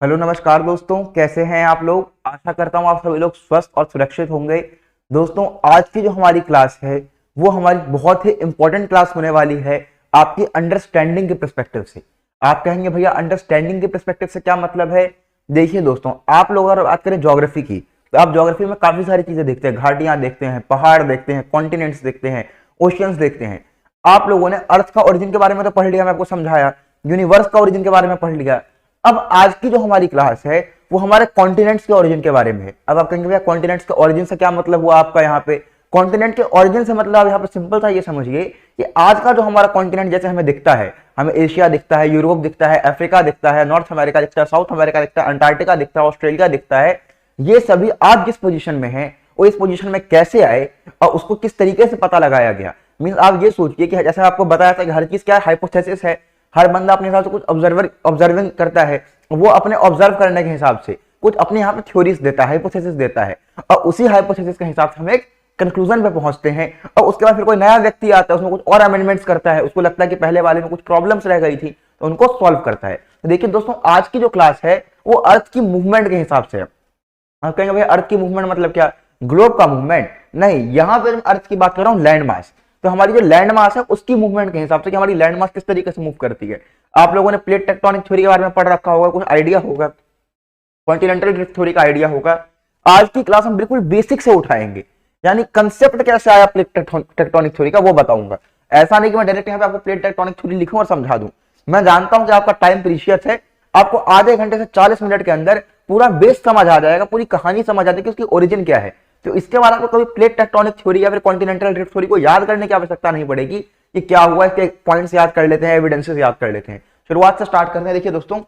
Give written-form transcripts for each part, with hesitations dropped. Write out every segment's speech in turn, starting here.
Hello नमस्कार दोस्तों, कैसे हैं आप लोग। आशा करता हूं आप सभी लोग स्वस्थ और सुरक्षित होंगे। दोस्तों, आज की जो हमारी क्लास है वो हमारी बहुत ही इंपॉर्टेंट क्लास होने वाली है आपकी अंडरस्टैंडिंग के पर्सपेक्टिव से। आप कहेंगे भैया अंडरस्टैंडिंग के पर्सपेक्टिव से क्या मतलब है। देखिए दोस्तों, आप लोग अगर बात करें ज्योग्राफी की तो आप ज्योग्राफी में काफी सारी चीजें देखते हैं, घाटियां देखते हैं, पहाड़ देखते हैं, कॉन्टिनेंट्स देखते हैं, ओशियंस देखते हैं। आप लोगों ने अर्थ का ओरिजिन के बारे में तो पढ़ लिया, मैं आपको समझाया। यूनिवर्स का ओरिजिन के बारे में पढ़ लिया। अब आज की जो हमारी क्लास है वो हमारे कॉन्टिनेंट्स के ओरिजिन के बारे में है। अब आप कहेंगे भैया कॉन्टिनेंट्स के ओरिजिन से क्या मतलब हुआ आपका। यहाँ पे कॉन्टिनेंट के ओरिजिन से मतलब यहाँ पे सिंपल सा ये समझिए कि आज का जो हमारा कॉन्टिनेंट जैसे हमें दिखता है, हमें एशिया दिखता है, यूरोप दिखता है, अफ्रीका दिखता है, नॉर्थ अमेरिका दिखता है, साउथ अमेरिका दिखता है, अंटार्कटिका दिखता है, ऑस्ट्रेलिया दिखता है। ये सभी आज जिस पोजीशन में है वो इस पोजीशन में कैसे आए और उसको किस तरीके से पता लगाया गया। मीन आप ये सोचिए कि जैसे आपको बताया था कि हर चीज क्या हाइपोथेसिस है। हर बंदा अपने हिसाब से कुछ ऑब्जर्विंग करता है, वो अपने ऑब्जर्व करने के हिसाब से कुछ अपने यहाँ पे थ्योरीज देता है, हाइपोथेसिस देता है, और उसी हाइपोथेसिस के हिसाब से हम एक कंक्लूजन पे पहुंचते हैं। और उसके बाद फिर कोई नया व्यक्ति आता है, उसमें कुछ और अमेंडमेंट्स करता है, उसको लगता है कि पहले वाले में कुछ प्रॉब्लम्स रह गई थी तो उनको सॉल्व करता है। तो देखिए दोस्तों, आज की जो क्लास है वो अर्थ की मूवमेंट के हिसाब से है। आप कहेंगे भाई अर्थ की मूवमेंट मतलब क्या, ग्लोब का मूवमेंट नहीं, यहाँ पे मैं अर्थ की बात कर रहा हूँ लैंड मास। तो हमारी जो लैंड मास है उसकी मूवमेंट के हिसाब से कि हमारी लैंड मास किस तरीके से मूव करती है। आप लोगों ने प्लेट टेक्टोनिक थ्योरी के बारे में पढ़ रखा होगा, कुछ आइडिया होगा, कॉन्टिनेंटल ड्रिफ्ट थ्योरी का आइडिया होगा। आज की क्लास हम बिल्कुल बेसिक से उठाएंगे, यानी कंसेप्ट कैसे आया प्लेट टेक्टोनिक थ्योरी का वो बताऊंगा। ऐसा नहीं कि मैं डायरेक्ट यहाँ पे आपको प्लेट टेक्टोनिक थ्योरी लिखूं और समझा दूं। मैं जानता हूं कि आपका टाइम प्रीशियस है, आपको आधे घंटे से 40 मिनट के अंदर पूरा बेस समझ आ जाएगा, पूरी कहानी समझ आ जाएगी उसकी ओरिजिन क्या है। तो इसके बाद आपको कभी प्लेट टेक्टोनिक थ्योरी या फिर कॉन्टिनेंटल ड्रिफ्ट थ्योरी को याद करने की आवश्यकता नहीं पड़ेगी कि क्या हुआ, इसके पॉइंट्स याद कर लेते हैं, एविडेंसेस याद कर लेते हैं। शुरुआत से स्टार्ट करते हैं। देखिए दोस्तों,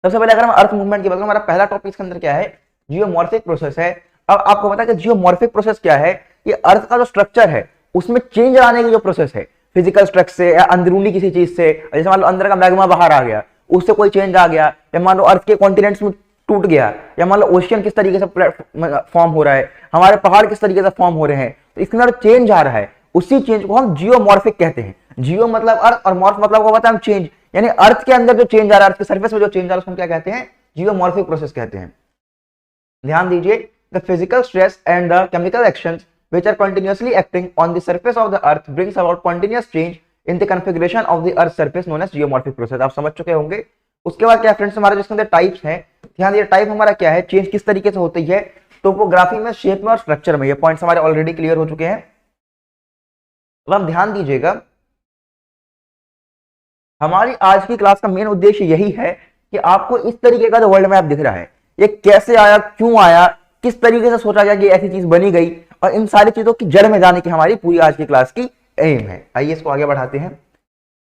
सबसे पहले अगर हम अर्थ मूवमेंट की बात करें, हमारा पहला टॉपिक इसके अंदर क्या है, जियोमॉर्फिक प्रोसेस है। अब आपको पता है कि जियोमॉर्फिक प्रोसेस क्या है, ये अर्थ का जो स्ट्रक्चर है उसमें चेंज आने की जो प्रोसेस है, फिजिकल स्ट्रक्चर से या अंदरूनी किसी चीज से, जैसे मान लो अंदर का मैग्मा बाहर आ गया, उससे कोई चेंज आ गया, या मान लो अर्थ के कॉन्टिनेंट्स में टूट गया, या मान लो ओशियन किस तरीके से फॉर्म हो रहा है, हमारे पहाड़ किस तरीके से फॉर्म हो रहे हैं, तो इसके अंदर चेंज आ रहा है, उसी चेंज को हम जियोमॉर्फिक कहते हैं। जियो मतलब अर्थ और मॉर्फ मतलब को पता है हम चेंज, यानी अर्थ के अंदर जो चेंज आ रहा है, अर्थ के सरफेस में जो चेंज आ रहा है उसको हम क्या कहते हैं, जियोमॉर्फिक प्रोसेस कहते हैं। ध्यान दीजिए, the physical stress and the chemical actions which are continuously acting on the surface of the earth brings about continuous change in the configuration of the earth surface known as geomorphic process। आप समझ चुके होंगे। उसके बाद क्या friends, हमारे जिसके अंदर टाइप्स हैं, ध्यान दीजिए टाइप हमारा क्या है, चेंज किस तरीके से होती है, टोपोग्राफी में, शेप में और स्ट्रक्चर में। ये पॉइंट्स हमारे ऑलरेडी क्लियर हो चुके हैं। अब आप ध्यान दीजिएगा, हमारी आज की क्लास का मेन उद्देश्य यही है कि आपको इस तरीके का जो वर्ल्ड मैप दिख रहा है ये कैसे आया, क्यों आया, किस तरीके से सोचा गया कि ऐसी चीज बनी गई, और इन सारी चीजों की जड़ में जाने की हमारी पूरी आज की क्लास की एम है। आइए इसको आगे बढ़ाते हैं।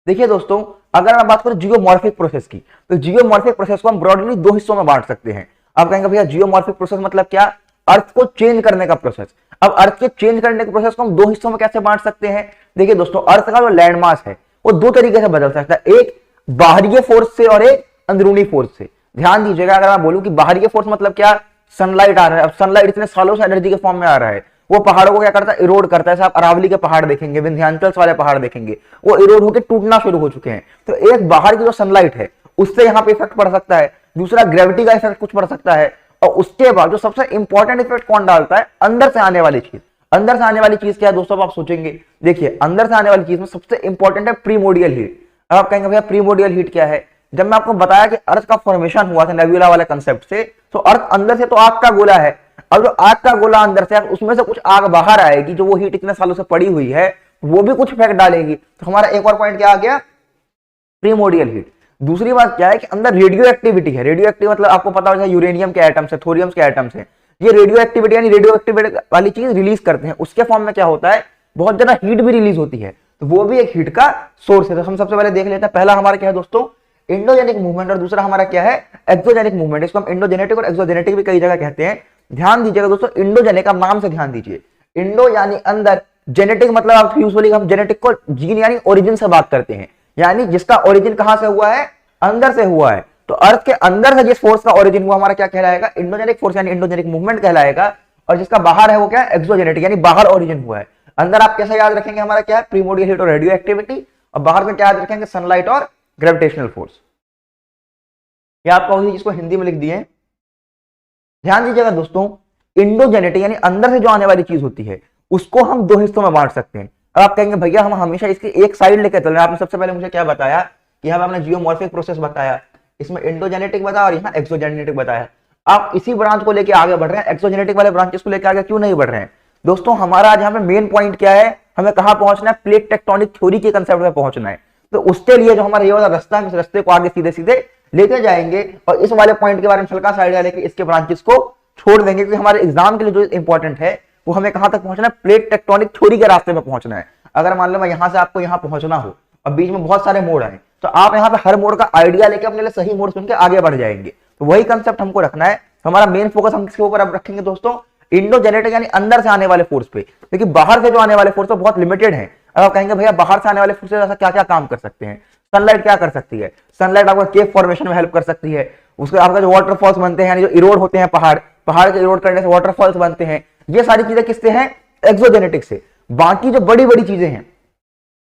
देखिए दोस्तों, अगर मैं बात करूं जियोमॉर्फिक प्रोसेस की, तो जियोमॉर्फिक प्रोसेस को हम ब्रॉडली दो हिस्सों में बांट सकते हैं। आप कहेंगे भैया जियोमॉर्फिक प्रोसेस मतलब क्या, अर्थ को चेंज करने का प्रोसेस। अब अर्थ के चेंज करने के प्रोसेस को हम दो हिस्सों में कैसे बांट सकते हैं। देखिए दोस्तों, अर्थ का जो लैंड मास है वो दो तरीके से बदल सकता है, एक बाहरी फोर्स से और एक अंदरूनी फोर्स से। ध्यान दीजिएगा, अगर मैं बोलूं कि बाहरी फोर्स मतलब क्या, सनलाइट आ रहा है, अब सनलाइट इतने सालों से एनर्जी के फॉर्म में आ रहा है, वो पहाड़ों को क्या करता है, इरोड करता है। जैसे आप अरावली के पहाड़ देखेंगे, विंध्याचल वाले पहाड़ देखेंगे, वो इरोड होकर टूटना शुरू हो चुके हैं। तो एक बाहर की जो सनलाइट है उससे यहाँ पे इफेक्ट पड़ सकता है, दूसरा ग्रेविटी का इफेक्ट कुछ पड़ सकता है, और उसके बाद जो सबसे इंपॉर्टेंट इफेक्ट कौन डालता है, अंदर से आने वाली चीज। अंदर से आने वाली चीज क्या है दोस्तों, आप सोचेंगे, देखिए अंदर से आने वाली चीज में सबसे इंपॉर्टेंट है प्रीमोडियल हीट। अब आप कहेंगे भैया प्रीमोडियल हीट क्या है, जब मैं आपको बताया कि अर्थ का फॉर्मेशन हुआ था नेबुला वाले कंसेप्ट से, तो अर्थ अंदर से तो आग का गोला है, अब जो आग का गोला अंदर से उसमें से कुछ आग बाहर आएगी, जो वो हीट इतने सालों से पड़ी हुई है वो भी कुछ इफेक्ट डालेगी। तो हमारा एक और पॉइंट क्या आ गया, प्रीमोडियल हीट। दूसरी बात क्या है कि अंदर रेडियो एक्टिविटी है। रेडियो एक्टिव मतलब आपको पता होगा यूरेनियम के एटम्स है, थोरियम के एटम्स है, ये रेडियो एक्टिविटी यानी रेडियो एक्टिविटी वाली चीज रिलीज करते हैं। उसके फॉर्म में क्या होता है, बहुत ज्यादा हीट भी रिलीज होती है, तो वो भी एक हीट का सोर्स है। तो हम सबसे पहले देख लेते हैं, पहला हमारा क्या है दोस्तों, इंडोजेनिक मूवमेंट, और दूसरा हमारा क्या है, एक्सोजेनिक मूवमेंट। इसको हम इंडोजेनेटिक और एक्सोजेनेटिक भी कई जगह कहते हैं। ध्यान दीजिएगा दोस्तों, इंडोजेनिक, आप नाम से ध्यान दीजिए, इंडो यानी अंदर, जेनेटिक मतलब आप यूजुअली हम जेनेटिक को जीन यानी ओरिजिन से बात करते हैं, यानी जिसका ओरिजिन कहां से हुआ है, अंदर से हुआ है। तो अर्थ के अंदर से जिस फोर्स का ओरिजिन हुआ हमारा क्या कहलाएगा, इंडोजेनिक फोर्स यानी इंडोजेनिक मूवमेंट कहलाएगा। और जिसका बाहर है वो क्या है, एक्सोजेनेटिक यानी बाहर ओरिजिन हुआ है। अंदर आप कैसे याद रखेंगे, हमारा क्या है, प्रीमोडियल हीट और रेडियो एक्टिविटी, और बाहर में क्या याद रखेंगे, सनलाइट और ग्रेविटेशनल फोर्स। या आपका उसी चीज को हिंदी में लिख दिए। ध्यान दीजिएगा दोस्तों, इंडोजेनेटिक यानी अंदर से जो आने वाली चीज होती है उसको हम दो हिस्सों में बांट सकते हैं। अब आप कहेंगे भैया हम हमेशा इसकी एक साइड लेकर चल रहे हैं। आपने सबसे पहले मुझे क्या बताया कि यहाँ पे आपने जियोमॉर्फिक प्रोसेस बताया, इसमें इंडोजेनेटिक बताया और यहाँ एक्सोजेनेटिक बताया। आप इसी ब्रांच को लेकर आगे बढ़ रहे हैं, एक्सोजेनेटिक वाले ब्रांचेस को लेकर आगे क्यों नहीं बढ़ रहे हैं? दोस्तों हमारा आज यहाँ पे मेन पॉइंट क्या है, हमें कहाँ पहुंचना है, प्लेट टेक्टोनिक थ्योरी के कंसेप्ट में पहुंचना है। तो उसके लिए जो हमारा ये वाला रास्ता है, इस रास्ते को आगे सीधे सीधे लेते जाएंगे और इस वाले पॉइंट के बारे में हल्का सा आइडिया लेके इसके ब्रांचेस को छोड़ देंगे, क्योंकि हमारे एग्जाम के लिए जो इंपॉर्टेंट है वो हमें कहां तक पहुंचना है, प्लेट टेक्टोनिक थ्योरी के रास्ते में पहुंचना है। अगर मान लो मैं यहां से आपको यहां पहुंचना हो और बीच में बहुत सारे मोड़ आए, तो आप यहाँ पे हर मोड़ का आइडिया लेके अपने लिए सही मोड़ सुन के आगे बढ़ जाएंगे। तो वही कंसेप्ट हमको रखना है। हमारा मेन फोकस हम किसके ऊपर अब रखेंगे दोस्तों, इंडोजेनेटिक यानी अंदर से आने वाले फोर्स पे, क्योंकि बाहर से जो आने वाले फोर्स बहुत लिमिटेड है। अब आप कहेंगे भैया बाहर से आने वाले फोर्स ऐसा क्या क्या काम कर सकते हैं? सनलाइट क्या कर सकती है? सनलाइट आपका केव फॉर्मेशन में हेल्प कर सकती है। उसके आपका जो वाटरफॉल्स बनते हैं, यानी जो इरोड होते हैं पहाड़ के इरोड करने से वाटरफॉल्स बनते हैं, ये सारी चीजें किससे हैं? एक्सोजेनेटिक से। बाकी जो बड़ी बड़ी चीजें हैं,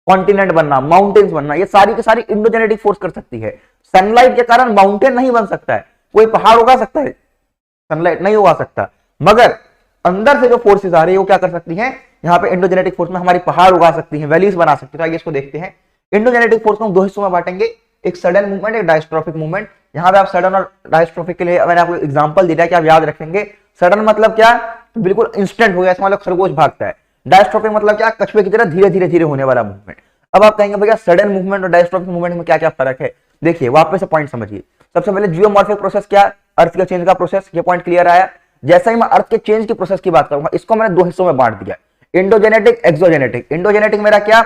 कॉन्टिनेंट बनना, माउंटेन्स बनना, ये सारी की सारी इंडोजेनेटिक फोर्स कर सकती है। सनलाइट के कारण माउंटेन नहीं बन सकता है, कोई पहाड़ उगा सकता है? सनलाइट नहीं उगा सकता। मगर अंदर से जो फोर्सेस आ रही है वो क्या कर सकती हैं? यहाँ पे इंडोजेनेटिक फोर्स में हमारी पहाड़ उगा सकती हैं, वैलीज बना सकती है। तो आइए इसको देखते हैं। इंडोजेनेटिक फोर्स को हम दो हिस्सों में बांटेंगे, एक सडन मूवमेंट, एक डायस्ट्रोफिक मूवमेंट। यहाँ पे आप सडन और डायस्ट्रोफिक के लिए मैंने आपको एग्जांपल दिया है कि आप याद रखेंगे। सडन मतलब क्या? बिल्कुल इंस्टेंट हो गया, इसमें मतलब खरगोश भागता है। डायस्ट्रोफिक मतलब क्या? कछुए की तरह धीरे धीरे धीरे होने वाला मूवमेंट। अब आप कहेंगे भैया सडन मूवमेंट और डायस्ट्रोफिक मूवमेंट में क्या क्या फर्क है? देखिए वापस से पॉइंट समझिए। सबसे पहले जियोमॉर्फिक प्रोसेस क्या? अर्थ के चेंज का प्रोसेस, ये पॉइंट क्लियर आया। जैसे ही मैं अर्थ के चेंज की प्रोसेस की बात करूंगा, इसको मैंने दो हिस्सों में बांट दिया, इंडोजेनेटिक, एक्सोजेनेटिक। इंडोजेनेटिक मेरा क्या?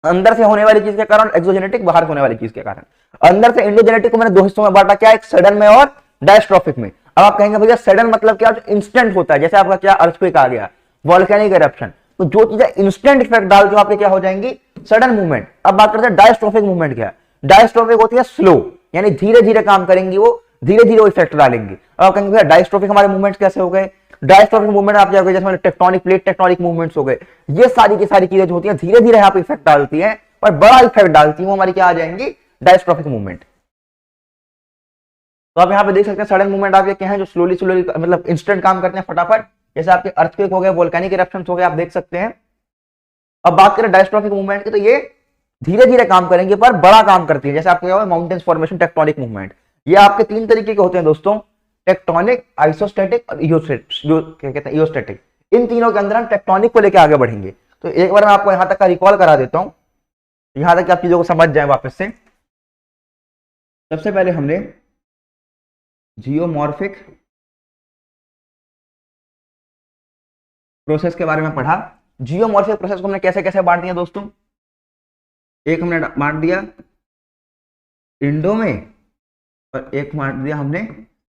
अंदर से होने वाली चीज के कारण, एक्सोजेनेटिक बाहर से होने वाली चीज के कारण। अंदर से इंडोजेनेटिक को मैंने दो हिस्सों में बांटा, क्या? एक सडन में और डायस्ट्रोफिक में। अब आप कहेंगे भैया सडन मतलब क्या? जो इंस्टेंट होता है, जैसे आपका क्या अर्थक्वेक आ गया, वोल्केनिक इरप्शन, तो जो चीजें इंस्टेंट इफेक्ट डालती है आपके क्या हो जाएंगी? Sudden movement. अब बात करते हैं डायस्ट्रोफिक मूवमेंट क्या है? डायस्ट्रोफिक होती है स्लो, यानी धीरे धीरे काम करेंगी, वो धीरे धीरे वो इफेक्ट डालेंगे। अब आप कहेंगे भैया डायस्ट्रोफिक हमारे मूवमेंट कैसे हो गए? डायस्ट्रोफिक मूवमेंट आप जाओगे जैसे टेक्टोनिक प्लेट टेक्टोनिक मूवमेंट्स हो गए, ये सारी की सारी चीजें जो होती हैं धीरे धीरे यहाँ पे इफेक्ट डालती हैं और बड़ा इफेक्ट डालती है, वो हमारी क्या आ जाएंगी? Diastrophic movement. तो आप यहाँ पे देख सकते हैं सडन मूवमेंट आपके क्या है, जो स्लोली स्लोली मतलब इंस्टेंट काम करते हैं फटाफट, जैसे आपके अर्थक्वेक हो गए, वोल्केनिक इरप्शंस हो गए, आप देख सकते हैं। अब बात करें डायस्ट्रोफिक मूवमेंट की, तो ये धीरे धीरे काम करेंगे पर बड़ा काम करती है, जैसे आपको क्या हुआ माउंटेन्स फॉर्मेशन, टेक्टोनिक मूवमेंट। ये आपके तीन तरीके के होते हैं दोस्तों, टेक्टोनिक, आइसोस्टैटिक और जो क्या कहते हैं इओस्टैटिक। इन तीनों के अंदर हम टेक्टोनिक को लेकर आगे बढ़ेंगे। तो एक बार मैं आपको यहां तक का रिकॉल करा देता हूं, यहां तक आप चीजों को समझ जाए वापस से। सबसे पहले हमने जियोमॉर्फिक प्रोसेस के बारे में पढ़ा। जियोमॉर्फिक प्रोसेस को हमने कैसे कैसे बांट दिया दोस्तों? एक हमने बांट दिया इंडो में और एक बांट दिया हमने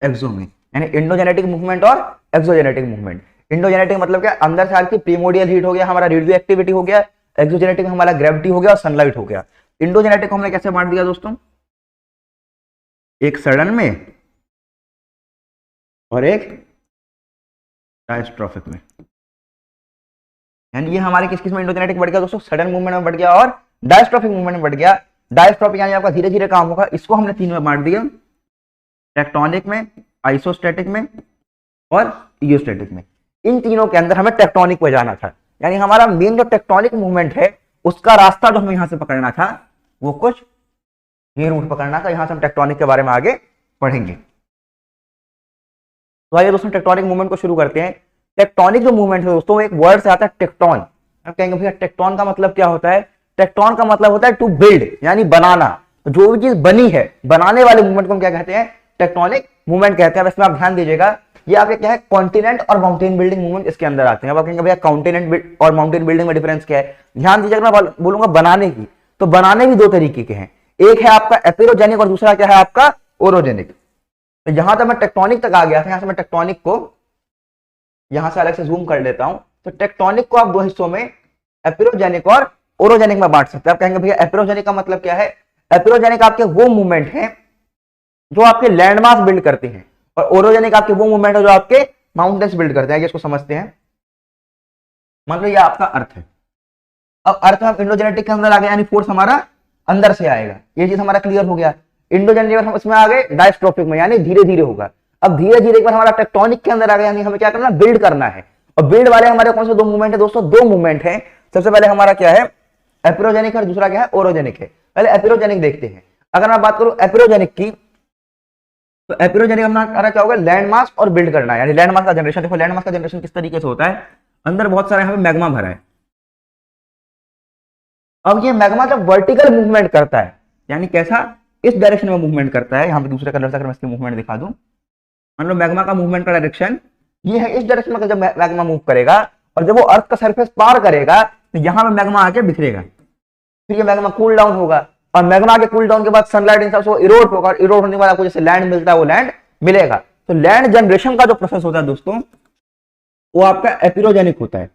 एक्सो में, यानी इंडोजेनेटिक मूवमेंट और एक्सोजेनेटिक मूवमेंट। इंडोजेनेटिक मतलब क्या? अंदर से आपकी प्रीमोडियल हीट हो गया, हमारा रेडियो एक्टिविटी हो गया। एक्सोजेनेटिक में हमारा ग्रेविटी हो गया और सनलाइट हो गया। इंडोजेनेटिक को हमने कैसे बांट दिया दोस्तों? एक सडन में और एक डायस्ट्रोफिक में। यानी ये हमारे किस किस में इंडोजेनेटिक बढ़ गया दोस्तों? सडन मूवमेंट में बढ़ गया और डायस्ट्रोफिक मूवमेंट में बढ़ गया। डायस्ट्रोफिक यानी आपका धीरे धीरे काम होगा, इसको हमने तीन में बांट दिया, टेक्टोनिक में, आइसोस्टैटिक में और इओस्टैटिक में। इन तीनों के अंदर हमें टेक्टोनिक पे जाना था, यानी हमारा मेन जो टेक्टोनिक मूवमेंट है उसका रास्ता जो हमें यहां से पकड़ना था वो कुछ ये रूट पकड़ना था। यहां से हम टेक्टोनिक के बारे में आगे पढ़ेंगे। तो आइए दोस्तों टेक्टोनिक मूवमेंट को शुरू करते हैं। टेक्टोनिक जो मूवमेंट है दोस्तों, एक वर्ड से आता है टेक्टोन। आप कहेंगे भैया टेक्टोन का मतलब क्या होता है? टेक्टोन का मतलब होता है टू बिल्ड, यानी बनाना। तो जो भी चीज बनी है, बनाने वाले मूवमेंट को हम क्या कहते हैं? टेक्टोनिक मूवमेंट कहते हैं। इसमें आप ध्यान दीजिएगा, ये आपके क्या है? कॉन्टिनेंट और माउंटेन बिल्डिंग मूवमेंट इसके अंदर आते हैं। अब आप कहेंगे भैया कॉन्टिनेंट और माउंटेन बिल्डिंग में डिफरेंस क्या है? ध्यान दीजिएगा, मैं बोलूंगा बनाने की, तो बनाने भी दो तरीके के हैं। एक है आपका एपिरोजेनिक और दूसरा क्या है आपका? ओरोजेनिक। तो जहां तक मैं टेक्टोनिक तक आ गया था, यहां से मैं टेक्टोनिक को यहां से अलग से जूम कर लेता हूं। तो टेक्टोनिक को आप दो हिस्सों में, एपिरोजेनिक और ओरोजेनिक में बांट सकते हैं। आप कहेंगे भैया एपिरोजेनिक का मतलब क्या है? एपिरोजेनिक आपके वो मूवमेंट है जो आपके लैंडमास बिल्ड करते हैं, और ओरोजेनिक आपके वो मूवमेंट है जो आपके माउंटेन्स बिल्ड करते हैं। इसको समझते हैं। मान लो ये आपका अर्थ है। अब अर्थ में इंडोजेनेटिक के अंदर आ गया, यानी फोर्स हमारा अंदर से आएगा। ये चीज हमारा क्लियर हो गया। इंडोजेनिक हम इसमें आ गए डायस्ट्रोफिक में, यानी धीरे धीरे होगा। अब धीरे धीरे एक बार हमारा टेक्टोनिक के अंदर आ गया, यानी हमें क्या करना है, बिल्ड करना है। और बिल्ड वाले हमारे कौन से दो मूवमेंट है दोस्तों, दो मूवमेंट है। सबसे पहले हमारा क्या है, एपिरोजेनिक, और दूसरा क्या है, ओरोजेनिक है। पहले एपिरोजेनिक देखते हैं। अगर मैं बात करूं एपिरोजेनिक की, तो एपिरोजेनिक हमारा क्या होगा, लैंड मास और बिल्ड करना है, यानी लैंड मास का जनरेशन। देखो लैंड मास का जनरेशन किस तरीके से होता है, अंदर बहुत सारा यहाँ पे मैग्मा भरा है। अब ये मैग्मा जब वर्टिकल मूवमेंट करता है, यानी कैसा, इस डायरेक्शन में मूवमेंट करता है। यहाँ पे दूसरे कलर से अगर मैं इसकी मूवमेंट दिखा दूं, मान लो मैग्मा का मूवमेंट का डायरेक्शन ये है, इस डायरेक्शन में जब मैग्मा मूव करेगा और जब वो अर्थ का सरफेस पार करेगा तो यहाँ पे मैग्मा आके बिखरेगा, फिर ये मैग्मा कूल डाउन होगा, और मैग्मा के कूल डाउन के बाद सनलाइट इन सबसे इरोड होगा, और इरोड होने के बाद आपको जैसे लैंड मिलता है वो लैंड मिलेगा। तो लैंड जनरेशन का जो प्रोसेस होता है दोस्तों, वो आपका एपिरोजेनिक होता है।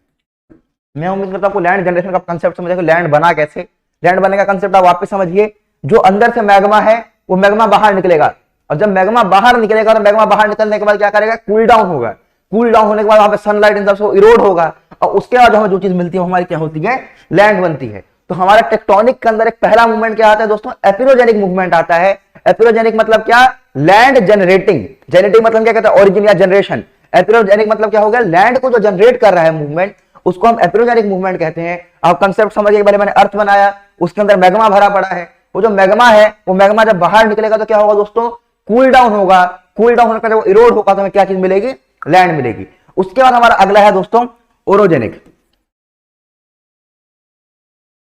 मैं उम्मीद करता हूं आपको लैंड जनरेशन का कंसेप्ट समझ, लैंड बना कैसे, लैंड बनने का कंसेप्ट आप वापस समझिए। जो अंदर से मैग्मा है वो मैग्मा बाहर निकलेगा, और जब मैग्मा बाहर निकलेगा तो मैग्मा बाहर निकलने के बाद क्या करेगा, कूल डाउन होगा। कूल डाउन होने के बाद वहां पे सनलाइट इन सबसे इरोड होगा, और उसके बाद हमें जो चीज मिलती है वो हमारी क्या होती है, लैंड बनती है। तो हमारा टेक्टोनिक के अंदर एक पहला मूवमेंट क्या आता है दोस्तों, एपिरोजेनिक मूवमेंट आता है। एपिरोजेनिक मतलब क्या, लैंड जनरेटिंग। जनरेटिंग मतलब क्या कहता है, ओरिजिन या जनरेशन। एपिरोजेनिक मतलब क्या हो गया, लैंड को जो जनरेट कर रहा है मूवमेंट, उसको हम एपिरोजेनिक मूवमेंट कहते हैं। आप कंसेप्ट समझिए, पहले मैंने अर्थ बनाया, उसके अंदर मैग्मा भरा पड़ा है, वो जो मैग्मा है वो मैग्मा जब बाहर निकलेगा तो क्या होगा दोस्तों, कूल डाउन होगा। कूल डाउन होने का जब इरोड होगा तो हमें क्या चीज मिलेगी, लैंड मिलेगी। उसके बाद हमारा अगला है दोस्तों ओरोजेनिक,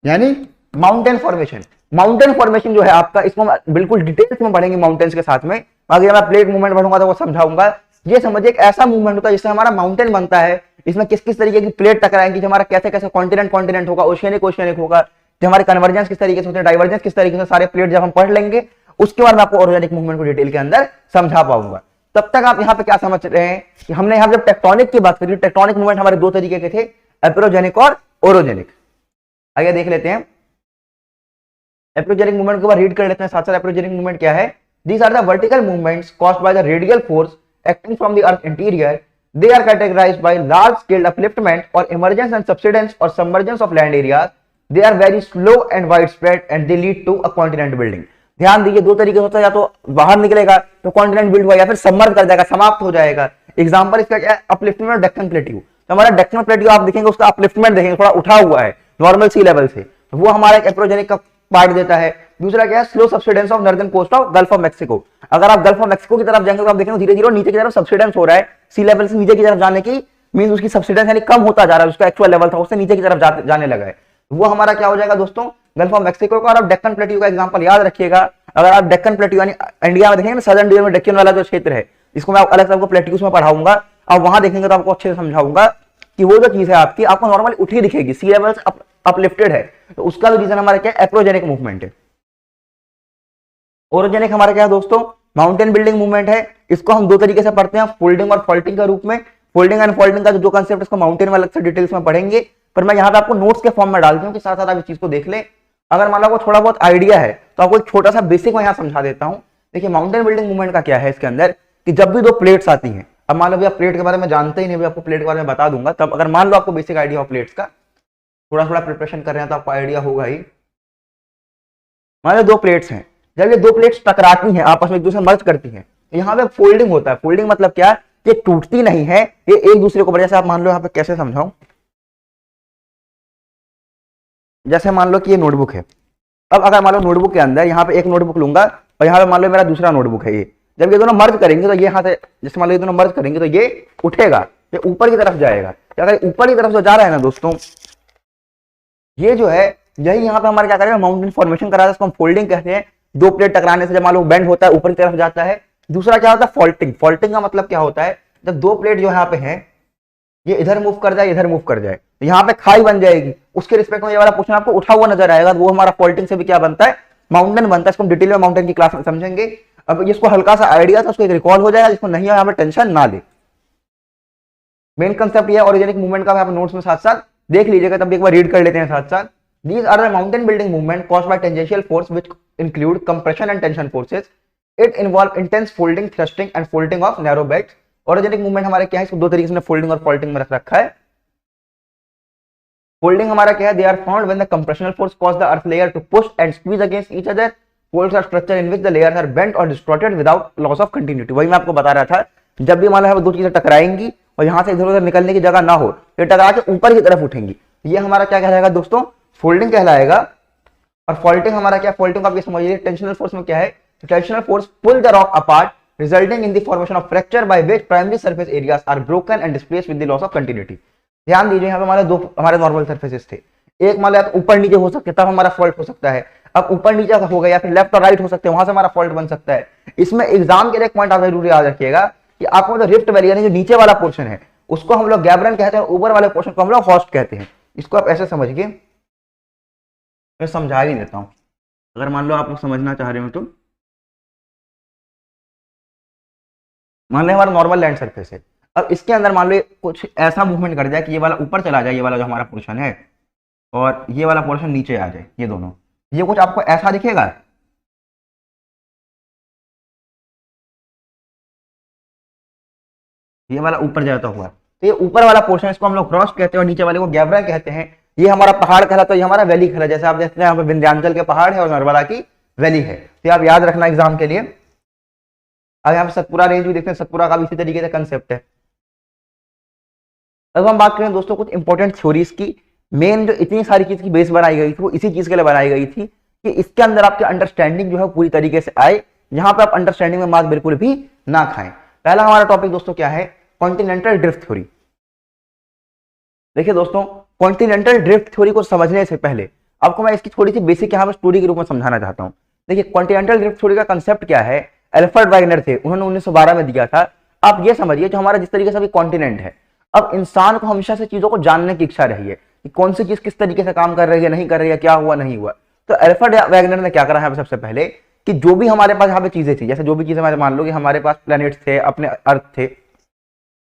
यानी माउंटेन फॉर्मेशन। माउंटेन फॉर्मेशन जो है आपका, इसको हम बिल्कुल डिटेल्स में पढ़ेंगे माउंटेन्स के साथ में। आगे मैं प्लेट मूवमेंट पढ़ूंगा तो वो समझाऊंगा। ये समझिए एक ऐसा मूवमेंट होता है जिससे हमारा माउंटेन बनता है। इसमें किस किस तरीके की प्लेट टकराएंगी, हमारा कैसे कैसे कॉन्टिनेंट होगा, ओशियनिक होगा, जो हमारे कन्वर्जेंस किस तरीके से होते हैं, डाइवर्जेंस किस तरीके से, सारे प्लेट जब हम पढ़ लेंगे उसके बाद मैं आपको ओरोजेनिक मूवमेंट को डिटेल के अंदर समझा पाऊंगा। तब तक आप यहाँ पे क्या समझ रहे हैं कि हमने यहाँ जब टेक्टोनिक की बात करी, टेक्टोनिक मूवमेंट हमारे दो तरीके के थे, एपिरोजेनिक और ओरोजेनिक। आगे देख लेते हैं एपिरोजेनिक मूवमेंट के बाद रीड कर लेते हैं साथ साथ। एपिरोजेनिक मूवमेंट क्या है, these are the vertical movements caused by the radial force acting from the earth interior. They are categorized by large scale upliftment or emergence and subsidence or submergence of land areas. They are very slow and widespread and they lead to a continent building. ध्यान दीजिए, दो तरीके होता है, या तो बाहर निकलेगा तो कॉन्टिनेंट बिल्ड हुआ, या फिर सबमर्ज कर जाएगा, समाप्त हो जाएगा। एग्जांपल इसका क्या है, अपलिफ्टमेंट और डेक्कन प्लेट्यू। तो हमारा डेक्कन प्लेट्यू आप देखेंगे उसका अपलिफ्टमेंट देखेंगे थोड़ा उठा हुआ है नॉर्मल सी लेवल से, तो वो हमारा एक एपिरोजेनिक का पार्ट देता है। दूसरा क्या है, slow subsidence of northern coast of gulf of Mexico. अगर आप गल्फ ऑफ मैक्सिको की तरफ जाएंगे तो आप देखेंगे धीरे धीरे नीचे की तरफ सब्सिडेंस हो रहा है, सी लेवल से नीचे की तरफ जाने की मींस उसकी सब्सिडेंस यानी कम होता जा रहा है, उसका एक्चुअल लेवल था उससे नीचे की तरफ जाने लगा है। वो हमारा क्या हो जाएगा दोस्तों, गल्फ ऑफ मैक्सिको का। और आप डेक्कन प्लेट्यू का एग्जांपल याद रखिएगा। अगर आप डेक्कन प्लेट्यू यानी इंडिया में देखेंगे ना, सदर्न रीजन में डेक्कन वाला जो क्षेत्र है, इसको मैं अलग से आपको प्लेट्यूज में पढ़ाऊंगा, आप वहां देखेंगे तो आपको अच्छे से समझाऊंगा कि वो जो चीज है आपकी आपको नॉर्मली उठी दिखेगी, सी लेवल अपलिफ्टेड है, तो उसका भी रीजन हमारा क्या है, एपिरोजेनिक मूवमेंट है। ओरोजेनिक हमारा क्या है दोस्तों, माउंटेन बिल्डिंग मूवमेंट है। इसको हम दो तरीके से पढ़ते हैं, फोल्डिंग और फॉल्टिंग के रूप में। फोल्डिंग एंड फॉल्टिंग का जो कंसेप्ट इसको माउंटेन में अलग से डिटेल्स में पढ़ेंगे, पर मैं यहाँ पे आपको नोट्स के फॉर्म में डाल दूं कि साथ साथ आप इस चीज को देख लें। अगर मान लो आपको थोड़ा बहुत आइडिया है तो आपको एक छोटा सा बेसिक मैं यहाँ समझा देता हूँ। देखिए माउंटेन बिल्डिंग मूवमेंट का क्या है, इसके अंदर कि जब भी दो प्लेट्स आती हैं, अब मान लो भैया प्लेट के बारे में जानते ही नहीं, आपको प्लेट के बारे में बता दूंगा, तब अगर मान लो आपको बेसिक आइडिया हो प्लेट्स का, थोड़ा थोड़ा प्रिपरेशन कर रहे हैं तो आपको आइडिया होगा ही। मान लो दो प्लेट्स हैं, जब ये दो प्लेट्स टकराती हैं आपस में, एक दूसरे मर्ज करती हैं, तो यहाँ पे फोल्डिंग होता है। फोल्डिंग मतलब क्या, ये टूटती नहीं है, ये एक दूसरे को, जैसे आप मान लो यहाँ पे कैसे समझाऊं, जैसे मान लो कि ये नोटबुक है। अब अगर मान लो नोटबुक के अंदर यहाँ पे एक नोटबुक लूंगा और यहाँ पे मान लो मेरा दूसरा नोटबुक है, ये जब ये दोनों मर्ज करेंगे तो ये यहाँ से, जैसे मान लो ये दोनों मर्ज करेंगे तो ये उठेगा, ये ऊपर की तरफ जाएगा। अगर ऊपर की तरफ जो जा रहा है ना दोस्तों, ये जो है यही यहाँ पे हमारे क्या करेगा, माउंटेन फॉर्मेशन करा है, इसको हम फोल्डिंग कहते हैं। दो प्लेट टकराने से जब मान लो बेंड होता है, ऊपर की तरफ जाता है। दूसरा क्या होता है, फॉल्टिंग। फॉल्टिंग का मतलब क्या होता है, जब दो प्लेट जो यहाँ पे हैं ये इधर मूव कर जाए, इधर मूव कर जाए, तो यहाँ पे खाई बन जाएगी, उसके रिस्पेक्ट में ये वाला क्वेश्चन आपको उठा हुआ नजर आएगा, वो हमारा फॉल्टिंग से भी क्या बनता है, माउंटेन बनता है। इसको हम डिटेल में माउंटेन की क्लास में समझेंगे। अब इसको हल्का सा आइडिया था, उसको एक रिकॉल हो जाएगा, जिसको नहीं है यहाँ पे टेंशन ना ले। मेन कंसेप्ट ये ओरिजिनिक मूवमेंट का, आप नोट्स में साथ साथ देख लीजिएगा, तब एक बार रीड कर लेते हैं साथ साथ। These are the mountain building movement caused by tangential force which include compression and tension forces. It involve intense folding, thrusting and folding of narrow beds. Orogenic movement हमारे क्या है, इसको दो तरीके से फोल्डिंग और फॉल्टिंग में रख रखा है। फोल्डिंग हमारा क्या है, they are found when the compressional force cause the earth layer to push and squeeze against each other. Folds are structure in which the layers are bent और distorted without loss of continuity. वही मैं आपको बता रहा था, जब भी मान लो दो चीजें टकराएंगी और यहाँ से इधर उधर निकलने की जगह ना हो, ये टकरा के ऊपर की तरफ उठेंगी, ये हमारा क्या कहलाएगा दोस्तों, फोल्डिंग कहलाएगा। और फॉल्टिंग हमारा क्या, फॉल्टिंग आप ये समझिए टेंशनल फोर्स में क्या है, tensional force pull the rock apart resulting in the formation of fracture by which primary surface areas are broken and displaced with the loss of continuity. ध्यान दीजिए, यहाँ पे हमारे दो हमारे नॉर्मल सरफेसेस थे, एक मान लो ऊपर नीचे हो सकते तब हमारा फॉल्ट हो सकता है, अब ऊपर नीचे हो गया या फिर लेफ्ट और राइट हो सकते हैं, वहां से हमारा फॉल्ट बन सकता है। इसमें एग्जाम के लिए एक पॉइंट आप जरूर याद रखिएगा कि आपको जो रिफ्ट वैली यानी जो नीचे वाला पोर्शन है उसको हम लोग गैब्रन कहते हैं और ऊपर वाले पोर्शन को हम लोग हॉस्ट कहते हैं। इसको आप ऐसे समझिए, मैं समझा ही देता हूं अगर मान लो आप लोग समझना चाह रहे हो तो। मान लो हमारा नॉर्मल लैंड सरफेस है, अब इसके अंदर मान लो कुछ ऐसा मूवमेंट कर जाए कि ये वाला ऊपर चला जाए, ये वाला जो हमारा पोर्शन है, और ये वाला पोर्शन नीचे आ जाए, ये दोनों, ये कुछ आपको ऐसा दिखेगा, ये वाला ऊपर जाता हुआ, तो ये ऊपर वाला पोर्शन इसको हम लोग क्रॉस कहते हैं और नीचे वाले को गैब्रा कहते हैं। ये हमारा पहाड़ कहलाता है, ये हमारा वैली कहलाता है। जैसे आप देखते हैं यहाँ पे विंध्याचल के पहाड़ है और नर्मदा की वैली है, तो आप याद रखना एग्जाम के लिए। अब यहाँ पे सतपुरा रेंज भी देखते हैं, सतपुरा का भी इसी तरीके से कंसेप्ट है। अब हम बात करें दोस्तों कुछ इंपॉर्टेंट थ्योरीज की, मेन जो इतनी सारी चीज की बेस बनाई गई थी वो इसी चीज के लिए बनाई गई थी कि इसके अंदर आपकी अंडरस्टैंडिंग जो है पूरी तरीके से आए, यहाँ पे आप अंडरस्टैंडिंग में मार्क बिल्कुल भी ना खाएं। पहला हमारा टॉपिक दोस्तों क्या है, कॉन्टिनेंटल ड्रिफ्ट थ्योरी। देखिए दोस्तों, कॉन्टिनेंटल ड्रिफ्ट थ्योरी को समझने से पहले आपको मैं इसकी थोड़ी सी बेसिक यहाँ पे स्टोरी के रूप में समझाना चाहता हूँ। देखिए कॉन्टिनेंटल ड्रिफ्ट थ्योरी का कंसेप्ट क्या है, एल्फ्रेड वैगनर थे, उन्होंने 1912 में दिया था। आप ये समझिए जो हमारा जिस तरीके से अभी कॉन्टिनेंट है, अब इंसान को हमेशा से चीजों को जानने की इच्छा रही है कि कौन सी चीज किस तरीके से काम कर रही है, नहीं कर रही है, क्या हुआ नहीं हुआ। तो एल्फ्रेड वैगनर ने क्या करा है सबसे पहले कि जो भी हमारे पास यहाँ पे चीजें थी, जैसे जो भी चीजें मान लो कि हमारे पास प्लैनेट्स थे, अपने अर्थ थे,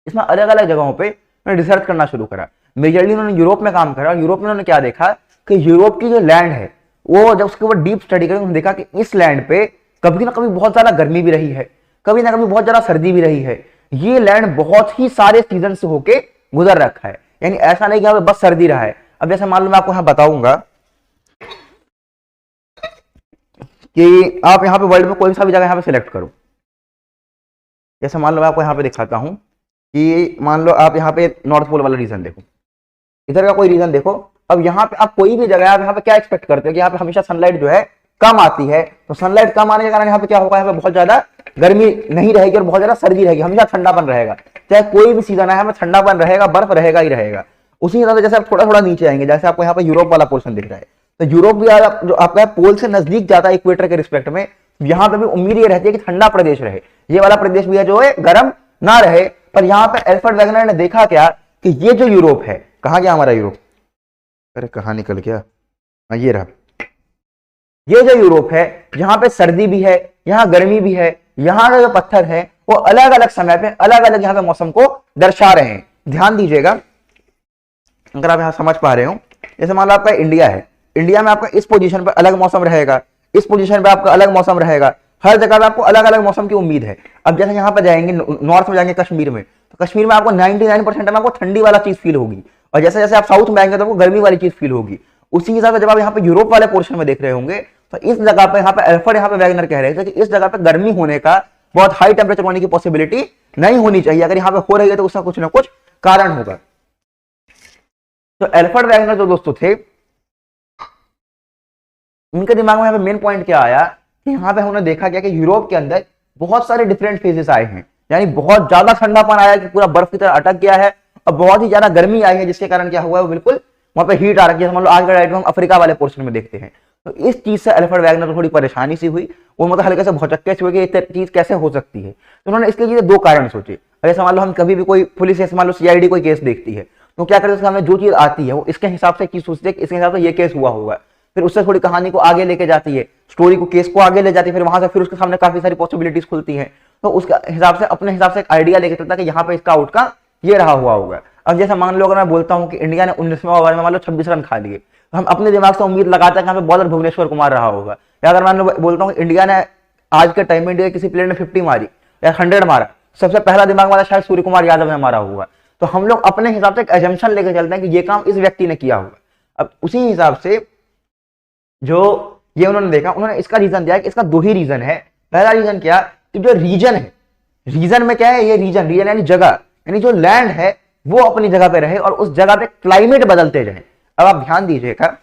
इसमें अलग अलग जगहों पे उन्होंने रिसर्च करना शुरू करा। मेजरली उन्होंने यूरोप में काम करा और यूरोप में उन्होंने क्या देखा कि यूरोप की जो लैंड है वो जब उसके ऊपर डीप स्टडी करी, उन्होंने देखा कि इस लैंड पे कभी ना कभी बहुत ज्यादा गर्मी भी रही है, कभी ना कभी बहुत ज्यादा सर्दी भी रही है। ये लैंड बहुत ही सारे सीजन से होके गुजर रखा है, यानी ऐसा नहीं कि यहाँ पे बस सर्दी रहा है। अब जैसे मान लो मैं आपको यहाँ बताऊंगा कि आप यहाँ पे वर्ल्ड में कोई सा भी जगह यहाँ पे सिलेक्ट करो। जैसे मान लो मैं आपको यहाँ पे दिखाता हूँ कि मान लो आप यहाँ पे नॉर्थ पोल वाला रीजन देखो, इधर का कोई रीजन देखो। अब यहाँ पे आप कोई भी जगह आप यहाँ पे क्या एक्सपेक्ट करते हो कि यहाँ पे हमेशा सनलाइट जो है कम आती है, तो सनलाइट कम आने के कारण यहाँ पे क्या होगा, यहाँ पे बहुत ज्यादा गर्मी नहीं रहेगी और बहुत ज्यादा सर्दी रहेगी, हमेशा ठंडापन रहेगा। चाहे कोई भी सीजन है, यहाँ पे ठंडापन रहेगा, बर्फ रहेगा ही रहेगा। उसी हिसाब से जैसे आप थोड़ा थोड़ा नीचे आएंगे, जैसे आपको यहाँ पे यूरोप वाला पोर्शन दिख रहा है, तो यूरोप भी जो आपका पोल से नजदीक जाता है इक्वेटर के रिस्पेक्ट में, यहाँ पे भी उम्मीद ये रहती है कि ठंडा प्रदेश रहे, ये वाला प्रदेश भी है जो है गर्म ना रहे। पर यहाँ पे एल्फ्रेड वैगनर ने देखा क्या कि ये जो यूरोप है, कहाँ गया हमारा यूरोप, अरे कहाँ निकल गया, ये रहा, ये जो यूरोप है यहाँ पे सर्दी भी है, यहाँ गर्मी भी है, यहाँ का जो पत्थर है वो अलग अलग समय पे अलग अलग यहाँ पे मौसम को दर्शा रहे हैं। ध्यान दीजिएगा अगर आप यहाँ समझ पा रहे हो, जैसे मान लो आपका इंडिया है, इंडिया में आपका इस पोजीशन पे अलग मौसम रहेगा, इस पोजीशन पे आपका अलग मौसम रहेगा, हर जगह पे आपको अलग अलग मौसम की उम्मीद है। अब जैसे यहाँ पे जाएंगे नॉर्थ में जाएंगे कश्मीर में, तो कश्मीर में आपको 99% में आपको ठंडी वाला चीज फील होगी, और जैसे जैसे आप साउथ में आएंगे तो आपको गर्मी वाली चीज फील होगी। उसी हिसाब से जब आप यहाँ पे यूरोप वाले पोर्शन में देख रहे होंगे, तो इस जगह पे यहाँ पे एल्फ्रेड यहाँ पे वैगनर कह रहे थे कि इस जगह पे गर्मी होने का, बहुत हाई टेम्परेचर होने की पॉसिबिलिटी नहीं होनी चाहिए, अगर यहाँ पे हो रही है तो उसका कुछ ना कुछ कारण होगा। तो एल्फ्रेड वैगनर जो दोस्तों थे, उनके दिमाग में यहाँ पे मेन पॉइंट क्या आया कि यहाँ पे उन्होंने देखा गया कि यूरोप के अंदर बहुत सारे डिफरेंट फेजेस आए हैं, यानी बहुत ज्यादा ठंडापन आया कि पूरा बर्फ की तरह अटक गया है, और बहुत ही ज्यादा गर्मी आई है, जिसके कारण क्या हुआ है वो बिल्कुल वहां पे हीट आ रखी है। मान लो आज का डायरेक्ट हम अफ्रीका वाले पोर्शन में देखते हैं, तो इस चीज से एल्फ्रेड वैगनर को थोड़ी परेशानी सी हुई, वो मतलब हल्के से भौचक्के से हुए कि ये चीज कैसे हो सकती है। तो उन्होंने इसके लिए दो कारण सोचे। जैसे मान लो हम कभी भी कोई पुलिस, मान लो सीआईडी कोई केस देखती है, तो क्या करते हैं, हमें जो चीज आती है वो इसके हिसाब से चीज सोचते हैं, इसके हिसाब से ये केस हुआ होगा, फिर उससे थोड़ी कहानी को आगे लेके जाती है, स्टोरी को, केस को आगे ले जाती है, फिर वहां से फिर उसके सामने काफी सारी पॉसिबिलिटीज खुलती हैं, तो उसका हिसाब से अपने हिसाब से एक आइडिया लेके चलता है कि यहाँ पे इसका आउटकम ये रहा हुआ होगा। अब जैसे मान लो अगर मैं बोलता हूँ कि इंडिया ने 19वें ओवर में मान लो 26 रन खा लिए, तो हम अपने दिमाग से उम्मीद लगाते हैं कि यहाँ पे बॉलर भुवनेश्वर कुमार रहा होगा। या अगर मान लो बोलता हूँ इंडिया ने आज के टाइम में इंडिया किसी प्लेयर ने 50 मारी या 100 मारा, सबसे पहला दिमाग वाला शायद सूर्य कुमार यादव ने मारा होगा। तो हम लोग अपने हिसाब से एक एजम्पशन लेके चलते हैं कि ये काम इस व्यक्ति ने किया होगा। अब उसी हिसाब से जो ये उन्होंने देखा, उन्होंने इसका रीजन दिया कि इसका दो ही रीजन है। पहला रीजन क्या कि जो रीजन है, रीजन में क्या है, ये रीजन यानी जगह, यानी जो लैंड है वो अपनी जगह पे रहे और उस जगह पे क्लाइमेट बदलते जाए। अब आप ध्यान दीजिएगा,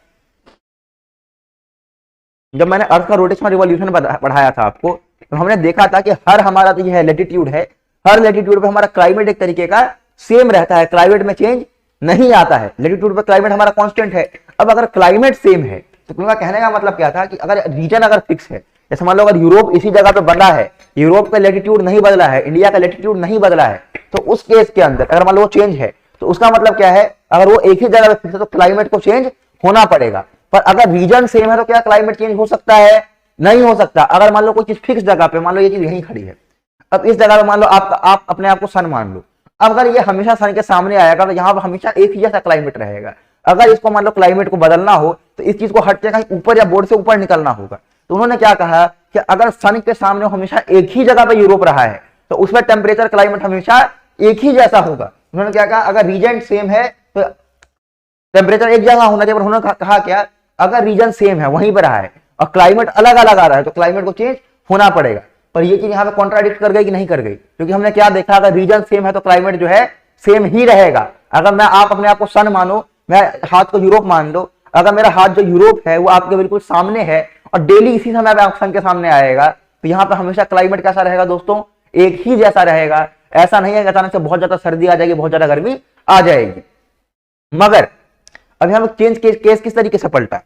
जब मैंने अर्थ का रोटेशनल रिवॉल्यूशन पढ़ाया था आपको, तो हमने देखा था कि हर हमारा जो है लेटीट्यूड है, हर लेटीट्यूड पे हमारा क्लाइमेट एक तरीके का सेम रहता है, क्लाइमेट में चेंज नहीं आता है। लेटीट्यूड पे क्लाइमेट हमारा कांस्टेंट है। अब अगर क्लाइमेट सेम है तो उनका कहने का मतलब क्या था कि अगर रीजन अगर फिक्स है, जैसे मान लो अगर यूरोप इसी जगह पे बना है, यूरोप का लेटीट्यूड नहीं बदला है, इंडिया का लेटीट्यूड नहीं बदला है, तो उस केस के अंदर अगर मान लो वो चेंज है तो उसका मतलब क्या है, अगर वो एक ही जगह पे फिक्स है तो क्लाइमेट को चेंज होना पड़ेगा। पर अगर रीजन सेम है तो क्या क्लाइमेट चेंज हो सकता है? नहीं हो सकता। अगर मान लो कोई चीज फिक्स जगह पे, मान लो ये चीज यहीं खड़ी है, अब इस जगह पे मान लो आप अपने आप को सन मान लो, अब अगर ये हमेशा सन के सामने आएगा तो यहाँ पर हमेशा एक ही जैसा क्लाइमेट रहेगा। अगर इसको मान लो क्लाइमेट को बदलना हो तो इस चीज को हट के कहीं ऊपर या बोर्ड से ऊपर निकलना होगा। तो उन्होंने क्या कहा कि अगर सन के सामने हमेशा एक ही जगह पे यूरोप रहा है तो उसमें टेम्परेचर क्लाइमेट हमेशा एक ही जैसा होगा। उन्होंने क्या कहा, अगर रीजन सेम है तो टेम्परेचर एक जगह होना चाहिए, पर उन्होंने कहा क्या, अगर रीजन सेम है वहीं पर रहा है और क्लाइमेट अलग अलग आ रहा है तो क्लाइमेट को चेंज होना पड़ेगा। पर ये चीज यहाँ पे कॉन्ट्राडिक्ट कर गई कि नहीं कर गई? क्योंकि हमने क्या देखा, अगर रीजन सेम है तो क्लाइमेट जो है सेम ही रहेगा। अगर मैं आप अपने आप को सन मानो, मैं हाथ को यूरोप मान लो, अगर मेरा हाथ जो यूरोप है वो आपके बिल्कुल सामने है और डेली इसी समय पे सन के सामने आएगा तो यहाँ पे हमेशा क्लाइमेट कैसा रहेगा दोस्तों? एक ही जैसा रहेगा। ऐसा नहीं है कि अचानक से बहुत ज्यादा सर्दी आ जाएगी, बहुत ज्यादा गर्मी आ जाएगी। मगर अभी हम चेंज केस किस तरीके से पलटा,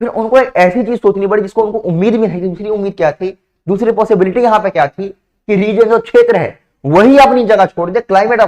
फिर उनको एक ऐसी चीज सोचनी पड़ी जिसको उनको उम्मीद भी नहीं थी। दूसरी उम्मीद क्या थी, दूसरी पॉसिबिलिटी यहाँ पे क्या थी कि रीजन जो क्षेत्र है वही अपनी जगह छोड़ दे, क्लाइमेट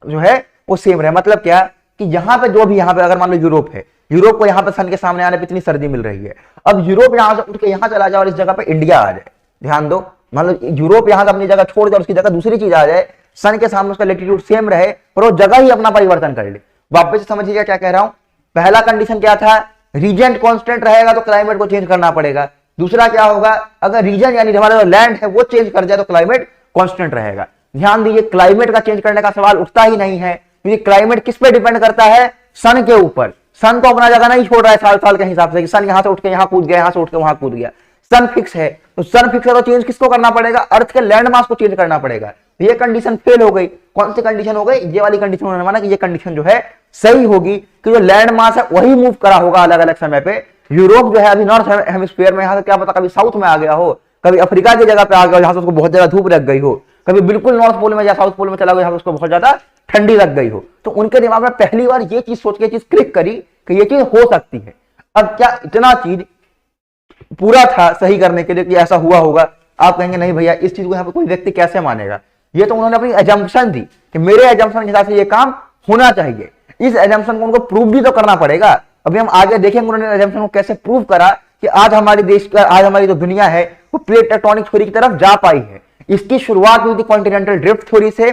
जो है वो सेम रहे। मतलब क्या कि यहाँ पे जो भी, यहाँ पे अगर मान लो यूरोप है, यूरोप को यहाँ पे सन के सामने आने पे इतनी सर्दी मिल रही है, अब यूरोप यहाँ से उठ के यहाँ चला जाए और इस जगह पे इंडिया आ जाए। ध्यान दो, मान लो यूरोप यहाँ से अपनी जगह छोड़ दे और उसकी जगह दूसरी चीज आ जाए, सन के सामने उसका लेटीट्यूड सेम रहे पर वो जगह ही अपना परिवर्तन कर ले। वापस से समझिएगा क्या कह रहा हूं। पहला कंडीशन क्या था, रीजन कांस्टेंट रहेगा तो क्लाइमेट को चेंज करना पड़ेगा। दूसरा क्या होगा, अगर रीजन यानी हमारा जो लैंड है वो चेंज कर जाए तो क्लाइमेट कांस्टेंट रहेगा। ध्यान दीजिए, क्लाइमेट का चेंज करने का सवाल उठता ही नहीं है, क्योंकि क्लाइमेट किस पे डिपेंड करता है? सन के ऊपर। सन तो अपना जगह नहीं छोड़ रहा है साल साल के हिसाब से कि सन यहां से उठ के यहां कूद गया, यहां से उठ के वहां कूद गया। सन फिक्स है, तो सन फिक्स है तो चेंज किसको करना पड़ेगा? अर्थ के लैंड मास को चेंज करना पड़ेगा। तो ये कंडीशन फेल हो गई। कौन सी कंडीशन हो गई? ये वाली कंडीशन उन्होंने माना कि ये कंडीशन जो है सही होगी कि जो लैंड मास है वही मूव करा होगा अलग अलग समय पे। यूरोप जो है अभी नॉर्थ हेमिस्फीयर में, यहां से क्या पता कभी साउथ में आ गया हो, कभी अफ्रीका की जगह पे आ गया हो जहां से उसको बहुत ज्यादा धूप लग गई हो, कभी बिल्कुल नॉर्थ पोल में या साउथ पोल में चला गया जहां उसको बहुत ज्यादा ठंडी लग गई हो। तो उनके दिमाग में पहली बार ये चीज सोच के चीज क्लिक करी कि ये चीज हो सकती है। अब क्या इतना चीज पूरा था सही करने के लिए कि ऐसा हुआ होगा? आप कहेंगे नहीं भैया, इस चीज को यहाँ पे कोई व्यक्ति कैसे मानेगा? ये तो उन्होंने अपनी एजम्पशन दी कि मेरे एजम्पशन के हिसाब से ये काम होना चाहिए। इस एजम्पशन को उनको प्रूव भी तो करना पड़ेगा। अभी हम आगे देखेंगे उन्होंने एजम्पशन को कैसे प्रूव करा कि आज हमारे देश का, आज हमारी जो दुनिया है वो प्लेट टेक्टोनिक थ्योरी की तरफ जा पाई है। इसकी शुरुआत हुई थी कॉन्टिनेंटल ड्रिफ्ट थ्योरी से।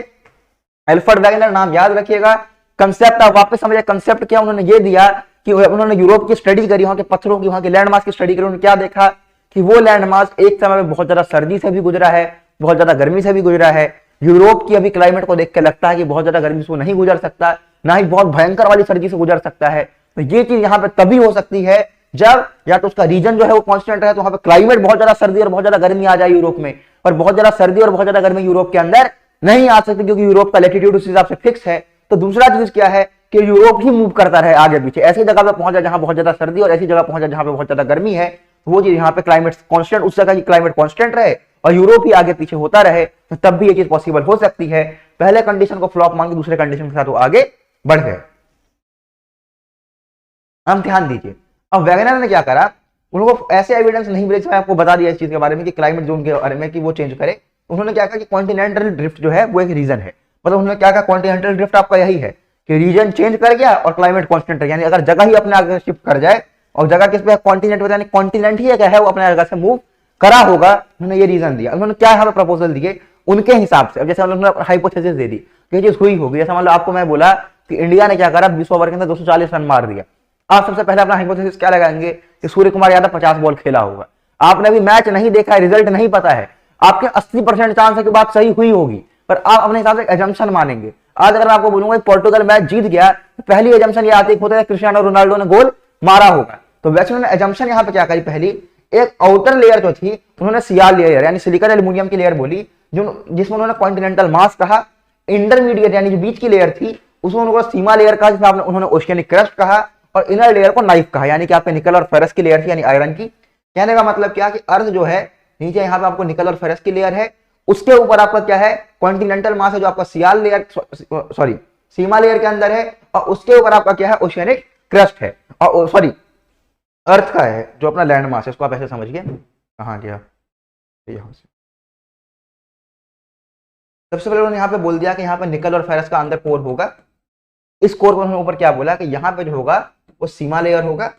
एल्फ्रेड वैगनर नाम याद रखिएगा। कंसेप्ट आप वापस समझिए, कंसेप्ट क्या उन्होंने ये दिया कि उन्होंने यूरोप की स्टडी करी, वहां के पत्थरों की, वहां के लैंडमार्क की स्टडी करी। उन्होंने क्या देखा कि वो लैंडमार्क एक समय में बहुत ज्यादा सर्दी से भी गुजरा है, बहुत ज्यादा गर्मी से भी गुजरा है। यूरोप की अभी क्लाइमेट को देख के लगता है कि बहुत ज्यादा गर्मी से वो नहीं गुजर सकता, ना ही बहुत भयंकर वाली सर्दी से गुजर सकता है। तो ये चीज यहाँ पे तभी हो सकती है जब या तो उसका रीजन जो है वो कांस्टेंट रहे, तो वहां पे क्लाइमेट बहुत ज्यादा सर्दी और बहुत ज्यादा गर्मी आ जाए यूरोप में, पर बहुत ज्यादा सर्दी और बहुत ज्यादा गर्मी यूरोप के अंदर नहीं आ सकती क्योंकि यूरोप का लैटिट्यूड उस हिसाब से फिक्स है। तो दूसरा चीज क्या है कि यूरोप ही मूव करता रहे आगे पीछे, ऐसी जगह पे पहुंच जाए जहां बहुत ज्यादा सर्दी और ऐसी जगह पहुंच जाए जहां पे बहुत ज्यादा गर्मी है। तो वो चीज यहाँ पे क्लाइमेट कांस्टेंट, उस जगह की क्लाइमेट कांस्टेंट रहे और यूरोप ही आगे पीछे होता रहे, तो तब भी ये चीज पॉसिबल हो सकती है। पहले कंडीशन को फ्लॉप मान के दूसरे कंडीशन के साथ वो आगे बढ़ गए। हम ध्यान दीजिए, अब वैगनर ने क्या करा, उनको ऐसे एविडेंस नहीं मिले, मैं आपको बता दिया इस चीज के बारे में कि क्लाइमेट जोन के बारे में कि वो चेंज करे। उन्होंने क्या कहा कि कॉन्टिनेंटल ड्रिफ्ट जो है वो एक रीजन है। मतलब उन्होंने क्या कहा, कॉन्टिनेंटल ड्रिफ्ट आपका यही है कि रीजन चेंज कर गया और क्लाइमेट कांस्टेंट है, यानी अगर जगह ही अपने आगे शिफ्ट कर जाए और जगह किस पे, कॉन्टिनेंट पे, यानी कॉन्टिनेंट ही क्या है वो अपने जगह से मूव करा होगा। उन्होंने ये रीजन दिया। उन्होंने क्या यहाँ पे प्रपोजल दिए उनके हिसाब से। अब जैसे उन्होंने हाइपोथेसिस दे दी कि ये चीज हुई होगी। जैसे मान लो आपको मैं बोला कि इंडिया ने क्या करा, 20 ओवर के अंदर 240 रन मार दिया। आप सबसे पहले अपना हाइपोथेसिस क्या लगाएंगे कि सूर्य कुमार यादव 50 बॉल खेला होगा। आपने अभी मैच नहीं देखा है, रिजल्ट नहीं पता है, आपके 80% चांस है कि बात सही हुई होगी, पर आप अपने हिसाब से एजम्पशन मानेंगे। आज अगर आपको बोलूंगा पोर्टुगल मैच जीत गया, तो पहली एजम्पशन ये आती होता है क्रिस्टियानो रोनाल्डो ने गोल मारा होगा। तो वैसे उन्होंने एजम्पशन यहाँ पे क्या करी, पहली एक आउटर लेयर जो थी उन्होंने सीआर लेयर यानी सिलिकॉन एल्यूमिनियम की लेयर बोली, जो जिसमें उन्होंने कॉन्टिनेंटल मास कहा। इंटरमीडिएट यानी जो बीच की लेयर थी उसमें उन्होंने सीमा लेयर कहा, जिसमें उन्होंने ओशियनिक क्रस्ट कहा, और इनर लेयर को नाइफ कहा, यानी कि आपके निकल और फेरस की लेयर थी यानी आयरन की। कहने का मतलब क्या कि अर्थ जो है नीचे यहाँ पे आपको निकल और फेरस की लेयर है, उसके ऊपर आपका क्या है कॉन्टिनेंटल मास है जो आपका सीआर लेयर सॉरी सीमा लेयर के अंदर है, और उसके ऊपर आपका क्या है ओशियनिक क्रस्ट है, और सॉरी अर्थ का है जो अपना लैंड मास है। इसको आप ऐसे समझिए। कहाँ गया, यहाँ से सबसे पहले उन्होंने यहाँ पे बोल दिया कि यहाँ पे निकल और फेरस का अंदर कोर होगा। इस कोर को उन्होंने ऊपर क्या बोला कि यहाँ पे जो होगा वो सीमा लेयर होगा,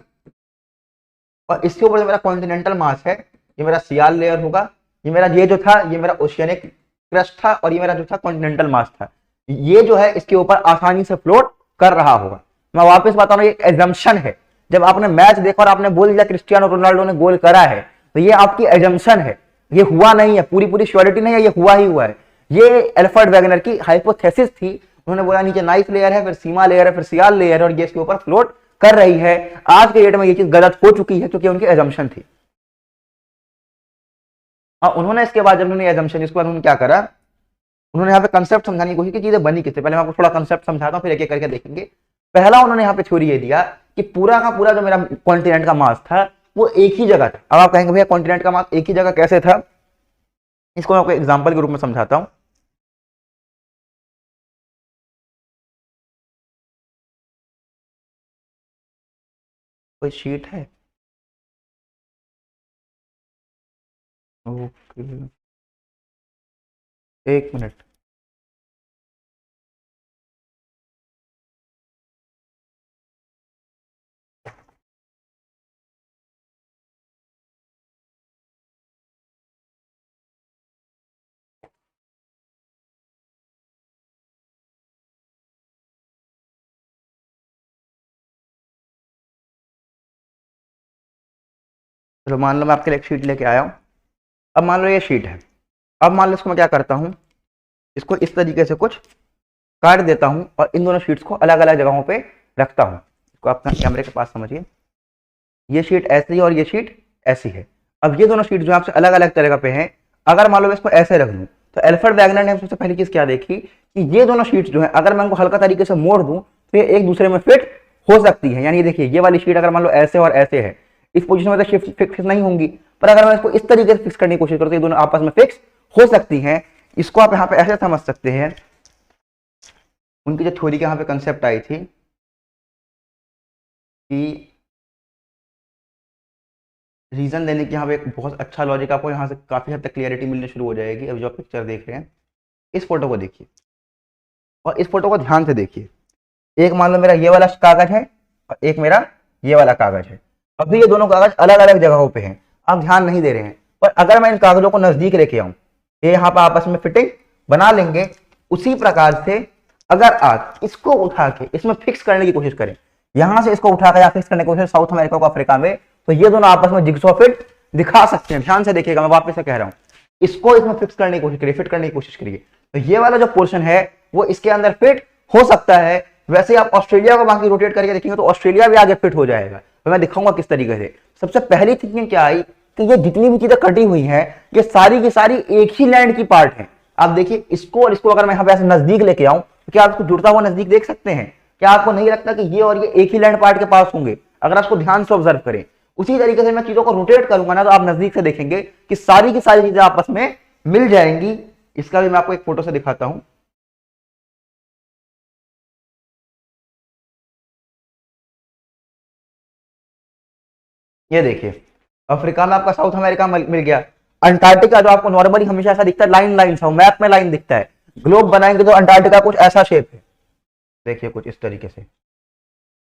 और इसके ऊपर जो मेरा कॉन्टिनेंटल मास है ये मेरा सीआर लेयर होगा। ये मेरा ये जो था ये मेरा ओशियनिक क्रस्ट था, और ये मेरा जो था कॉन्टिनेंटल मास था। ये जो है इसके ऊपर आसानी से फ्लोट कर रहा होगा। मैं वापस बता रहा हूँ, ये एजम्पशन है। जब आपने मैच देखा और आपने बोल दिया क्रिस्टियानो रोनाल्डो ने गोल करा है, तो ये आपकी एजम्पशन है, ये हुआ नहीं है, पूरी श्योरिटी नहीं है, ये हुआ ही हुआ है। ये एल्फ्रेड वैगनर की हाइपोथेसिस थी। उन्होंने बोला नीचे नाइफ लेयर है, फिर सीमा लेयर है, फिर सीआर लेयर है, और ये इसके ऊपर फ्लोट कर रही है। आज के डेट में ये चीज गलत हो चुकी है क्योंकि उनकी एजम्पशन थी। और उन्होंने इसके बाद जब उन्होंने एजम्पशन, इसके बाद उन्होंने क्या करा, उन्होंने यहाँ पे कंसेप्ट समझाने की कोशिश की चीजें बनी किससे। पहले मैं आपको थोड़ा कंसेप्ट समझाता हूँ, फिर एक एक करके देखेंगे। पहला उन्होंने यहाँ पे थ्योरी ये दिया कि पूरा का पूरा जो मेरा कॉन्टिनेंट का मास था वो एक ही जगह था। अब आप कहेंगे भैया कॉन्टिनेंट का मास एक ही जगह कैसे था, इसको मैं आपको एग्जाम्पल के रूप में समझाता हूँ। कोई शीट है, ओके एक मिनट। चलो मान लो मैं आपके लिए एक शीट लेके आया हूँ। अब मान लो ये शीट है। अब मान लो इसको मैं क्या करता हूँ, इसको इस तरीके से कुछ काट देता हूँ और इन दोनों शीट्स को अलग अलग जगहों पे रखता हूँ। इसको अपना कैमरे के पास समझिए। ये शीट ऐसी है और ये शीट ऐसी है। अब ये दोनों शीट जो आपसे अलग अलग तरह पे हैं, अगर मान लो मैं इसको ऐसे रख दूँ, तो एल्फ्रेड वैगनर ने सबसे पहली चीज क्या देखी कि ये दोनों शीट्स जो है अगर मैं इनको हल्का तरीके से मोड़ दूं तो ये एक दूसरे में फिट हो सकती है। यानी ये देखिए, ये वाली शीट अगर मान लो ऐसे और ऐसे है, इस पोजीशन में तो शिफ्ट फिक्स नहीं होंगी, पर अगर मैं इसको इस तरीके से फिक्स करने की कोशिश करूँ तो ये दोनों आपस में फिक्स हो सकती हैं। इसको आप यहाँ पे ऐसे समझ सकते हैं, उनकी जो थ्योरी के यहाँ पे कंसेप्ट आई थी कि रीजन देने की यहाँ पे एक बहुत अच्छा लॉजिक, आपको यहाँ से काफी हद तक क्लियरिटी मिलनी शुरू हो जाएगी। अब जो आप पिक्चर देख रहे हैं, इस फोटो को देखिए और इस फोटो को ध्यान से देखिए। एक मान लो मेरा ये वाला कागज है और एक मेरा ये वाला कागज है। अभी ये दोनों कागज अलग अलग जगहों पे हैं, आप ध्यान नहीं दे रहे हैं, पर अगर मैं इन कागजों को नजदीक लेके आऊं, ये यहाँ पे आपस में फिटिंग बना लेंगे। उसी प्रकार से अगर आप इसको उठा के इसमें फिक्स करने की कोशिश करें, यहां से इसको उठा कर फिक्स करने की कोशिश साउथ अमेरिका को अफ्रीका में, तो ये दोनों आपस में जिगसॉ फिट दिखा सकते हैं। ध्यान से देखिएगा, मैं वापस से कह रहा हूं, इसको इसमें फिक्स करने की कोशिश करिए, फिट करने की कोशिश करिए, तो ये वाला जो पोर्शन है वो इसके अंदर फिट हो सकता है। वैसे आप ऑस्ट्रेलिया को बाकी रोटेट करके देखेंगे तो ऑस्ट्रेलिया भी आगे फिट हो जाएगा। तो मैं दिखाऊंगा किस तरीके से। सबसे पहली थिंकिंग क्या आई कि ये जितनी भी चीजें कटी हुई हैं ये सारी की सारी एक ही लैंड की पार्ट है। आप देखिए, इसको और इसको अगर मैं यहाँ पे ऐसे नजदीक लेके आऊं तो क्या आप इसको जुड़ता हुआ नजदीक देख सकते हैं? क्या आपको नहीं लगता कि ये और ये एक ही लैंड पार्ट के पास होंगे? अगर आप इसको ध्यान से ऑब्जर्व करें, उसी तरीके से मैं चीजों को रोटेट करूंगा ना, तो आप नजदीक से देखेंगे कि सारी की सारी चीजें आपस में मिल जाएंगी। इसका भी मैं आपको एक फोटो से दिखाता हूं। ये देखिए, अफ्रीका में आपका साउथ अमेरिका मिल गया। अंटार्कटिका जो आपको नॉर्मली हमेशा ऐसा दिखता है, लाइन लाइन सा, मैप में लाइन दिखता है। ग्लोब बनाएंगे तो अंटार्कटिका कुछ ऐसा शेप है, देखिए कुछ इस तरीके से,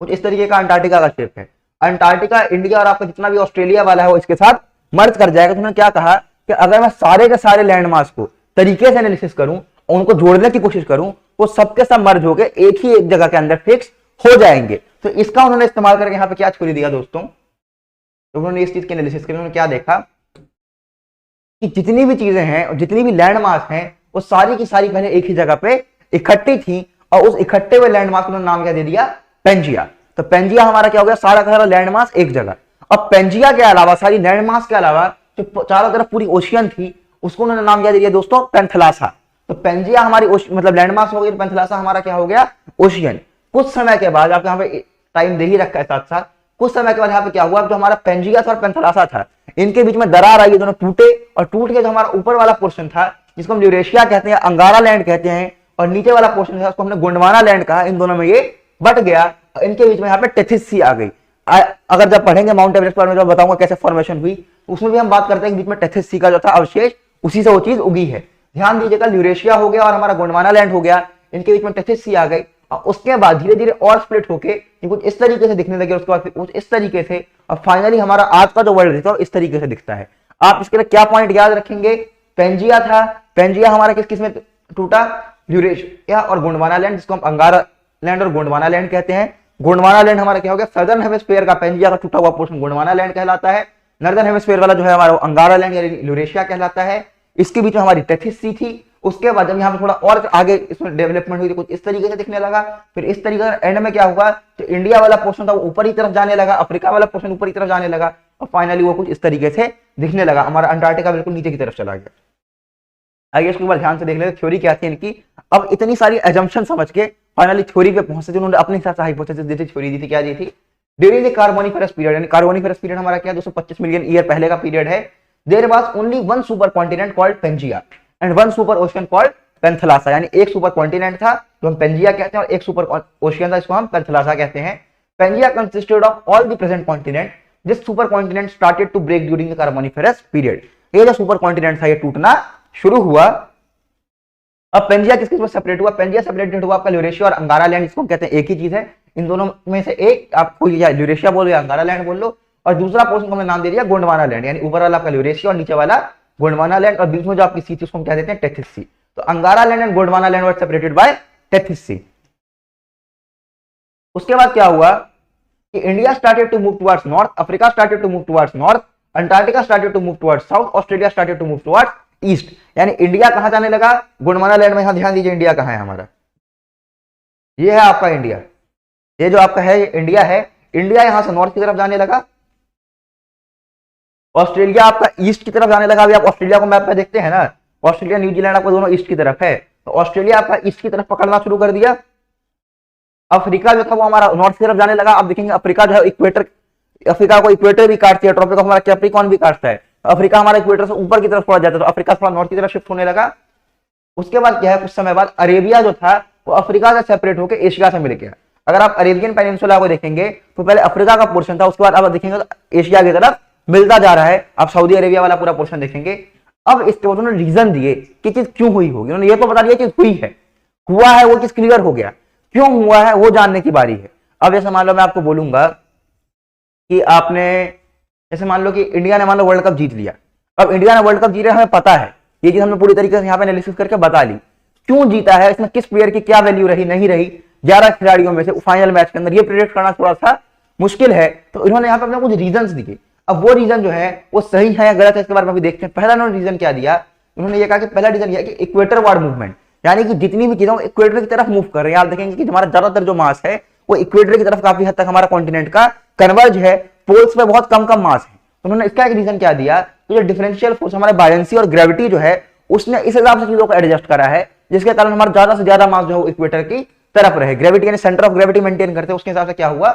कुछ इस तरीके का अंटार्कटिका का शेप है। अंटार्कटिका इंडिया और आपका जितना भी ऑस्ट्रेलिया वाला है वो इसके साथ मर्ज कर जाएगा। तो उन्होंने क्या कहा कि अगर मैं सारे के सारे लैंड मास को तरीके से एनालिसिस करूं और उनको जोड़ने की कोशिश करूं, वो सबके सब मर्ज होकर एक जगह के अंदर फिक्स हो जाएंगे। तो इसका उन्होंने इस्तेमाल करके यहाँ पे क्या छोड़ दिया दोस्तों, तो उन्होंने इस चीज की एनालिसिस करी। उन्होंने क्या देखा कि जितनी भी चीजें हैं और जितनी भी लैंड मास हैं वो सारी की सारी पहले एक ही जगह पे इकट्ठी थी, और उस इकट्ठे हुए लैंड मास को उन्होंने नाम क्या दे दिया, पेंजिया। तो पेंजिया हमारा क्या हो गया, सारा का सारा लैंड मास एक जगह। अब पेंजिया के अलावा, सारी लैंड मास के अलावा जो चारों तरफ पूरी ओशियन थी, उसको उन्होंने नाम क्या दे दिया दोस्तों, पेंथलासा। तो पेंजिया हमारी मतलब लैंड मास हो गई, पेंथलासा हमारा क्या हो गया, ओशियन। कुछ समय के बाद, आपको यहाँ पे टाइम दे ही रखा है साथ साथ, कुछ समय के बाद यहाँ पे क्या हुआ, जो हमारा पेंजिया था और पेंथलासा था, इनके बीच में दरार आई, दोनों टूटे, और टूट के जो हमारा ऊपर वाला पोर्शन था जिसको हम यूरेशिया कहते हैं, अंगारा लैंड कहते हैं, और नीचे वाला पोर्शन था उसको हमने गोंडवाना लैंड कहा, इन दोनों में ये बट गया। इनके बीच में यहाँ पे टेथिस सी आ गई। अगर जब पढ़ेंगे माउंट एवरेस्ट पर, जब बताऊंगा कैसे फॉर्मेशन हुई, उसमें भी हम बात करते हैं कि बीच में टेथिस सी का जो था अवशेष, उसी से वो चीज उगी है। ध्यान दीजिएगा, यूरेशिया हो गया और हमारा गोंडवाना लैंड हो गया, इनके बीच में टेथिस सी आ गई, और उसके बाद धीरे धीरे और स्प्लिट होके कुछ इस तरीके से दिखने लगे, उसके बाद कुछ इस तरीके से, और फाइनली हमारा आज का जो वर्ल्ड दिखता है इस तरीके से दिखता है। आप इसके लिए क्या पॉइंट याद रखेंगे, पेंजिया था, पेंजिया हमारा किस किस में टूटा, यूरेशिया और गोंडवाना लैंड, जिसको हम अंगारा लैंड और गोंडवाना लैंड कहते हैं। गोंडवाना लैंड हमारा क्या हो गया, सदर्न हेमिस्फीयर का पेंजिया का टूटा हुआ पोर्शन गोंडवाना लैंड कहलाता है। नॉर्दर्न हेमिस्फीयर वाला जो है हमारा अंगारा लैंड या यूरेशिया कहलाता है। इसके बीच में हमारी टेथिस सी थी। उसके बाद जब यहाँ पे थोड़ा और आगे इसमें डेवलपमेंट हुई, कुछ इस तरीके से दिखने लगा। फिर इस तरीके से एंड में क्या हुआ, तो इंडिया वाला पोर्शन था वो ऊपर की तरफ जाने लगा, अफ्रीका वाला पोर्शन ऊपर की तरफ जाने लगा, और फाइनली वो कुछ इस तरीके से दिखने लगा। हमारा अंटार्कटिका बिल्कुल नीचे की तरफ चला गया। आइए इसको बार ध्यान से देख लेते, थ्योरी क्या थी इनकी। अब इतनी सारी एजम्पशन समझ के फाइनली थ्योरी पे पहुंचते थे, उन्होंने अपने हिसाब से हाइपोथेसिस दी थी, थ्योरी दी थी। क्या दी थी, ड्यूरिंग द कार्बोनिफेरस पीरियड, यानी कार्बोनिफेरस पीरियड हमारा क्या 225 मिलियन ईयर पहले का पीरियड है। There was only one super continent called Pangaea and one super ocean called Panthalassa, यानी एक सुपर कॉन्टिनेंट था जो हम पेंजिया कहते हैं, और एक सुपर ओशियन था जिसको हम पेंथलासा कहते हैं। Pangaea consisted of all the present continent, this super continent started to break during the Carboniferous period. ये जो सुपर कॉन्टिनेंट था ये टूटना शुरू हुआ। अब पेंजिया किस किस में सेपरेट हुआ, पेंजिया सेपरेटेड हुआ आपका यूरेशिया और अंगारा लैंड, जिसको कहते हैं एक ही चीज है। इन दोनों में से एक आपको यूरेशिया बोलो या अंगारा लैंड बोल लो, और दूसरा पोर्शन को हमने नाम दे दिया गोंडवाना लैंड, यानी ऊपर वाला आपका यूरेशिया और नीचे वाला गोंडवाना लैंड, और बीच में जो आपकी सी थी उसको हम क्या देते हैं, टेथिस सी। तो Angara land and Gondwana land were separated by Tethys sea. उसके बाद क्या हुआ कि India started to move towards north, Africa started to move towards north, Antarctica started to move towards south, Australia started to move towards east. यानी India कहां जाने लगा, Gondwana land में। यहां ध्यान दीजिए, इंडिया कहां है हमारा, ये है आपका इंडिया, ये जो आपका है ये इंडिया है। इंडिया यहां से नॉर्थ की तरफ जाने लगा, ऑस्ट्रेलिया आपका ईस्ट की तरफ जाने लगा। अभी आप ऑस्ट्रेलिया को मैप पे देखते हैं ना, ऑस्ट्रेलिया न्यूजीलैंड आपका दोनों ईस्ट की तरफ है, तो ऑस्ट्रेलिया आपका ईस्ट की तरफ पकड़ना शुरू कर दिया। अफ्रीका जो था वो हमारा नॉर्थ की तरफ जाने लगा। आप देखेंगे अफ्रीका जो है इक्वेटर, अफ्रीका को इक्वेटर भी काटती है, ट्रॉपिक ऑफ हमारा कैप्रिकॉर्न भी काटता है। अफ्रीका हमारा इक्वेटर से ऊपर की तरफ थोड़ा जाता है, तो अफ्रीका थोड़ा नॉर्थ की तरफ शिफ्ट होने लगा। उसके बाद क्या है, कुछ समय बाद अरेबिया जो था वो अफ्रीका से सेपरेट होकर एशिया से मिल गया। अगर आप अरेबियन पेनिनसुला को देखेंगे तो पहले अफ्रीका का पोर्शन था, उसके बाद आप देखेंगे तो एशिया की तरफ मिलता जा रहा है। आप सऊदी अरेबिया वाला पूरा पोर्शन देखेंगे। अब इसके बाद उन्होंने रीजन दिए कि चीज क्यों हुई होगी, उन्होंने ये तो बता दिया कि हुई है, हुआ है वो चीज क्लियर हो गया, क्यों हुआ है वो जानने की बारी है। अब जैसे मान लो मैं आपको बोलूंगा कि आपने, जैसे मान लो कि इंडिया ने मान लो वर्ल्ड कप जीत लिया। अब इंडिया ने वर्ल्ड कप जीत लिया, हमें पता है ये चीज, हमने पूरी तरीके से यहाँ पे एनालिसिस करके बता ली क्यों जीता है, इसमें किस प्लेयर की क्या वैल्यू रही नहीं रही, 11 खिलाड़ियों में से फाइनल मैच के अंदर ये प्रेडिक्ट करना थोड़ा सा मुश्किल है। तो इन्होंने यहाँ पे अपने कुछ रीजंस दिए। अब वो रीजन जो है वो सही है या गलत है इसके बारे में भी देखते हैं। पहला उन्होंने रीजन क्या दिया, उन्होंने ये कहा कि पहला रीजन यह है कि इक्वेटर वार्ड मूवमेंट, यानी कि जितनी भी चीजें इक्वेटर की तरफ मूव कर रहे हैं। आप देखेंगे कि हमारा ज्यादातर जो मास है वो इक्वेटर की तरफ काफी हद तक हमारा कॉन्टिनेंट का कन्वर्ज है, पोल्स पे बहुत कम कम मास है। तो उन्होंने इसका एक रीजन क्या दिया, तो जो डिफरेंशियल फोर्स हमारे बायंसी और ग्रेविटी जो है उसने इस हिसाब से चीजों को एडजस्ट करा है, जिसके कारण हमारा ज्यादा से ज्यादा मास जो है इक्वेटर की तरफ रहे। ग्रेविटी यानी सेंटर ऑफ ग्रेविटी मेंटेन करते हैं, उसके हिसाब से क्या हुआ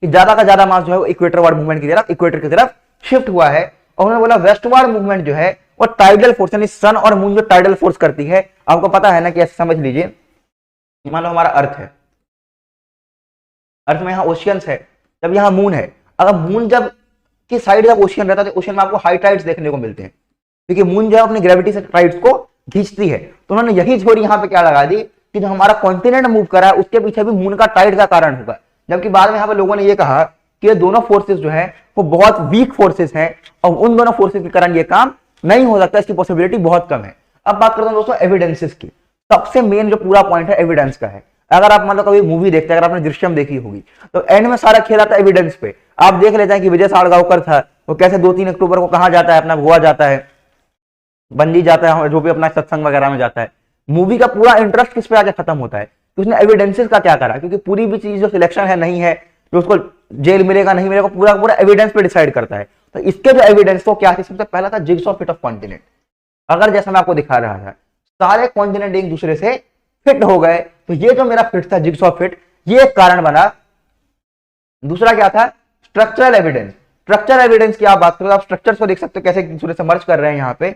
कि ज्यादा का ज्यादा मास जो है इक्वेटर वार्ड मूवमेंट की तरफ, इक्वेटर की तरफ शिफ्ट हुआ है। और उन्होंने बोला वेस्टवार्ड मूवमेंट जो है वो टाइडल फोर्स, यानी सन और मून जो टाइडल फोर्स करती है। आपको पता है ना कि ऐसे समझ लीजिए, मान लो हमारा अर्थ है, अर्थ में यहाँ ओशियंस है, जब यहाँ मून है, अगर मून जब की साइड जब ओशियन रहता है तो ओशियन में आपको हाई टाइड्स देखने को मिलते हैं, क्योंकि मून जो है अपनी ग्रेविटी से टाइड्स को खींचती है। तो उन्होंने यही थ्योरी यहाँ पे क्या लगा दी कि जो हमारा कॉन्टिनेंट मूव करा है उसके पीछे भी मून का टाइड का कारण होगा। जबकि बाद में यहाँ पे लोगों ने ये कहा कि ये दोनों फोर्सेस जो है वो बहुत वीक फोर्सेस हैं और उन दोनों फोर्सेस के कारण ये काम नहीं हो सकता, इसकी पॉसिबिलिटी बहुत कम है। अब बात करता हूं दोस्तों एविडेंसेस की। सबसे मेन जो पूरा पॉइंट है एविडेंस का है। अगर आप मतलब कभी मूवी देखते हैं, अगर आपने दृश्यम देखी होगी, तो एंड में सारा खेल आता है एविडेंस पे। आप देख लेते हैं कि विजय सालगांवकर था, वो कैसे 2-3 अक्टूबर को कहा जाता है, अपना गोवा जाता है, बंजी जाता है, जो भी अपना सत्संग वगैरह में जाता है। मूवी का पूरा इंटरेस्ट किस पे आके खत्म होता है कि उसने एविडेंसेस का क्या करा, क्योंकि पूरी भी चीज जो सिलेक्शन है नहीं है, जो उसको जेल मिलेगा नहीं मिलेगा पूरा पूरा एविडेंस पे डिसाइड करता है। तो इसके जो एविडेंस वो क्या थी, सबसे पहला था जिग्सॉ फिट ऑफ कॉन्टिनेंट। अगर जैसा मैं आपको दिखा रहा था सारे कॉन्टिनेंट एक दूसरे से फिट हो गए, तो ये जो मेरा फिट था जिग्सॉ फिट, ये एक कारण बना। दूसरा क्या था, स्ट्रक्चरल एविडेंस। स्ट्रक्चरल एविडेंस की आप बात करें, आप स्ट्रक्चर्स को देख सकते हो कैसे एक दूसरे से मर्ज कर रहे हैं यहाँ पे।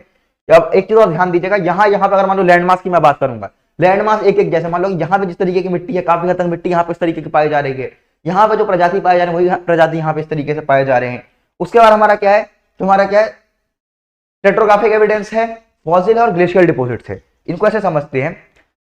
अब एक चीज और ध्यान दीजिएगा, यहाँ पे अगर मान लो लैंडमास की मैं बात करूंगा, लैंडमास एक एक जैसे मान लो यहाँ पे जिस तरीके की मिट्टी है, काफी हद तक मिट्टी यहाँ पे इस तरीके की पाई जा रही है, यहाँ पे जो प्रजाति पाए जा रहे हैं वही प्रजाति यहाँ पे इस तरीके से पाए जा रहे हैं। उसके बाद हमारा क्या है, तुम्हारा क्या है, स्ट्रेटिग्राफिक एविडेंस है, फॉसिल और ग्लेशियल डिपोजिट्स है। इनको ऐसे समझते हैं,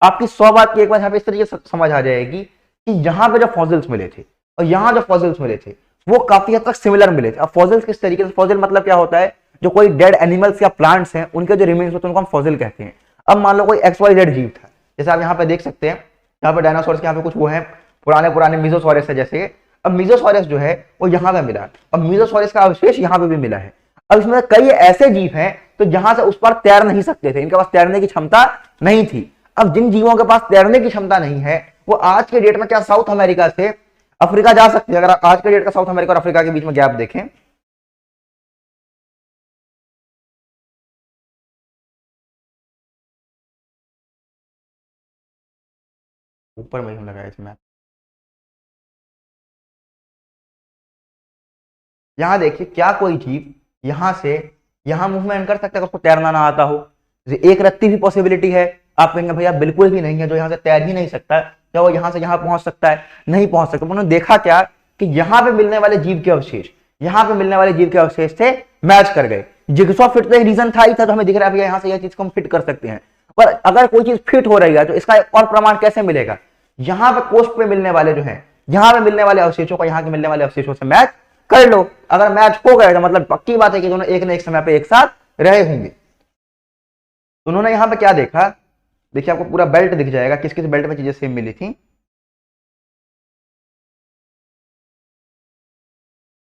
आपकी 100 बात की एक बार यहाँ पे इस तरीके से समझ आ जाएगी कि यहाँ पे जो फॉसिल्स मिले थे और यहाँ जो फॉसिल्स मिले थे वो काफी हद तक सिमिलर मिले थे। अब फॉसिल्स किस तरीके से, फॉसिल मतलब क्या होता है, जो कोई डेड एनिमल्स या प्लांट्स हैं उनके जो रिमेन्स होते हैं उनको हम फॉसिल कहते हैं। अब मान लो कोई XYZ जीव था, जैसे आप यहाँ पे देख सकते हैं, यहाँ पे डायनासोर्स के यहाँ पे कुछ वो है पुराने मीजोसॉरस है जैसे। अब मीजोसॉरस जो है वो यहाँ पे मिला, अब मीजोसॉरस का अवशेष यहाँ पे भी मिला है। अब इसमें कई ऐसे जीव हैं तो जहां से उस पर तैर नहीं सकते थे, इनके पास तैरने की क्षमता नहीं थी। अब जिन जीवों के पास तैरने की क्षमता नहीं है वो आज के डेट में क्या साउथ अमेरिका से अफ्रीका जा सकते हैं। अगर आज के डेट का साउथ अमेरिका और अफ्रीका के बीच में गैप देखें, ऊपर में लगाया इसमें, यहां देखिए क्या कोई जीव यहां से यहां मूवमेंट कर सकता है, उसको तैरना ना आता हो। एक रत्ती भी पॉसिबिलिटी है, आप कहेंगे भैया बिल्कुल भी नहीं है, जो यहां से तैर ही नहीं सकता क्या वो यहां से यहां पहुंच सकता है, नहीं पहुंच सकता। उन्होंने देखा क्या कि यहां पे मिलने वाले जीव के अवशेष यहां पे मिलने वाले जीव के अवशेष थे, मैच कर गए। जिग्सॉ फिट तो एक रीजन था ही था, तो हमें दिख रहा है यहां से यह चीज को हम फिट कर सकते हैं। पर अगर कोई चीज फिट हो रही है तो इसका एक और प्रमाण कैसे मिलेगा, यहां पे कोस्ट पे मिलने वाले जो है, यहां पे मिलने वाले अवशेषों को यहां के मिलने वाले अवशेषों से मैच कर लो। अगर मैच हो गए तो मतलब पक्की बात है कि दोनों एक न एक समय पे एक साथ रहे होंगे। उन्होंने यहां पे क्या देखा, देखिए आपको पूरा बेल्ट दिख जाएगा किस किस बेल्ट में चीजें सेम मिली थी।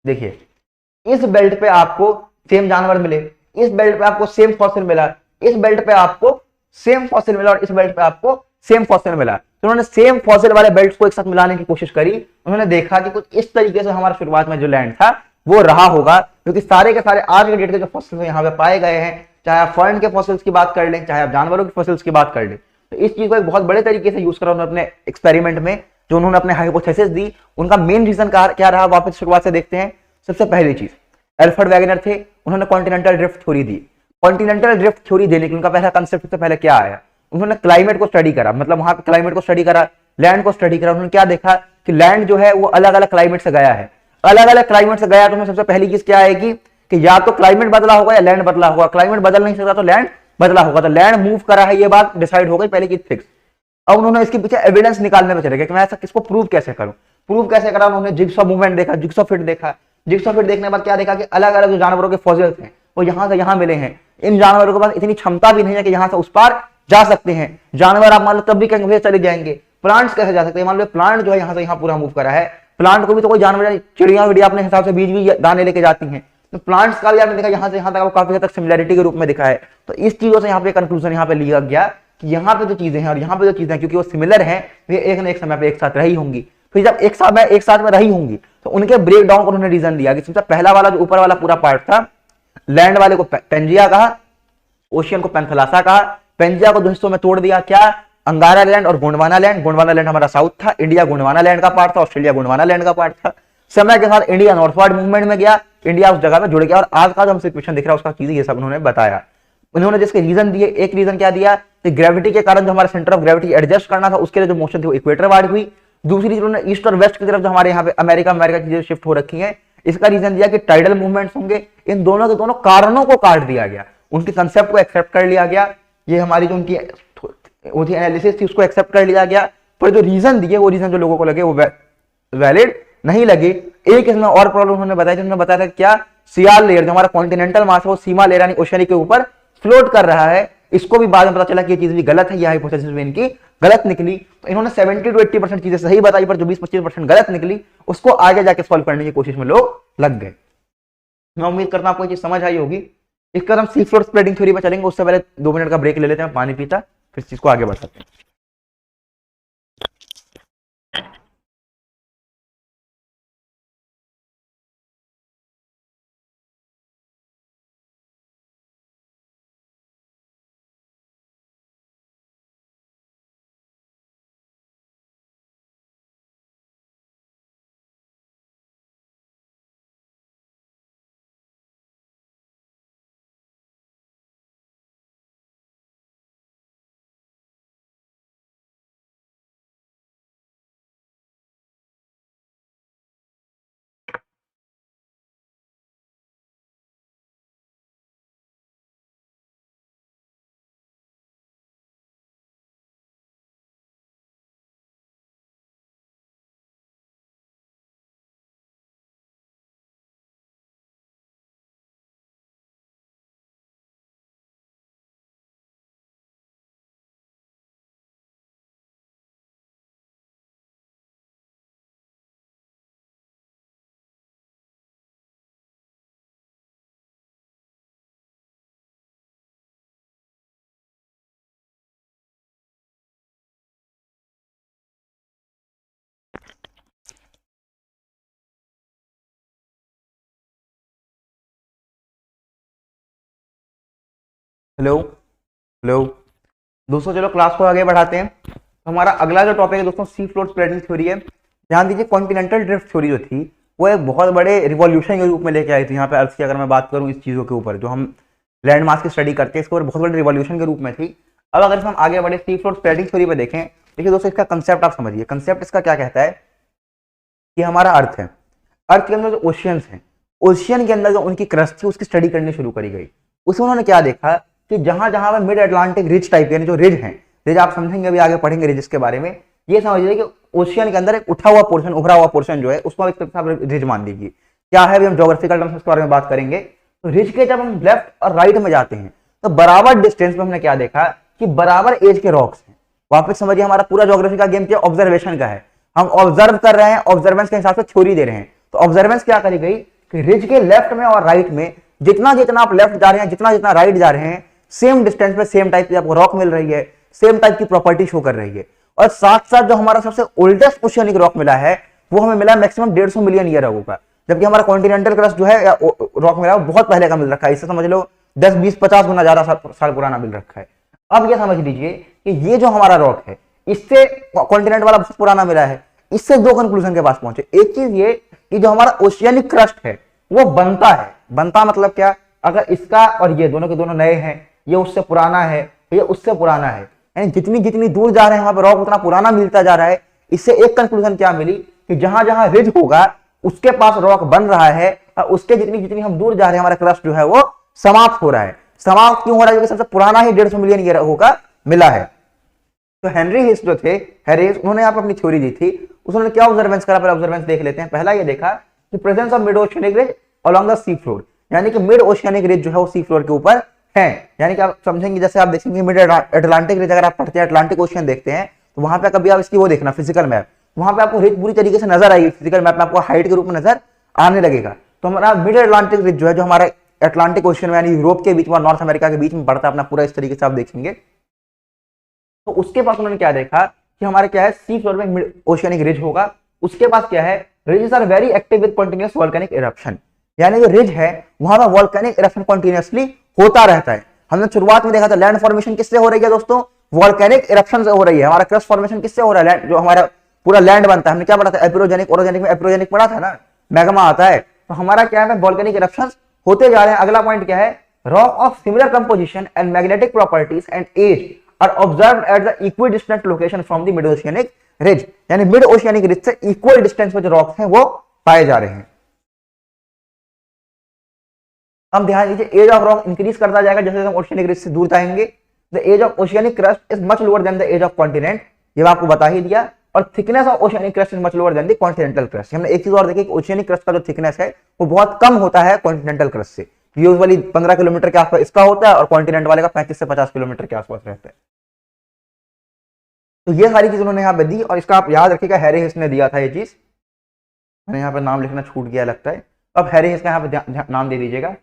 देखिए इस बेल्ट पे आपको सेम जानवर मिले, इस बेल्ट पे आपको सेम फॉसिल मिला, इस बेल्ट पे आपको सेम फॉसिल मिला और इस बेल्ट पे आपको सेम फॉसिल मिला। तो उन्होंने सेम फॉसिल वाले बेल्ट को एक साथ मिलाने की कोशिश करी। उन्होंने देखा कि कुछ इस तरीके से हमारा शुरुआत में जो लैंड था वो रहा होगा, क्योंकि सारे के सारे आज के डेट के जो फॉसिल्स यहाँ पे पाए गए हैं, चाहे आप फर्न के फॉसिल्स की बात कर लें, चाहे आप जानवरों के फॉसिल्स की बात कर लें, तो इस चीज को एक बहुत बड़े तरीके से यूज करा उन्होंने अपने एक्सपेरिमेंट में। जो उन्होंने अपने हाइपोथेसिस दी, उनका मेन रीजन क्या रहा, वापस शुरुआत से देखते हैं। सबसे पहली चीज, एल्फ्रेड वैगनर थे, उन्होंने कॉन्टिनेंटल ड्रिफ्ट थ्योरी दी। कॉन्टिनेंटल ड्रिफ्ट थ्योरी देने के उनका पहला कंसेप्ट सबसे पहले क्या आया, उन्होंने क्लाइमेट को स्टडी करा, मतलब वहां पे क्लाइमेट को स्टडी करा, लैंड को स्टडी करा। उन्होंने क्या देखा कि लैंड जो है वो अलग अलग क्लाइमेट से गया है, अलग अलग क्लाइमेट से गया। तो उसमें सबसे पहली चीज क्या आएगी कि या तो क्लाइमेट बदला होगा या लैंड बदला होगा। क्लाइमेट बदल नहीं सकता तो लैंड बदला होगा, तो लैंड मूव करा है, ये बात डिसाइड हो गई, पहली चीज फिक्स। अब उन्होंने इसके पीछे एविडेंस निकालने में चले गए कि मैं ऐसा किसको प्रूव कैसे करूं। प्रूव कैसे करा, उन्होंने जिग्सॉ मूवमेंट देखा, जिग्सॉ फिट देखा। जिग्सॉ फिट देखने के बाद क्या देखा कि अलग अलग जो जानवरों के फॉसिल्स हैं वो यहां से यहां मिले हैं। इन जानवरों के पास इतनी क्षमता भी नहीं है कि यहां से उस पार जा सकते हैं। जानवर आप मान लो तब भी कहीं चले जाएंगे, प्लांट्स कैसे जा सकते हैं, मान लो प्लांट जो है यहां से यहां पूरा मूव करा है, प्लांट को भी तो कोई जानवर, चिड़िया विड़िया अपने हिसाब से बीज भी दाने लेके जाती हैं, तो प्लांट्स का भी आपने देखा यहां से यहां तक काफी हद तक सिमिलरिटी के रूप में दिखा है। तो इस चीजों से यहाँ पे कंक्लूजन यहाँ पे लिया गया कि यहाँ पे जो चीजें हैं और यहाँ पे जो चीजें हैं क्योंकि वो सिमिलर हैं, वे एक न एक समय पे एक साथ रही होंगी। फिर जब एक साथ में रही होंगी तो उनके ब्रेक डाउन को उन्होंने रीजन दिया कि सबसे पहला वाला जो ऊपर वाला पूरा पार्ट था, लैंड वाले को पेंजिया कहा, ओशियन को पेंथलासा कहा। पेंजिया को दो हिस्सों में तोड़ दिया, क्या, अंगारा लैंड और गोंडवाना लैंड। गोंडवाना लैंड हमारा साउथ था, इंडिया गोंडवाना लैंड का पार्ट था, ऑस्ट्रेलिया गोंडवाना लैंड का पार्ट था। समय के साथ इंडिया नॉर्थवर्ड मूवमेंट में गया, इंडिया उस जगह में जुड़ गया और आज का जो हम सिचुएशन दिख रहा है उसका चीजें ये सब उन्होंने बताया। उन्होंने जिसके रीजन दिए, एक रीजन क्या दिया कि ग्रेविटी के कारण जो हमारा सेंटर ऑफ ग्रेविटी एडजस्ट करना था उसके लिए जो मोशन थी वो इक्वेटर वार्ड हुई। दूसरी चीज उन्होंने ईस्ट और वेस्ट की तरफ जो हमारे यहाँ पे अमेरिका चीजें शिफ्ट हो रखी है, इसका रीजन दिया कि टाइडल मूवमेंट्स होंगे। इन दोनों के दोनों कारणों को काट दिया गया, उनकी कंसेप्ट को एक्सेप्ट कर लिया गया। ये हमारी जो उनकी एनालिसिस थी उसको एक्सेप्ट कर लिया गया, पर जो रीजन दिए वो रीजन जो लोगों को लगे वो वैलिड नहीं लगे। एक इसमें और प्रॉब्लम उन्होंने बताया, उन्होंने बताया था क्या, सीआर लेयर जो हमारा कॉन्टिनेंटल मास है वो सीमा लेयर यानी ओशियन के ऊपर फ्लोट कर रहा है। इसको भी बाद में पता चला कि ये चीज भी गलत है, यह हाइपोथेसिस में इनकी गलत निकली। तो इन्होंने 70 to 80% चीजें सही बताई, पर जो 20-25% गलत निकली उसको आगे जाके सॉल्व करने की कोशिश में लोग लग गए। मैं उम्मीद करता हूं आपको ये चीज समझ आई होगी। इसके बाद हम सी फ्लोर स्प्रेडिंग थ्योरी में चलेंगे, उससे पहले 2 मिनट का ब्रेक ले लेते हैं, पानी पीता, फिर इस चीज को आगे बढ़ाते हैं। हेलो हेलो दोस्तों, चलो क्लास को आगे बढ़ाते हैं। तो हमारा अगला जो टॉपिक है दोस्तों, सी फ्लोर स्प्रेडिंग थ्योरी है। ध्यान दीजिए, कॉन्टिनेंटल ड्रिफ्ट थ्योरी जो थी वो एक बहुत बड़े रिवॉल्यूशन के रूप में लेके आई थी यहाँ पे अर्थ की। अगर मैं बात करूँ इस चीज़ों के ऊपर जो हम लैंड मास की स्टडी करते हैं, इसके ऊपर बहुत बड़े रिवॉल्यूशन के रूप में थी। अब अगर हम आगे बढ़े सी फ्लोर स्प्रेडिंग थ्योरी पर देखें, देखिए दोस्तों इसका कंसेप्ट आप समझिए। कंसेप्ट इसका क्या कहता है कि हमारा अर्थ है, अर्थ के अंदर जो ओशियंस हैं, ओशियन के अंदर जो उनकी क्रस्ट थी उसकी स्टडी करनी शुरू करी गई। उसमें उन्होंने क्या देखा कि जहां जहां पे मिड अटलांटिक रिज टाइप यानी जो रिज हैं, रिज आप समझेंगे अभी आगे पढ़ेंगे रिज के बारे में। ये समझिए कि ओशियन के अंदर एक उठा हुआ पोर्शन, उभरा हुआ पोर्शन जो है उसको एक तरह से रिज मान लीजिए। क्या है, अभी हम ज्योग्राफिकल टर्म्स इसके बारे में बात करेंगे। तो रिज के जब हम लेफ्ट और राइट में जाते हैं तो बराबर डिस्टेंस में हमने क्या देखा कि बराबर एज के रॉक्स हैं। वापस समझिए, हमारा पूरा ज्योग्राफी का गेम क्या ऑब्जर्वेशन का है। हम ऑब्जर्व कर रहे हैं, ऑब्जर्वेंस के हिसाब से थ्योरी दे रहे हैं। तो ऑब्जर्वेंस क्या करी गई कि रिज के लेफ्ट में और राइट में जितना जितना आप लेफ्ट जा रहे हैं, जितना जितना राइट जा रहे हैं, सेम डिस्टेंस पे सेम टाइप की आपको रॉक मिल रही है, सेम टाइप की प्रॉपर्टी शो कर रही है। और साथ साथ जो हमारा सबसे ओल्डेस्ट ओशियनिक रॉक मिला है वो हमें मिला मैक्सिमम 150 मिलियन ईयर अगो का, जबकि हमारा कॉन्टिनेंटल क्रस्ट जो है रॉक मिला वो बहुत पहले का मिल रखा है। इससे समझ लो 10, 20, 50 गुना ज्यादा साल पुराना मिल रखा है। अब ये समझ लीजिए कि ये जो हमारा रॉक है इससे कॉन्टिनेंट वाला बहुत पुराना मिला है। इससे दो कंक्लूजन के पास पहुंचे। एक चीज ये कि जो हमारा ओशियनिक क्रस्ट है वो बनता है। बनता मतलब क्या, अगर इसका और ये दोनों के दोनों नए हैं, ये उससे पुराना है, ये उससे पुराना है, यानी जितनी जितनी दूर जा रहे हैं वहां पर रॉक उतना पुराना मिलता जा रहा है। इससे एक कंक्लूजन क्या मिली कि जहां जहां रिज होगा उसके पास रॉक बन रहा है, और उसके जितनी जितनी हम दूर जा रहे हैं हमारा क्रस्ट जो है वो समाप्त हो रहा है। समाप्त क्यों हो रहा है, क्योंकि सबसे पुराना ही 150 मिलियन ईयर होगा मिला है। तो हेनरी हिस जो थे, हेनरी हिस, उन्होंने यहाँ पर अपनी थ्योरी दी थी। उसने क्या ऑब्जर्वेंस करा, पहले ऑब्जर्वेंस देख लेते हैं। पहला ये देखा कि presence of mid oceanic ridge along the sea floor, यानी कि मिड ओशियनिक रिज जो है वो सी फ्लोर के ऊपर है। यानी कि आप समझेंगे, जैसे आप देखेंगे मिड अटलांटिक रिज, अगर आप पढ़ते हैं अटलांटिक ओशियन देखते हैं तो वहां पे कभी आप इसकी वो देखना फिजिकल मैप, वहां पे आपको रिज पूरी तरीके से नजर आएगी। फिजिकल मैप में आपको हाइट के रूप में नजर आने लगेगा। तो हमारा मिड अटलांटिक रिज जो है, जो हमारा अटलांटिक ओशियन में यानी यूरोप के बीच में नॉर्थ अमेरिका के बीच में पड़ता है अपना पूरा, इस तरीके से आप देखेंगे। तो उसके पास उन्होंने क्या देखा कि हमारे क्या है, सी फ्लोर में मिड ओशियनिक रिज होगा। उसके पास क्या है, ridges are very active with continuous volcanic eruption, यानी जो रिज है वहां पर वोल्केनिक इरप्शन कंटीन्यूअसली होता रहता है। हमने शुरुआत में देखा था लैंड फॉर्मेशन किससे हो रही है दोस्तों, वोल्केनिक इरप्शन से हो रही है। हमारा क्रस्ट फॉर्मेशन किससे हो रहा है, जो हमारा पूरा लैंड बनता है। हमने क्या पढ़ा था, एपिरोजेनिक, ओरोजेनिक में एपिरोजेनिक पढ़ा था ना, मैग्मा आता है। तो हमारा क्या है, वोल्केनिक इरप्शंस होते जा रहे हैं। अगला पॉइंट क्या है, rock of similar composition and magnetic properties and age are observed at the equidistant location from the mid oceanic ridge, यानी मिड ओशियनिक रिज से इक्वल डिस्टेंस पे जो रॉक्स हैं वो पाए जा रहे हैं। अब ध्यान दीजिए, एज ऑफ रॉक इंक्रीज करता जाएगा जैसे हम ओशियनिक रिज से दूर जाएंगे। The age of oceanic crust is much lower than the age of continent, ये आपको बता ही दिया। और thickness of oceanic crust is much lower than the continental crust. हमने एक चीज और देखी कि ओशियनिक क्रस्ट का जो थिकनेस है वो बहुत कम होता है कॉन्टिनेंटल क्रस्ट से। यूजुअली 15 किलोमीटर के आसपास इसका होता है और कॉन्टिनेंट वाले का 35 से 50 किलोमीटर के आसपास रहता है। तो ये सारी चीज उन्होंने यहाँ पे दी, और इसका आप याद रखिएगा, हैरी हिस ने दिया था ये चीज। मैंने यहाँ पे नाम लिखना छूट गया लगता है। अब हैरी हिस का यहाँ पे नाम दे दीजिएगा।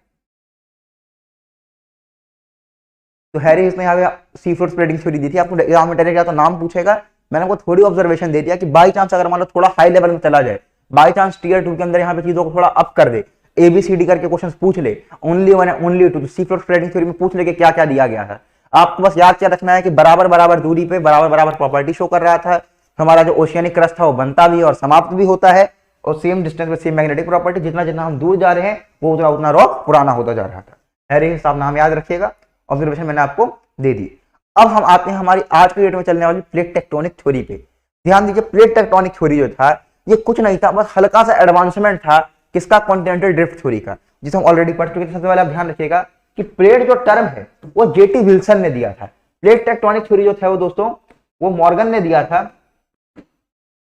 तो हैरी हिस ने यहाँ पे सी फ्लोर स्प्रेडिंग थ्योरी दी थी। आपको एग्जाम में डायरेक्ट या तो नाम पूछेगा, मैंने आपको थोड़ी ऑब्जर्वेशन दे दिया कि बाई चांस अगर मान लो थोड़ा हाई लेवल में चला जाए, बाई चांस टीयर 2 के अंदर यहाँ पे चीजों को थोड़ा अप कर दे, ABCD करके क्वेश्चन पूछ ले, only 1 and only 2, sea floor spreading theory में पूछ ले कि क्या क्या दिया गया था। आपको बस याद क्या रखना है कि बराबर बराबर दूरी पे बराबर बराबर प्रॉपर्टी शो कर रहा था। हमारा जो ओशियनिक क्रस्ट था वो बनता भी और समाप्त भी होता है, और सेम डिस्टेंस में सेम मैग्नेटिक प्रॉपर्टी। जितना जितना हम दूर जा रहे हैं वो उतना उतना रॉक पुराना होता जा रहा था। हैरी हिस नाम याद रखिएगा, ऑब्जर्वेशन मैंने आपको दे दी। अब हम आते हैं हमारी आज के डेट में चलने वाली प्लेट टेक्टोनिक थ्योरी पे। ध्यान दीजिए, प्लेट टेक्टोनिक थ्योरी जो था ये कुछ नहीं था, बस हल्का सा एडवांसमेंट था किसका, कॉन्टिनेंटल ड्रिफ्ट थ्योरी का, जिसे हम ऑलरेडी पढ़ चुके थे। सबसे पहले आप ध्यान रखिएगा कि प्लेट जो टर्म है वो जेटी विल्सन ने दिया था। प्लेट टेक्टोनिक थ्योरी जो था वो दोस्तों वो मॉर्गन ने दिया था,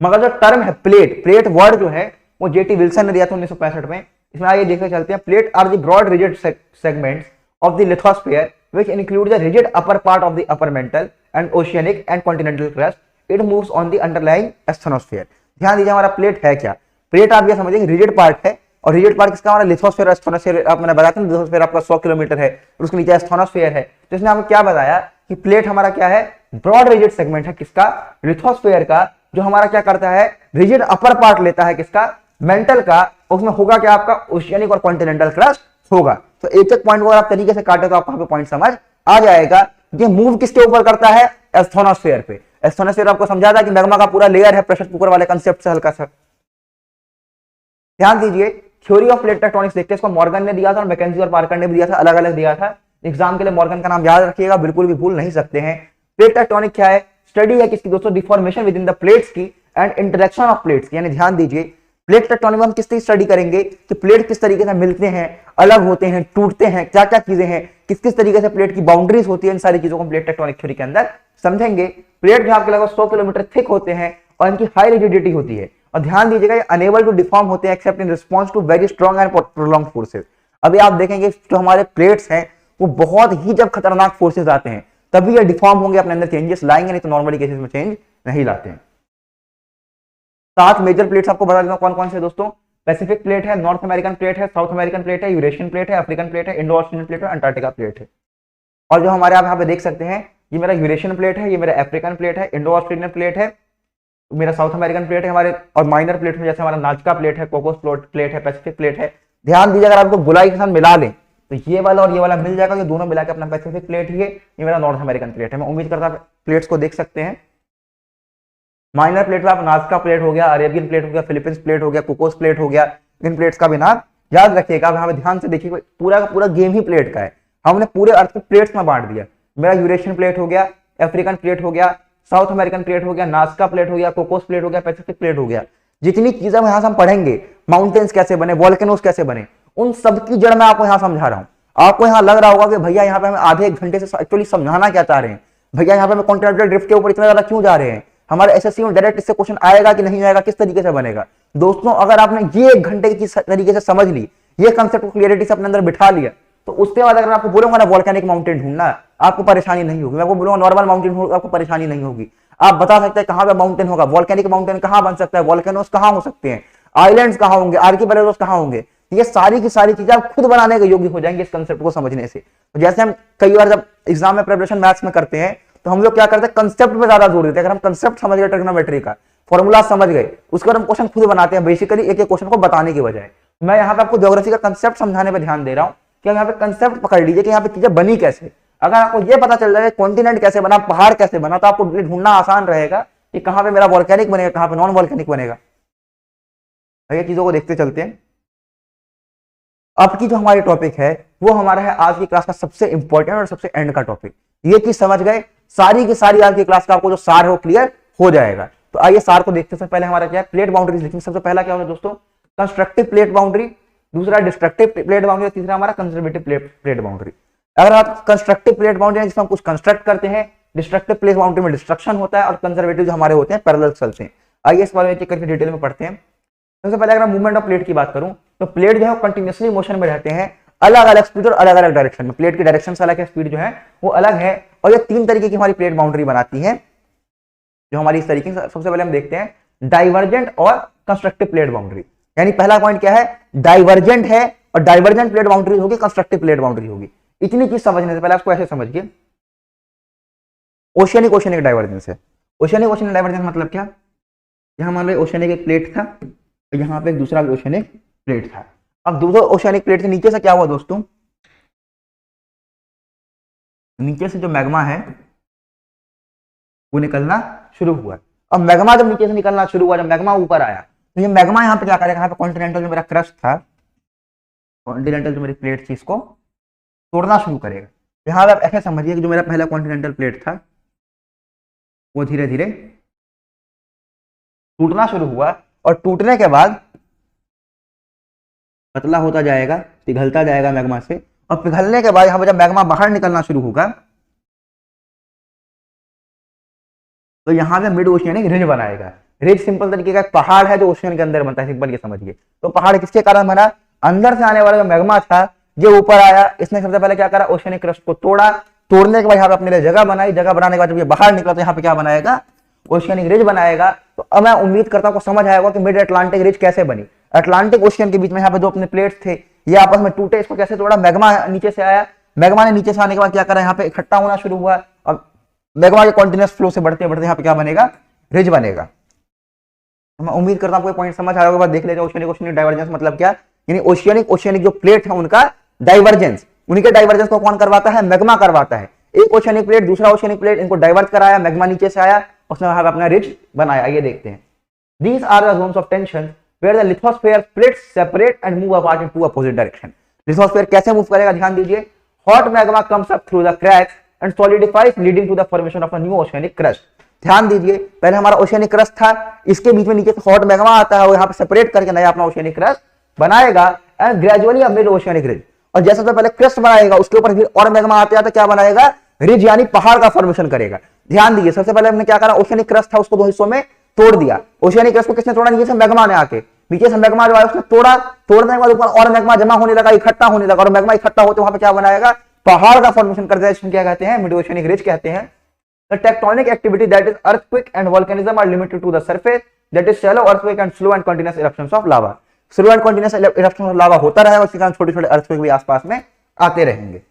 मगर जो टर्म है प्लेट, प्लेट वर्ड जो है वो जेटी विल्सन ने दिया था 1965 में। इसमें आइए देखते चलते हैं। Plate are the broad rigid segments of the lithosphere which include the rigid upper part of the upper mantle and oceanic and continental crust. It moves on the underlying asthenosphere. ध्यान दीजिए, हमारा प्लेट है क्या, plate आप ये समझेंगे rigid part है, और रिजिड पार्ट किसका, हमारा लिथोस्फीयर, एस्थेनोस्फीयर। आप मैंने बताया था लिथोस्फीयर आपका 100 किलोमीटर है और उसके नीचे एस्थेनोस्फीयर है। तो इसने आपको क्या बताया कि प्लेट हमारा क्या है, ब्रॉड रिजिड सेगमेंट है किसका, लिथोस्फीयर का, जो हमारा क्या करता है, रिजिड अपर पार्ट लेता है किसका, मेंटल का। उसमें होगा क्या, आपका ओशियनिक और कॉन्टिनेंटल क्रस्ट होगा। तो एक एक पॉइंट को अगर आप तरीके से काटे तो आप वहां पे पॉइंट समझ आ जाएगा। ये मूव किसके ऊपर करता है? एस्थोनोस्फेयर पे। एस्थोनोस्फेयर आपको समझा था कि मैग्मा का पूरा लेयर है, प्रेशर कुकर वाले कंसेप्ट से हल्का सा ध्यान दीजिए। थ्योरी ऑफ प्लेट टेक्टोनिक्स देखते हैं, इसको मॉर्गन ने दिया था और मैकेंजी और पार्कर ने भी दिया था, अलग अलग दिया था। एग्जाम के लिए मॉर्गन का नाम याद रखिएगा, बिल्कुल भी भूल नहीं सकते हैं। प्लेट टेक्टोनिक क्या है? स्टडी है किसकी दोस्तों? Deformation with in the plates की एंड इंटरेक्शन ऑफ प्लेट्स की। यानी ध्यान दीजिए, प्लेट टेक्टोनिक में हम किसकी स्टडी करेंगे कि प्लेट किस तरीके से मिलते हैं, अलग होते हैं, टूटते हैं, क्या क्या चीजें हैं, किस किस तरीके से प्लेट की बाउंड्रीज होती है, इन सारी चीजों को प्लेट टेक्टोनिक थ्योरी के अंदर समझेंगे। प्लेट जो आपके लगभग 100 किलोमीटर थिक होते हैं और इनकी हाई रिजिडिटी होती है, और ध्यान दीजिएगा ये अनेबल टू डिफॉर्म होते हैं except in response to very strong and prolong forces. अभी आप देखेंगे जो हमारे प्लेट्स हैं वो बहुत ही जब खतरनाक फोर्सेस आते हैं तभी ये डिफॉर्म होंगे, अपने अंदर चेंजेस लाएंगे, नहीं तो नॉर्मली केसेस में चेंज नहीं लाते हैं। 7 मेजर प्लेट्स आपको बता देता हूं कौन कौन से दोस्तों। पैसिफिक प्लेट है, नॉर्थ अमेरिकन प्लेट है, साउथ अमेरिकन प्लेट है, यूरेशियन प्लेट है, अफ्रीकन प्लेट है, इंडो ऑस्ट्रेलियन प्लेट है, अंटार्कटिका प्लेट है। और जो हमारे आप यहाँ पे देख सकते हैं, ये मेरा यूरेशियन प्लेट है, ये मेरा अफ्रीकन प्लेट है, इंडो ऑस्ट्रेलियन प्लेट है, मेरा साउथ अमेरिकन प्लेट है हमारे, और माइनर प्लेट में जैसे हमारा नाजका प्लेट है, कोकोस प्लेट है, पैसिफिक प्लेट है। ध्यान दीजिए, अगर आपको गोलाई के साथ मिला लें तो ये वाला और ये वाला मिल जाएगा, ये दोनों मिला के अपना पैसिफिक प्लेट ही है, ये मेरा नॉर्थ अमेरिकन प्लेट है। मैं उम्मीद करता हूं प्लेट्स को देख सकते हैं। माइनर प्लेट में आप नाजका प्लेट हो गया, अरेबियन प्लेट हो गया, फिलीपींस प्लेट हो गया, कोकोस प्लेट हो गया, इन प्लेट्स का भी नाम याद रखिएगा। यहाँ पे ध्यान से देखिए, पूरा का पूरा गेम ही प्लेट का है, हमने पूरे अर्थ को प्लेट्स में बांट दिया। मेरा यूरेशियन प्लेट हो गया, अफ्रीकन प्लेट हो गया, साउथ अमेरिकन प्लेट हो गया, नाजका प्लेट हो गया, कोकोस प्लेट हो गया, पैसिफिक प्लेट हो गया। जितनी चीजें यहाँ से हम पढ़ेंगे, माउंटेन्स कैसे बने, वॉल्केनोस कैसे बने, उन सब की जड़ मैं आपको यहाँ समझा रहा हूँ। आपको यहाँ लग रहा होगा कि भैया यहाँ पे हमें आधे एक घंटे से एक्चुअली समझाना क्या चाह रहे हैं, भैया यहाँ पे हमें कॉन्टिनेंटल ड्रिफ्ट के ऊपर इतना ज्यादा क्यों जा रहे हैं, हमारे एसएससी में डायरेक्ट इससे क्वेश्चन आएगा कि नहीं आएगा, किस तरीके से बनेगा। दोस्तों अगर आपने ये 1 घंटे की तरीके से समझ ली, ये कंसेप्ट को क्लियरिटी से अपने अंदर बिठा लिया, तो उसके बाद अगर आपको बोलूंगा ना वॉल्केनिक माउंटेन ढूंढना, आपको परेशानी नहीं होगी। मैं आपको बोलूंगा नॉर्मल माउंटेन ढूंढ, आपको परेशानी नहीं होगी। आप बता सकते हैं कहां पे माउंटेन होगा, वॉल्केनिक माउंटेन कहां बन सकता है, वॉल्केनोस कहां हो सकते हैं, आइलैंड्स कहां होंगे, आर्किपेलागोस कहां होंगे। ये सारी की सारी चीजें आप खुद बनाने के योग्य हो जाएंगे इस कंसेप्ट को समझने से। तो जैसे हम कई बार जब एग्जाम में प्रिपरेशन मैथ्स में करते हैं तो हम लोग क्या करते हैं, कंसेप्ट पे ज्यादा जोर देते हैं। अगर हम कंसेप्ट समझ गए, ट्रिग्नोमेट्री का फॉर्मूला समझ गए, उसके बाद हम क्वेश्चन खुद बनाते हैं, बेसिकली एक एक क्वेश्चन को बताने की बजाय। मैं यहाँ पे आपको ज्योग्राफी का कंसेप्ट समझाने पर ध्यान दे रहा हूँ कि यहाँ पे कंसेप्ट पकड़ लीजिए कि यहाँ पे चीजें बनी कैसे। अगर आपको ये पता चल जाए कॉन्टिनेंट कैसे बना, पहाड़ कैसे बना, तो आपको ढूंढना आसान रहेगा कि कहाँ पे मेरा वॉल्केनिक बनेगा, कहाँ पे नॉन वॉल्केनिक बनेगा। ये चीजों को देखते चलते हैं। अब की जो हमारी टॉपिक है वो हमारा है आज की क्लास का सबसे इंपॉर्टेंट और सबसे एंड का टॉपिक। ये चीज समझ गए, सारी की सारी आज की क्लास का आपको जो सार है वो क्लियर हो जाएगा। तो आइए सार को देखते हैं। पहले हमारा क्या है, प्लेट बाउंड्रीज लिखेंगे। सबसे पहला क्या होगा दोस्तों, कंस्ट्रक्टिव प्लेट बाउंड्री, दूसरा डिस्ट्रक्टिव प्लेट बाउंड्री, तीसरा हमारा कंजर्वेटिव प्लेट बाउंड्री। अगर आप कंस्ट्रक्टिव प्लेट बाउंड्री जिसमें हम कुछ कंस्ट्रक्ट करते हैं, डिस्ट्रक्टिव प्लेट बाउंड्री में डिस्ट्रक्शन होता है, और कंजर्वेटिव जो हमारे होते हैं पैरेलल चलते हैं। आइए इस बारे में करके डिटेल में पढ़ते हैं। सबसे पहले अगर मूवमेंट ऑफ प्लेट की बात करूं तो प्लेट जो है कंटिन्यूअसली मोशन में रहते हैं, अलग अलग स्पीड और अलग अलग डायरेक्शन में। प्लेट की डायरेक्शन से अलग है, स्पीड जो है वो अलग है। और ये 3 तरीके की हमारी प्लेट बाउंड्री बनाती है जो हमारी इस तरीके से। सबसे पहले हम देखते हैं डाइवर्जेंट और कंस्ट्रक्टिव प्लेट बाउंड्री। यानी पहला पॉइंट क्या है, डाइवर्जेंट है, और डाइवर्जेंट प्लेट बाउंड्री होगी, कंस्ट्रक्टिव प्लेट बाउंड्री होगी। इतनी चीज समझने से पहले आपको ऐसे समझिए, ओशियनिक ओशियनिक डाइवर्जेंस है। ओशियनिक ओशियनिक डाइवर्जेंस मतलब क्या, यहां मान लो ओशियनिक एक प्लेट था, यहाँ पे एक दूसरा ओशियनिक प्लेट था। अब दूसरा ओशियनिक प्लेट से नीचे से क्या हुआ दोस्तों, नीचे से जो मैग्मा है वो निकलना शुरू हुआ। अब मैग्मा जब नीचे से निकलना शुरू हुआ, जब मैग्मा ऊपर आया, तो ये मैग्मा यहाँ पे क्या करेगा, यहाँ पे कॉन्टिनेंटल जो मेरा क्रस्ट था, कॉन्टिनेंटल जो मेरी प्लेट थी, इसको तोड़ना शुरू करेगा। यहाँ पे आप ऐसे समझिए कि जो मेरा पहला कॉन्टिनेंटल प्लेट था वो धीरे धीरे टूटना शुरू हुआ, और टूटने के बाद पतला होता जाएगा, पिघलता जाएगा मैग्मा से, और पिघलने के बाद यहाँ पर जब मैग्मा बाहर निकलना शुरू होगा तो यहाँ पे मिड ओशियनिक रिज बनाएगा। रिज सिंपल तरीके का पहाड़ है जो ओशियन के अंदर बनता है, सिंपल ये समझिए। तो पहाड़ किसके कारण बना, अंदर से आने वाला जो मैग्मा था जो ऊपर आया, इसने सबसे पहले क्या करा, ओशियनिक क्रस्ट को तोड़ा। तोड़ने के बाद यहाँ पे अपने लिए जगह बनाई, जगह बनाने के बाद जब ये बाहर निकला तो यहाँ पे क्या बनाएगा, ओशियनिक रिज बनाएगा। तो अब मैं उम्मीद करता हूं समझ आएगा कि मिड अटलांटिक रिज कैसे बनी। अटलांटिक ओशियन के बीच में यहाँ पे दो अपने प्लेट्स थे, ये आपस में टूटे, इसको कैसे तोड़ा, मैग्मा नीचे से आया, मैग्मा ने नीचे से आने के बाद क्या करा, यहाँ पे इकट्ठा होना शुरू हुआ, और मैग्मा के कॉन्टिन्यूअस फ्लो से बढ़ते बढ़ते यहाँ पे क्या बनेगा, रिज बनेगा। तो मैं उम्मीद करता हूं आपको पॉइंट समझ आएगा। बाद देख लेते हैं ओशियनिक ओशियनिक डाइवर्जेंस मतलब क्या। यानी ओशियनिक जो प्लेट है उनका डाइवर्जेंस, उन्हीं के डाइवर्जेंस को कौन करवाता है? मैग्मा करवाता है। एक ओशियनिक प्लेट दूसरा ओशियनिक प्लेट इनको डाइवर्ट कराया, मैग्मा नीचे से आया, उसने वहां अपना रिज बनाया। ये देखते हैं, these are the zones of tension where the lithosphere splits, separate and move apart in two opposite direction. lithosphere कैसे मूव करेगा? ध्यान दीजिए, hot magma comes up through the cracks and solidifies, leading to the formation of a new oceanic crust. ध्यान दीजिए, पहले हमारा oceanic crust था, इसके बीच में नीचे से हॉट मैग्मा आता है, वो यहाँ पे सेपरेट करके नया अपना ओशियनिक क्रस्ट बनाएगा and gradually mid oceanic ridge. और जैसे तो पहले क्रस्ट बनाएगा, उसके ऊपर फिर और मैग्मा आते आते क्या बनाएगा? रिज, यानी पहाड़ का फॉर्मेशन करेगा। ध्यान दीजिए, सबसे पहले हमने क्या करा? ओशियनिक क्रस्ट था उसको दो हिस्सों में तोड़ दिया। ओशियनिक क्रस्ट को किसने तोड़ा? नीचे से मैग्मा ने आके, नीचे से मैग्मा जो है उसने तोड़ा, तोड़ने के बाद ऊपर और मैग्मा जमा होने लगा, इकट्ठा होने लगा, और मैग्मा इकट्ठा होते वहां पे क्या बनाएगा? पहाड़ का फॉर्मेशन कर दिया, इसमें क्या कहते हैं? मिड ओशियनिक रिज कहते हैं। The tectonic activity, that is earthquake and volcanism, are limited to the surface, that is shallow earthquake and slow and continuous eruptions of lava. Slow and continuous eruptions of lava होता रहेगा, उसके कारण छोटे छोटे earthquake भी आसपास में आते रहेंगे।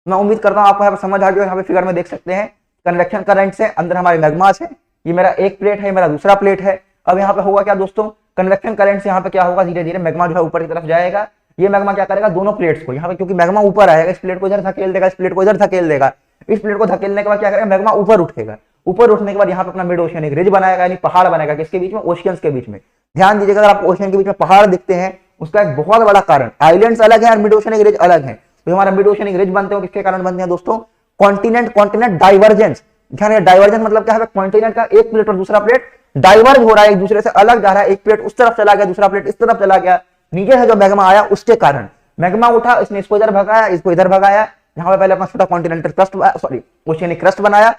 मैं उम्मीद करता हूं आपको यहाँ पर समझ आ गया। यहाँ पे फिगर में देख सकते हैं कन्वेक्शन करंट से अंदर हमारे मैग्मास है, ये मेरा एक प्लेट है, मेरा दूसरा प्लेट है। अब यहाँ पे होगा क्या दोस्तों? कन्वेक्शन करंट से यहाँ पे क्या होगा? धीरे धीरे मैग्मा जो है ऊपर की तरफ जाएगा। ये मैग्मा क्या करेगा? दोनों प्लेट्स को यहाँ पे, क्योंकि मैग्मा ऊपर आएगा, इस प्लेट को इधर धकेल देगा, इस प्लेट को इधर धकेल देगा। इस प्लेट को धकेलने के बाद क्या करेगा? मैग्मा ऊपर उठेगा, ऊपर उठने के बाद यहाँ पे अपना मिड ओशियनिक रिज बनाएगा, यानी पहाड़ बनाएगा। किसके बीच में? ओशियंस के बीच में। ध्यान दीजिएगा, अगर आपको ओशियन के बीच में पहाड़ दिखते हैं, उसका एक बहुत बड़ा कारण, आइलैंड्स अलग है और मिड ओशियनिक रिज अलग है। तो हमारा मिड ओशियनिक रिज बनते हैं, किसके कारण बनते हैं दोस्तों? Continent continent divergence. ध्यान, डाइवर्जेंस मतलब क्या है? कॉन्टिनेंट का एक प्लेट और दूसरा प्लेट डाइवर्ज हो रहा है, एक दूसरे से अलग जा रहा है। एक प्लेट उस तरफ चला गया, दूसरा प्लेट इस तरफ चला गया, नीचे से जो मैग्मा आया उसके कारण। मैग्मा उठा, इसने इसको इधर भगाया, इसको इधर भगाया। यहाँ पे पहले अपना छोटा continental crust, sorry oceanic crust बनाया।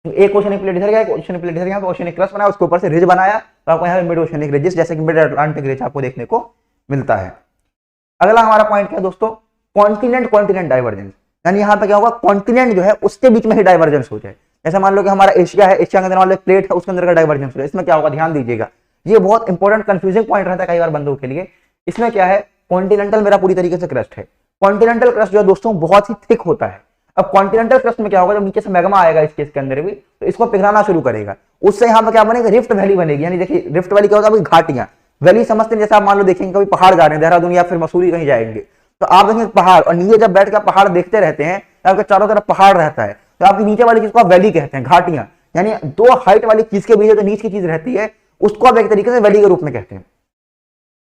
एक ओशियनिक प्लेट इधर गया, एक ओशियनिक प्लेट इधर, यहाँ पे ओशियनिक क्रस्ट बनाया, उसके ऊपर से रिज बनाया, तो आपको यहाँ पे मिड ओशियनिक रिज, जैसे कि मिड अटलांटिक रिज आपको देखने को मिलता है। अगला हमारा पॉइंट क्या है दोस्तों? कॉन्टिनेंट कॉन्टिनेंट डाइवर्जेंस, यानी यहाँ पे क्या होगा? कॉन्टिनेंट जो है उसके बीच में ही डाइवर्जेंस हो जाए। जैसे मान लो कि हमारा एशिया है, एशिया के अंदर वाले प्लेट है, उसके अंदर का डाइवर्जेंस हो जाए। इसमें क्या होगा? ध्यान दीजिएगा, ये बहुत इंपॉर्टेंट कंफ्यूजिंग पॉइंट रहता है कई बार बंदों के लिए। इसमें क्या है? कॉन्टिनेंटल मेरा पूरी तरीके से क्रस्ट है। कॉन्टिनेंटल क्रस्ट जो है दोस्तों बहुत ही थिक होता है। अब कॉन्टिनेंटल क्रस्ट में क्या होगा? जब नीचे से मैग्मा आएगा इस केस के अंदर भी, तो इसको पिघलाना शुरू करेगा, उससे यहाँ पे क्या बनेगा? रिफ्ट वैली बनेगी। यानी देखिए, रिफ्ट वैली क्या होता है? घाटियां, वैली समझते हैं। जैसे आप मान लो देखेंगे कभी पहाड़ जा रहे हैं, देहरादून या फिर मसूरी कहीं जाएंगे, तो आप देखेंगे पहाड़, और नीचे जब बैठ कर पहाड़ देखते रहते हैं, आपके चारों तरफ पहाड़ रहता है, तो आपकी नीचे वाली चीज को आप वैली कहते हैं, घाटियां। यानी दो हाइट वाली चीज के बीच जो नीचे की चीज रहती है, उसको आप एक तरीके से वैली के रूप में कहते हैं।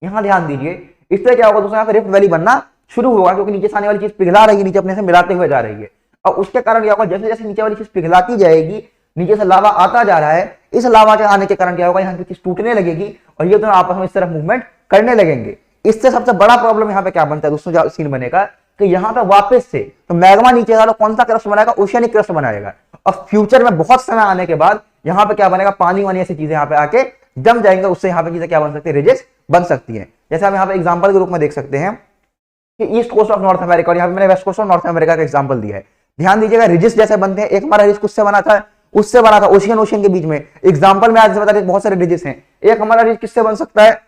यहां ध्यान दीजिए, इससे क्या होगा दोस्तों? यहाँ पे रिफ्ट वैली बनना शुरू होगा, क्योंकि नीचे से आने वाली चीज पिघला रही है, नीचे अपने से मिलाते हुए जा रही है। और उसके कारण क्या होगा? जैसे जैसे नीचे वाली चीज पिघलाती जाएगी, नीचे से लावा आता जा रहा है, इस लावा के आने के कारण क्या होगा? यहाँ की चीज टूटने लगेगी, और ये दोनों आपस में इस तरफ मूवमेंट करने लगेंगे। इससे सबसे बड़ा प्रॉब्लम यहाँ पे क्या बनता है दोस्तों? जो सीन बनेगा कि यहाँ पे वापस से तो मैग्मा नीचे वाला कौन सा क्रस्ट बनाएगा? ओशियनिक क्रस्ट बनाएगा। और फ्यूचर में बहुत समय आने के बाद यहाँ पे क्या बनेगा? पानी वानी ऐसी चीजें यहाँ पे आके जम जाएंगे, उससे यहाँ पे चीजें क्या बन सकती है? रिजेस बन सकती है। जैसे हम यहाँ पे एग्जांपल के रूप में देख सकते हैं कि east coast of North America, और यहाँ पे मैंने west coast of North America का एग्जांपल दिया है। ध्यान दीजिएगा, रिजिस जैसे बनते हैं। एक हमारा रिज किससे बना था? उससे बना था ओशियन ओशियन के बीच में। एग्जांपल में आज से बता रहे बहुत सारे रिजिस हैं। एक हमारा रिज किससे बन सकता है?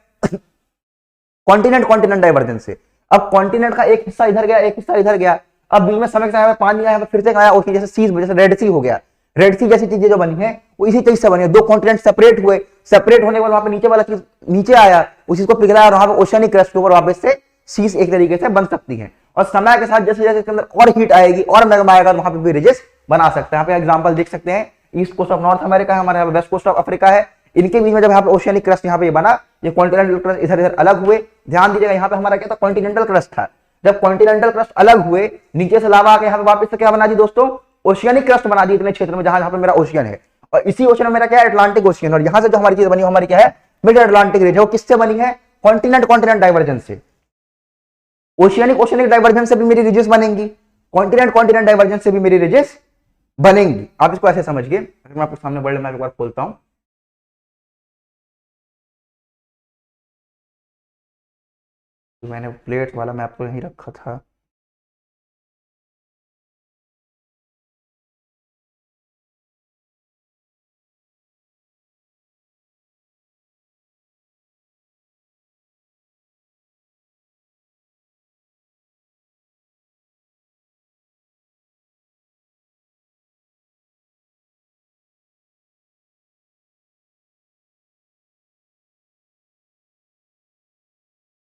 कॉन्टिनेंट कॉन्टिनेंट डाइवर्जेंस से। अब कॉन्टिनेंट का एक हिस्सा इधर गया, एक हिस्सा इधर गया, अब बीच में समय के पानी आया, फिर से आया ओशियन, जैसे सीज, जैसे रेड सी हो गया। रेड सी जैसी चीजें जो बनी है वो इसी चीज से बनी है। दो कॉन्टिनेंट सेपरेट हुए, सेपरेट होने के बाद वहां पे नीचे वाला चीज नीचे आया, उस चीज को पिघलाया, और वहां पे ओशियनिक क्रस्ट के ऊपर वापस से सीज एक तरीके से बन सकती है। और समय के साथ जैसे जैसे इसके अंदर और हीट आएगी और मैग्मा आएगा, वहां पे भी रिजेस बना सकते हैं। यहाँ पे एग्जांपल देख सकते हैं, east coast of North America है, हमारे यहाँ पे वेस्ट कोस्ट ऑफ अफ्रीका है। इनके बीच में जब यहाँ पे ओशियनिक क्रस्ट यहाँ पे बना, ये कॉन्टिनेंटल क्रस्ट इधर इधर अलग हुए। ध्यान दीजिएगा, यहाँ पे हमारा क्या था? कॉन्टिनेंटल क्रस्ट था। जब कॉन्टिनेंटल क्रस्ट अलग हुए, नीचे से लावा आके यहाँ पे वापस से क्या बना दी दोस्तों? ओशियनिक क्रस्ट बना दी इतने क्षेत्र में जहां पे मेरा ओशियन है। और इसी ओशियन में मेरा क्या है? Atlantic ocean. और यहां से जो हमारी चीज बनी हमारी क्या है? Mid Atlantic region. वो किससे बनी है? कॉन्टिनेंट कॉन्टिनेंट डाइवर्जेंस से। ओशियनिक ओशियनिक डाइवर्जेंस से भी मेरी रिजेस बनेंगी, कॉन्टिनेंट कॉन्टिनेंट डाइवर्जेंस से भी मेरी रिजेस बनेंगी। आप इसको ऐसे समझिए। मैं आपको सामने वर्ल्ड मैप एक बार खोलता हूं। मैंने प्लेट वाला मैप तो यहीं रखा था।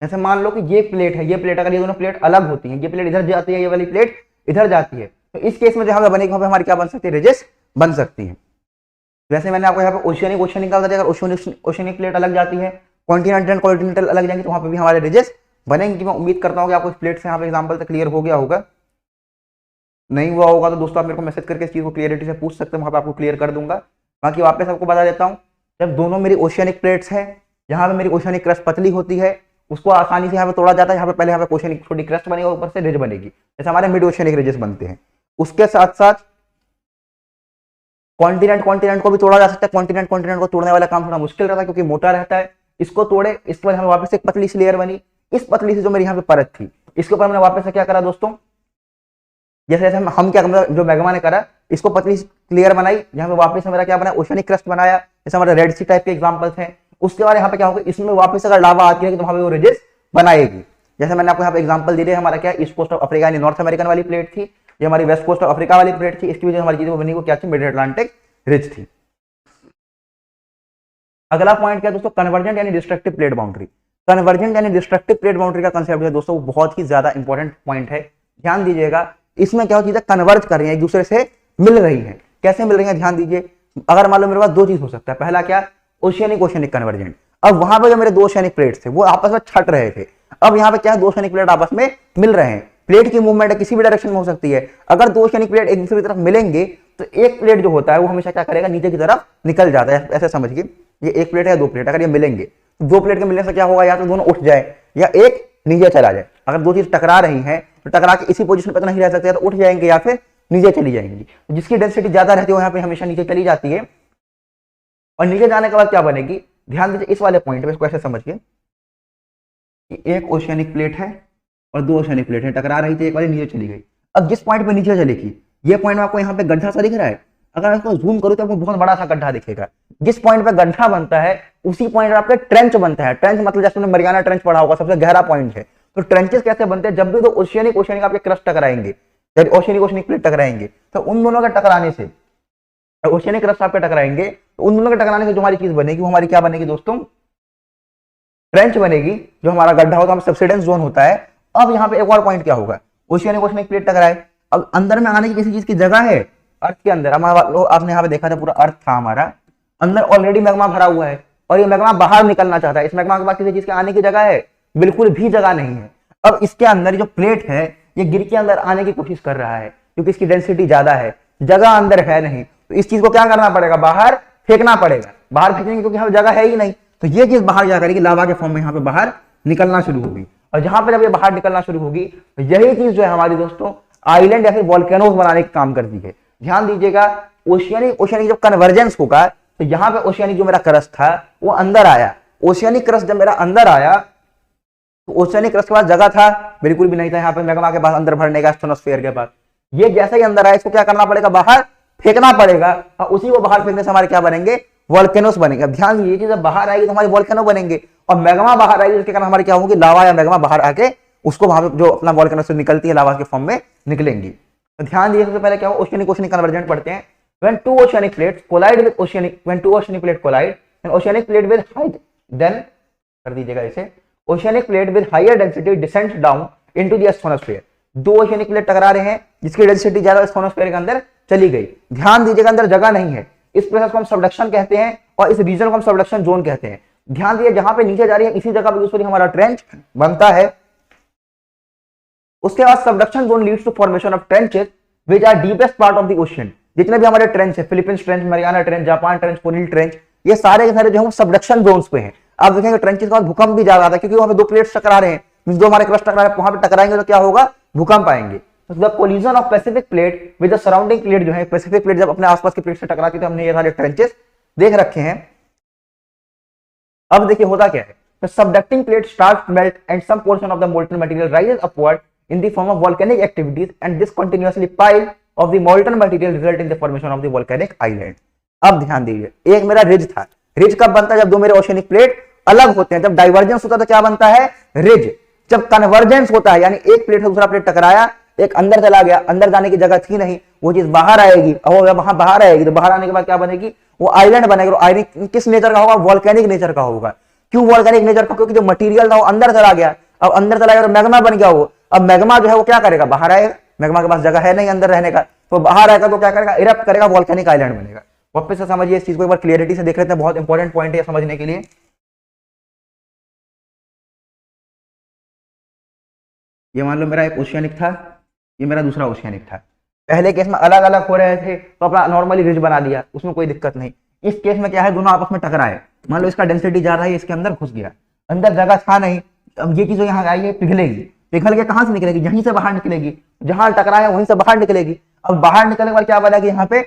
जैसे मान लो कि ये प्लेट है, ये प्लेट, अगर ये दोनों प्लेट अलग होती हैं, ये प्लेट इधर जाती है, ये वाली प्लेट इधर जाती है, तो इस केस में जहां पे बनेगी वहां पे हमारी क्या बन सकती है, रिजेस बन सकती है। वैसे मैंने आपको यहाँ पे ओशियनिक का बता दिया, अगर ओशियनिक प्लेट अलग जाती है, कॉन्टिनेंटल कॉन्टिनेंटल अलग जाएंगे, तो वहां पे भी हमारे रिजेस बनेंगे। मैं उम्मीद करता हूँ कि आपको इस प्लेट से यहाँ पे एग्जाम्पल तक क्लियर हो गया होगा। नहीं हुआ होगा तो दोस्तों आप मेरे को मैसेज करके इस चीज को क्लियरिटी से पूछ सकते हैं, वहां पे आपको क्लियर कर दूंगा। बाकी वापस आपको बता देता हूँ, जब दोनों मेरी ओशियनिक प्लेट्स हैं, यहाँ पे मेरी ओशियनिक क्रस्ट पतली होती है, उसको आसानी से यहाँ पे तोड़ा जाता है। यहाँ पे पहले यहाँ पे ओशियनिक छोटी क्रस्ट बनेगी, ऊपर से रिज बनेगी, जैसे हमारे मिड ओशियनिक रिजेस बनते हैं। उसके साथ साथ कॉन्टिनेंट को भी तोड़ा जा सकता है। कॉन्टिनेंट को तोड़ने वाला काम थोड़ा मुश्किल रहता है क्योंकि मोटा रहता है। इसको तोड़े, इसके बाद हमें वापस एक पतली सी लेयर बनी। इस पतली सी जो मेरी यहाँ पे परत थी, इसके ऊपर हमने वापस से क्या करा दोस्तों, जैसे जैसे हम क्या जो मैग्मा ने करा, इसको पतली लेयर बनाई, यहाँ पे वापस मेरा क्या बना, ओशियनिक क्रस्ट बनाया, जैसे हमारे रेड सी टाइप के एग्जांपल्स हैं। उसके बाद यहाँ पे क्या होगा, इसमें वापस अगर लावा आती है तो वहां पे वो रिजेस बनाएगी। जैसे मैंने आपको यहाँ पे एग्जांपल दिए, हमारा क्या ईस्ट कोस्ट ऑफ अफ्रीका यानी नॉर्थ अमेरिकन वाली प्लेट थी, ये हमारी वेस्ट कोस्ट ऑफ अफ्रीका वाली प्लेट थी। इसकी वजह से हमारी चीजें बनी, वो क्या थी, मिड अटलांटिक रिज थी। अगला पॉइंट क्या दोस्तों, कन्वर्जेंट यानी डिस्ट्रक्टिव प्लेट बाउंड्री। कन्वर्जेंट यानी डिस्ट्रक्टिव प्लेट बाउंड्री का कंसेप्ट है दोस्तों, बहुत ही ज्यादा इंपॉर्टेंट पॉइंट है, ध्यान दीजिएगा। इसमें क्या होती है, कन्वर्ज कर रही है, एक दूसरे से मिल रही है। कैसे मिल रही है, ध्यान दीजिए। अगर मान लो मेरे पास दो चीज हो सकता है, पहला क्या, ओशियनिक कन्वर्जेंट। अब वहां पे जो मेरे दो ओशियनिक प्लेट्स थे वो आपस में छट रहे थे, अब यहाँ पे क्या है, दो ओशियनिक प्लेट आपस में मिल रहे हैं। प्लेट की मूवमेंट किसी भी डायरेक्शन में हो सकती है। अगर दो ओशियनिक प्लेट एक दूसरे की तरफ मिलेंगे तो एक प्लेट जो होता है वो हमेशा क्या करेगा, नीचे की तरफ निकल जाता है। ऐसे समझिए, ये एक प्लेट है, दो प्लेट, अगर ये मिलेंगे तो दो प्लेट के मिलने से क्या होगा, या तो दोनों उठ जाए या एक नीचे चला जाए। अगर दो चीज टकरा रही हैं तो टकरा के इसी पोजीशन पे तो नहीं रह सकते, तो उठ जाएंगे या फिर नीचे चली जाएंगी। जिसकी डेंसिटी ज्यादा रहती है वो यहाँ पे हमेशा नीचे चली जाती है। और नीचे जाने के बाद क्या बनेगी, ध्यान दीजिए इस वाले पॉइंट पे, इसको ऐसे समझिए कि एक ओशियनिक प्लेट है और दो ओशियनिक प्लेट है, टकरा रही थी, एक वाली नीचे चली गई। अब जिस पॉइंट पे नीचे चलेगी, ये पॉइंट में आपको यहाँ पे गड्ढा सा दिख रहा है, अगर इसको जूम करूं तो आपको बहुत बड़ा सा गड्ढा दिखेगा। जिस पॉइंट पे गड्ढा बनता है उसी पॉइंट पे आपका ट्रेंच बनता है। ट्रेंच मतलब जैसे आपने मरियाना ट्रेंच पढ़ा होगा, सबसे गहरा पॉइंट है। तो ट्रेंचेस कैसे बनते हैं, जब भी दो ओशियनिक आपके क्रस्ट टकराएंगे, जब ओशियनिक प्लेट टकराएंगे, तो उन दोनों के टकराने से, ओशियनिक क्रस्ट आपके टकराएंगे तो उन दोनों के टकराने से जो हमारी चीज बनेगी वो हमारी क्या बनेगी दोस्तों, ट्रेंच बनेगी, जो हमारा गड्ढा होता है, सबसिडेंस जोन होता है। अब यहाँ पे एक और पॉइंट क्या होगा, ओशियनिक प्लेट टकराए, अब अंदर में आने की किसी चीज की जगह है, अर्थ के अंदर आपने यहाँ पे देखा था, पूरा अर्थ था हमारा, अंदर ऑलरेडी मैग्मा भरा हुआ है और ये मैग्मा बाहर निकलना चाहता है। इस मैग्मा के बाद किसी चीज के आने की जगह है, बिल्कुल भी जगह नहीं है। अब इसके अंदर जो प्लेट है ये गिर के अंदर आने की कोशिश कर रहा है क्योंकि इसकी डेंसिटी ज्यादा है, जगह अंदर है नहीं, तो इस चीज को क्या करना पड़ेगा, बाहर फेंकना पड़ेगा। बाहर फेंकेंगे क्योंकि यहाँ जगह है ही नहीं, तो ये चीज बाहर क्या करेगी, लावा के फॉर्म में यहाँ पे बाहर निकलना शुरू होगी। और जहां पे जब ये बाहर निकलना शुरू होगी तो यही चीज जो है हमारी दोस्तों आइलैंड या फिर वॉल्केनोस बनाने का काम करती है। ध्यान दीजिएगा, ओशियनिक जब कन्वर्जेंस होगा तो यहाँ पे ओशियनिक जो मेरा क्रस्ट था वो अंदर आया। ओशियनिक क्रस्ट जब मेरा अंदर आया तो ओशियनिक क्रस्ट के पास जगह था, बिल्कुल भी नहीं था यहाँ पे मैग्मा के पास अंदर भरने का, स्ट्रेटोस्फीयर के पास। ये जैसे ही अंदर आया, इसको क्या करना पड़ेगा, बाहर फेंकना पड़ेगा, और उसी को बाहर फेंकने से हमारे क्या बनेंगे, वॉल्केनोस बनेंगे। अब ध्यान दीजिए कि जब बाहर आएगी तो हमारे वॉल्केनो बनेंगे, और मैग्मा बाहर आएगी उसके कारण हमारे क्या होंगे, लावा या मैग्मा बाहर आके उसको वहां पे जो अपना वॉल्केनो से निकलती है लावा के फॉर्म में निकलेंगी। तो ध्यान दीजिए, सबसे पहले क्या हो, ओशियनिक कन्वर्जेंट पढ़ते हैं। When two oceanic plates collide with oceanic, when two oceanic plates collide, then oceanic plate with height, then कर दीजिएगा इसे, oceanic plate with higher density descends down into the astrosphere। दो ओशियनिक प्लेट टकरा रहे हैं जिसकी डेंसिटी ज्यादा एस्ट्रोनोस्फीयर के अंदर चली गई। ध्यान दीजिएगा, अंदर जगह नहीं है, इस प्रोसेस को हम सबडक्शन कहते हैं और इस रीजन को हम सबडक्शन जोन कहते हैं। ध्यान दीजिए, जहां पे नीचे जा रही है इसी जगह पर यूजुअली हमारा ट्रेंच बनता है। उसके बाद subduction zone leads to formation of trenches which are deepest part of the ocean. जितने भी हमारे ट्रेंच है, Philippines trench, Mariana trench, Japan trench, Kuril trench, ये सारे के सारे जो है सबडक्शन जोन्स पे हैं। आप देखेंगे ट्रेंचेस का भूकंप भी ज्यादा आता है क्योंकि वहां पे दो प्लेट्स टकरा रहे हैं, दो हमारे क्रस्ट टकरा रहे हैं, वहां पे टकराएंगे तो क्या होगा, भूकंप आएंगे। The collision of Pacific plate with the surrounding plate, जो है पैसिफिक प्लेट जब अपने आसपास की प्लेट से टकराती है तो हमने ये सारे ट्रेंचेस देख रखे हैं। अब देखिए होता क्या है, the subducting plate starts to melt and some portion of the molten material rises upward in the form of volcanic activities, and this continuously pile of the molten material result in the formation of the volcanic island। अब ध्यान दीजिए, एक मेरा ridge था, ridge कब बनता है, जब दो मेरे ओशियनिक प्लेट अलग होते हैं। जब डाइवर्जेंस होता है तो क्या बनता है, रिज। जब कन्वर्जेंस होता है यानी एक प्लेट से दूसरा प्लेट टकराया, एक अंदर चला गया, अंदर जाने की जगह थी नहीं, वो चीज बाहर आएगी, और वहां बाहर आएगी तो बाहर आने के बाद क्या बनेगी, वो आइलैंड बनेगी। और आइलैंड किस नेचर का होगा, वॉल्केनिक नेचर का होगा। क्यों वॉल्केनिक नेचर का? क्योंकि जो मटेरियल था वो अंदर चला गया, अब अंदर चला गया तो मैग्मा बन गया वो। अब मैग्मा जो है वो क्या करेगा, बाहर आएगा, मैग्मा के पास जगह है नहीं अंदर रहने का, तो बाहर आएगा तो क्या करेगा, इरप्ट करेगा, वॉल्केनिक आइलैंड बनेगा। वापस से समझिए इस चीज को एक बार क्लियरिटी से देख लेते हैं, बहुत इंपॉर्टेंट पॉइंट है समझने के लिए। ये मान लो मेरा एक ओशियनिक था, ये मेरा दूसरा ओशियनिक था। पहले केस में अलग अलग हो रहे थे तो अपना नॉर्मली रिज बना लिया, उसमें कोई दिक्कत नहीं। इस केस में क्या है, दोनों आपस में टकराए, मान लो इसका डेंसिटी ज्यादा है, इसके अंदर घुस गया, अंदर जगह था नहीं, अब ये चीज यहाँ आई है, पिघलेगी, पिघल के कहां से निकलेगी, यहीं से बाहर निकलेगी, जहां टकराया वहीं से बाहर निकलेगी। अब बाहर निकलने के बाद क्या बनेगी, यहाँ पे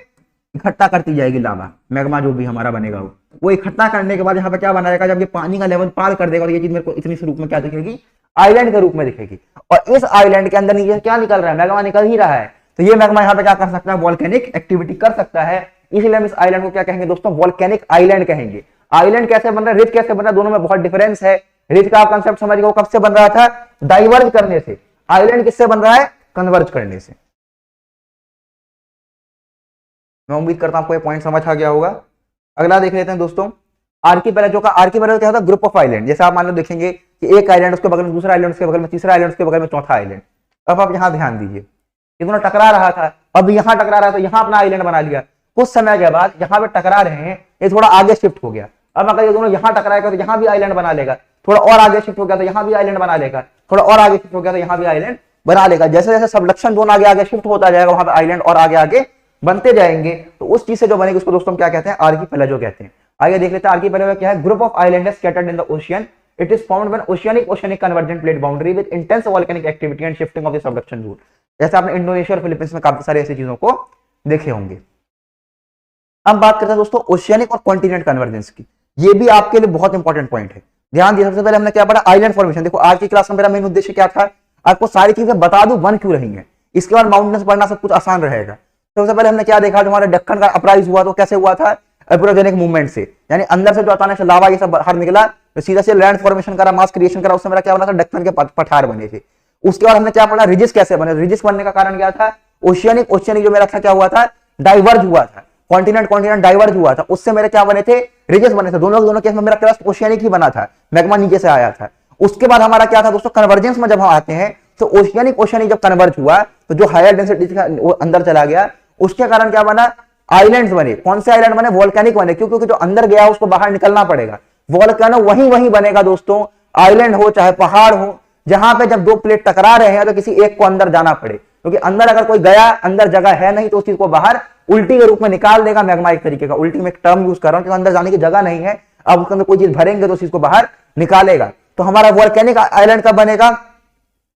इकट्ठा करती जाएगी लावा, मैग्मा जो भी हमारा बनेगा वो इकट्ठा करने के बाद यहाँ पे क्या बनाएगा, जब ये पानी का लेवल पार कर देगा और ये चीज मेरे को इतनी रूप में क्या दिखेगी, आइलैंड के रूप में दिखेगी। और इस आइलैंड के अंदर नीचे क्या निकल रहा है, मैग्मा निकल ही रहा है, तो ये मैग्मा यहाँ पे क्या कर सकता है, वॉल्केनिक एक्टिविटी कर सकता है। इसलिए हम इस आइलैंड को क्या कहेंगे दोस्तों, वॉल्केनिक आइलैंड कहेंगे। आइलैंड कैसे बन रहा है, रिज कैसे बन रहा है, दोनों में बहुत डिफरेंस है। रिज का आप कंसेप्ट समझ गए, कब से बन रहा था, डाइवर्ज करने से। आइलैंड किससे बन रहा है, कन्वर्ज करने से। मैं उम्मीद करता हूं आपको ये पॉइंट समझ आ गया होगा। अगला देख लेते हैं दोस्तों, आर्कीपेलागो का। आर्कीपेलागो क्या होता है, ग्रुप ऑफ आइलैंड। जैसे आप मान लो देखेंगे कि एक आइलैंड, उसके बगल में दूसरा आइलैंड, उसके बगल में तीसरा आइलैंड, उसके बगल में चौथा आइलैंड। अब आप यहाँ ध्यान दीजिए, ये दोनों टकरा रहा था, अब यहाँ टकरा रहा है तो यहाँ अपना आइलैंड बना लिया। कुछ समय के बाद यहाँ पे टकरा रहे हैं, ये थोड़ा आगे शिफ्ट हो गया। अब अगर ये दोनों यहाँ टकराएगा तो यहाँ भी आइलैंड बना लेगा, थोड़ा और आगे शिफ्ट हो गया तो यहाँ भी आइलैंड बना लेगा, थोड़ा और आगे शिफ्ट हो गया तो यहाँ भी आइलैंड बना लेगा। जैसे जैसे सबडक्शन जोन आगे आगे शिफ्ट होता जाएगा, वहां पे आइलैंड और आगे आगे बनते जाएंगे। तो उस चीज से जो बनेगी उसको दोस्तों क्या कहते हैं, आर्कीपेलागो कहते हैं। आइए देख लेते हैं आर्कीपेलागो क्या है। Group of island scattered in the ocean, it is found when oceanic convergent plate boundary with intense volcanic activity and shifting of the subduction zone. जैसे आपने इंडोनेशिया और फिलीपींस में काफी सारी ऐसी चीजों को देखे होंगे। अब बात करते हैं दोस्तों ओशियनिक और कॉन्टिनेंट कन्वर्जेंस की। ये भी आपके लिए बहुत इंपॉर्टेंट पॉइंट है, ध्यान दिए। सबसे पहले हमने क्या पढ़ा, आइलैंड फॉर्मेशन। देखो आज की क्लास में मेरा मेन उद्देश्य क्या था, आपको सारी चीजें बता दूं बन क्यों रही है, इसके बाद माउंटेन्स पढ़ना सब कुछ आसान रहेगा। सबसे पहले हमने क्या देखा, जो हमारे दक्कन का अपराइज हुआ तो कैसे हुआ था, एब्रोजेनिक मूवमेंट से, यानी अंदर से जो अचानक से लावा ये सब बाहर निकला तो सीधा से लैंड फॉर्मेशन करा, मास क्रिएशन करा, उससे मेरा क्या बना था, दक्कन के पठार बने थे। उसके बाद हमने क्या पढ़ा, रिजिस कैसे बने। रिजिस बनने का कारण क्या था, ओशियनिक जो मेरा था क्या हुआ था, डाइवर्ज हुआ था, कॉन्टिनेंट डाइवर्ज हुआ था, उससे मेरे क्या बने थे, रिजिस बने थे। दोनों केस में मेरा क्रस्ट ओशियनिक ही बना था, मैग्मा नीचे से आया था। उसके बाद हमारा क्या था दोस्तों, कन्वर्जेंस में जब हम आते हैं तो ओशियनिक जब कन्वर्ज हुआ तो जो हायर डेंसिटी था वो अंदर चला गया, उसके कारण क्या बना, आइलैंड्स बने। कौन से आइलैंड बने, वोल्केनिक बने, क्योंकि जो अंदर गया उसको बाहर निकलना पड़ेगा। वोल्केनो वहीं बनेगा दोस्तों, आइलैंड हो चाहे पहाड़ हो, जहां पे जब दो प्लेट टकरा रहे हैं तो किसी एक को अंदर जाना पड़े, क्योंकि अंदर अगर कोई गया, अंदर जगह है नहीं तो उस चीज को बाहर उल्टी के रूप में निकाल देगा। मैग्मा एक तरीके का, उल्टी में एक टर्म यूज कर रहा हूं क्योंकि अंदर जाने की जगह नहीं है, अब उसके अंदर कोई चीज भरेंगे तो उस चीज को बाहर निकालेगा। तो हमारा वोल्केनिक आइलैंड कब बनेगा,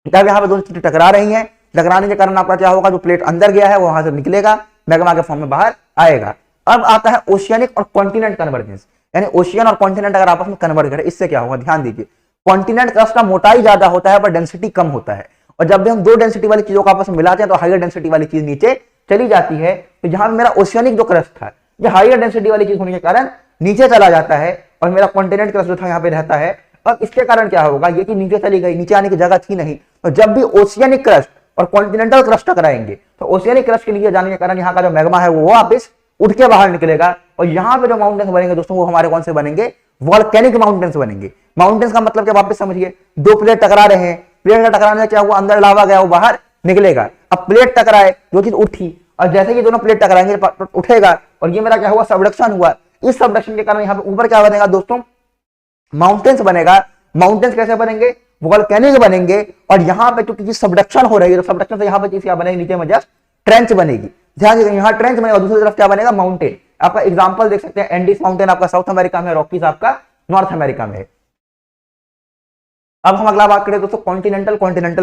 जब यहाँ पे दोनों चीजें टकरा रही हैं, टकराने के कारण आपका क्या होगा, जो प्लेट अंदर गया है वो वहां से निकलेगा, मैग्मा के फॉर्म में बाहर आएगा। अब आता है ओशियनिक और कॉन्टिनेंट कन्वर्जेंस, यानी ओशियन और कॉन्टिनेंट अगर आपस में कन्वर्ट करें, इससे क्या होगा, ध्यान दीजिए। कॉन्टिनेंट क्रस्ट का मोटाई ज्यादा होता है पर डेंसिटी कम होता है, और जब भी हम दो डेंसिटी वाली चीजों को आपस में मिलाते हैं तो हाइयर डेंसिटी वाली चीज नीचे चली जाती है। तो जहां मेरा ओशियनिक जो क्रस्ट था, ये हाइयर डेंसिटी वाली चीज होने के कारण नीचे चला जाता है, और मेरा कॉन्टिनेंट क्रस्ट जो था यहाँ पे रहता है। अब इसके कारण क्या होगा, ये कि नीचे चली गई, नीचे आने की जगह थी नहीं, तो जब भी ओशियनिक क्रस्ट और कॉन्टिनेंटल क्रस्ट टकराएंगे तो ओशियनिक क्रस्ट के नीचे जाने के कारण यहाँ का जो मैग्मा है वो वापस उठ के बाहर निकलेगा, और यहाँ पे जो माउंटेन्स बनेंगे दोस्तों वो हमारे कौन से बनेंगे, वॉल्केनिक माउंटेन्स बनेंगे। माउंटेन्स का मतलब क्या, वापस समझिए, दो प्लेट टकरा रहे हैं, प्लेट का टकराने से क्या हुआ, अंदर लावा गया वो बाहर निकलेगा। अब प्लेट टकराए, जो चीज उठी, और जैसे कि दोनों प्लेट टकराएंगे उठेगा, और ये मेरा क्या हुआ, सबडक्शन हुआ। इस सबडक्शन के कारण यहाँ पे ऊपर क्या बनेगा दोस्तों, माउंटेन्स बनेगा। माउंटेन्स कैसे बनेंगे, वोल्केनिक बनेंगे, और यहाँ पे क्योंकि सबडक्शन हो रही है तो सबडक्शन से यहाँ पे चीज क्या बनेगी, नीचे में जस्ट ट्रेंच बनेगी। ध्यान दीजिए, यहाँ ट्रेंच बनेगा, दूसरी तरफ क्या बनेगा, माउंटेन। आपका एग्जांपल देख सकते हैं, एंडीज माउंटेन आपका साउथ अमेरिका में, रॉकीज आपका नॉर्थ अमेरिका में है। अब हम अगला बात करें दोस्तों कॉन्टिनेंटल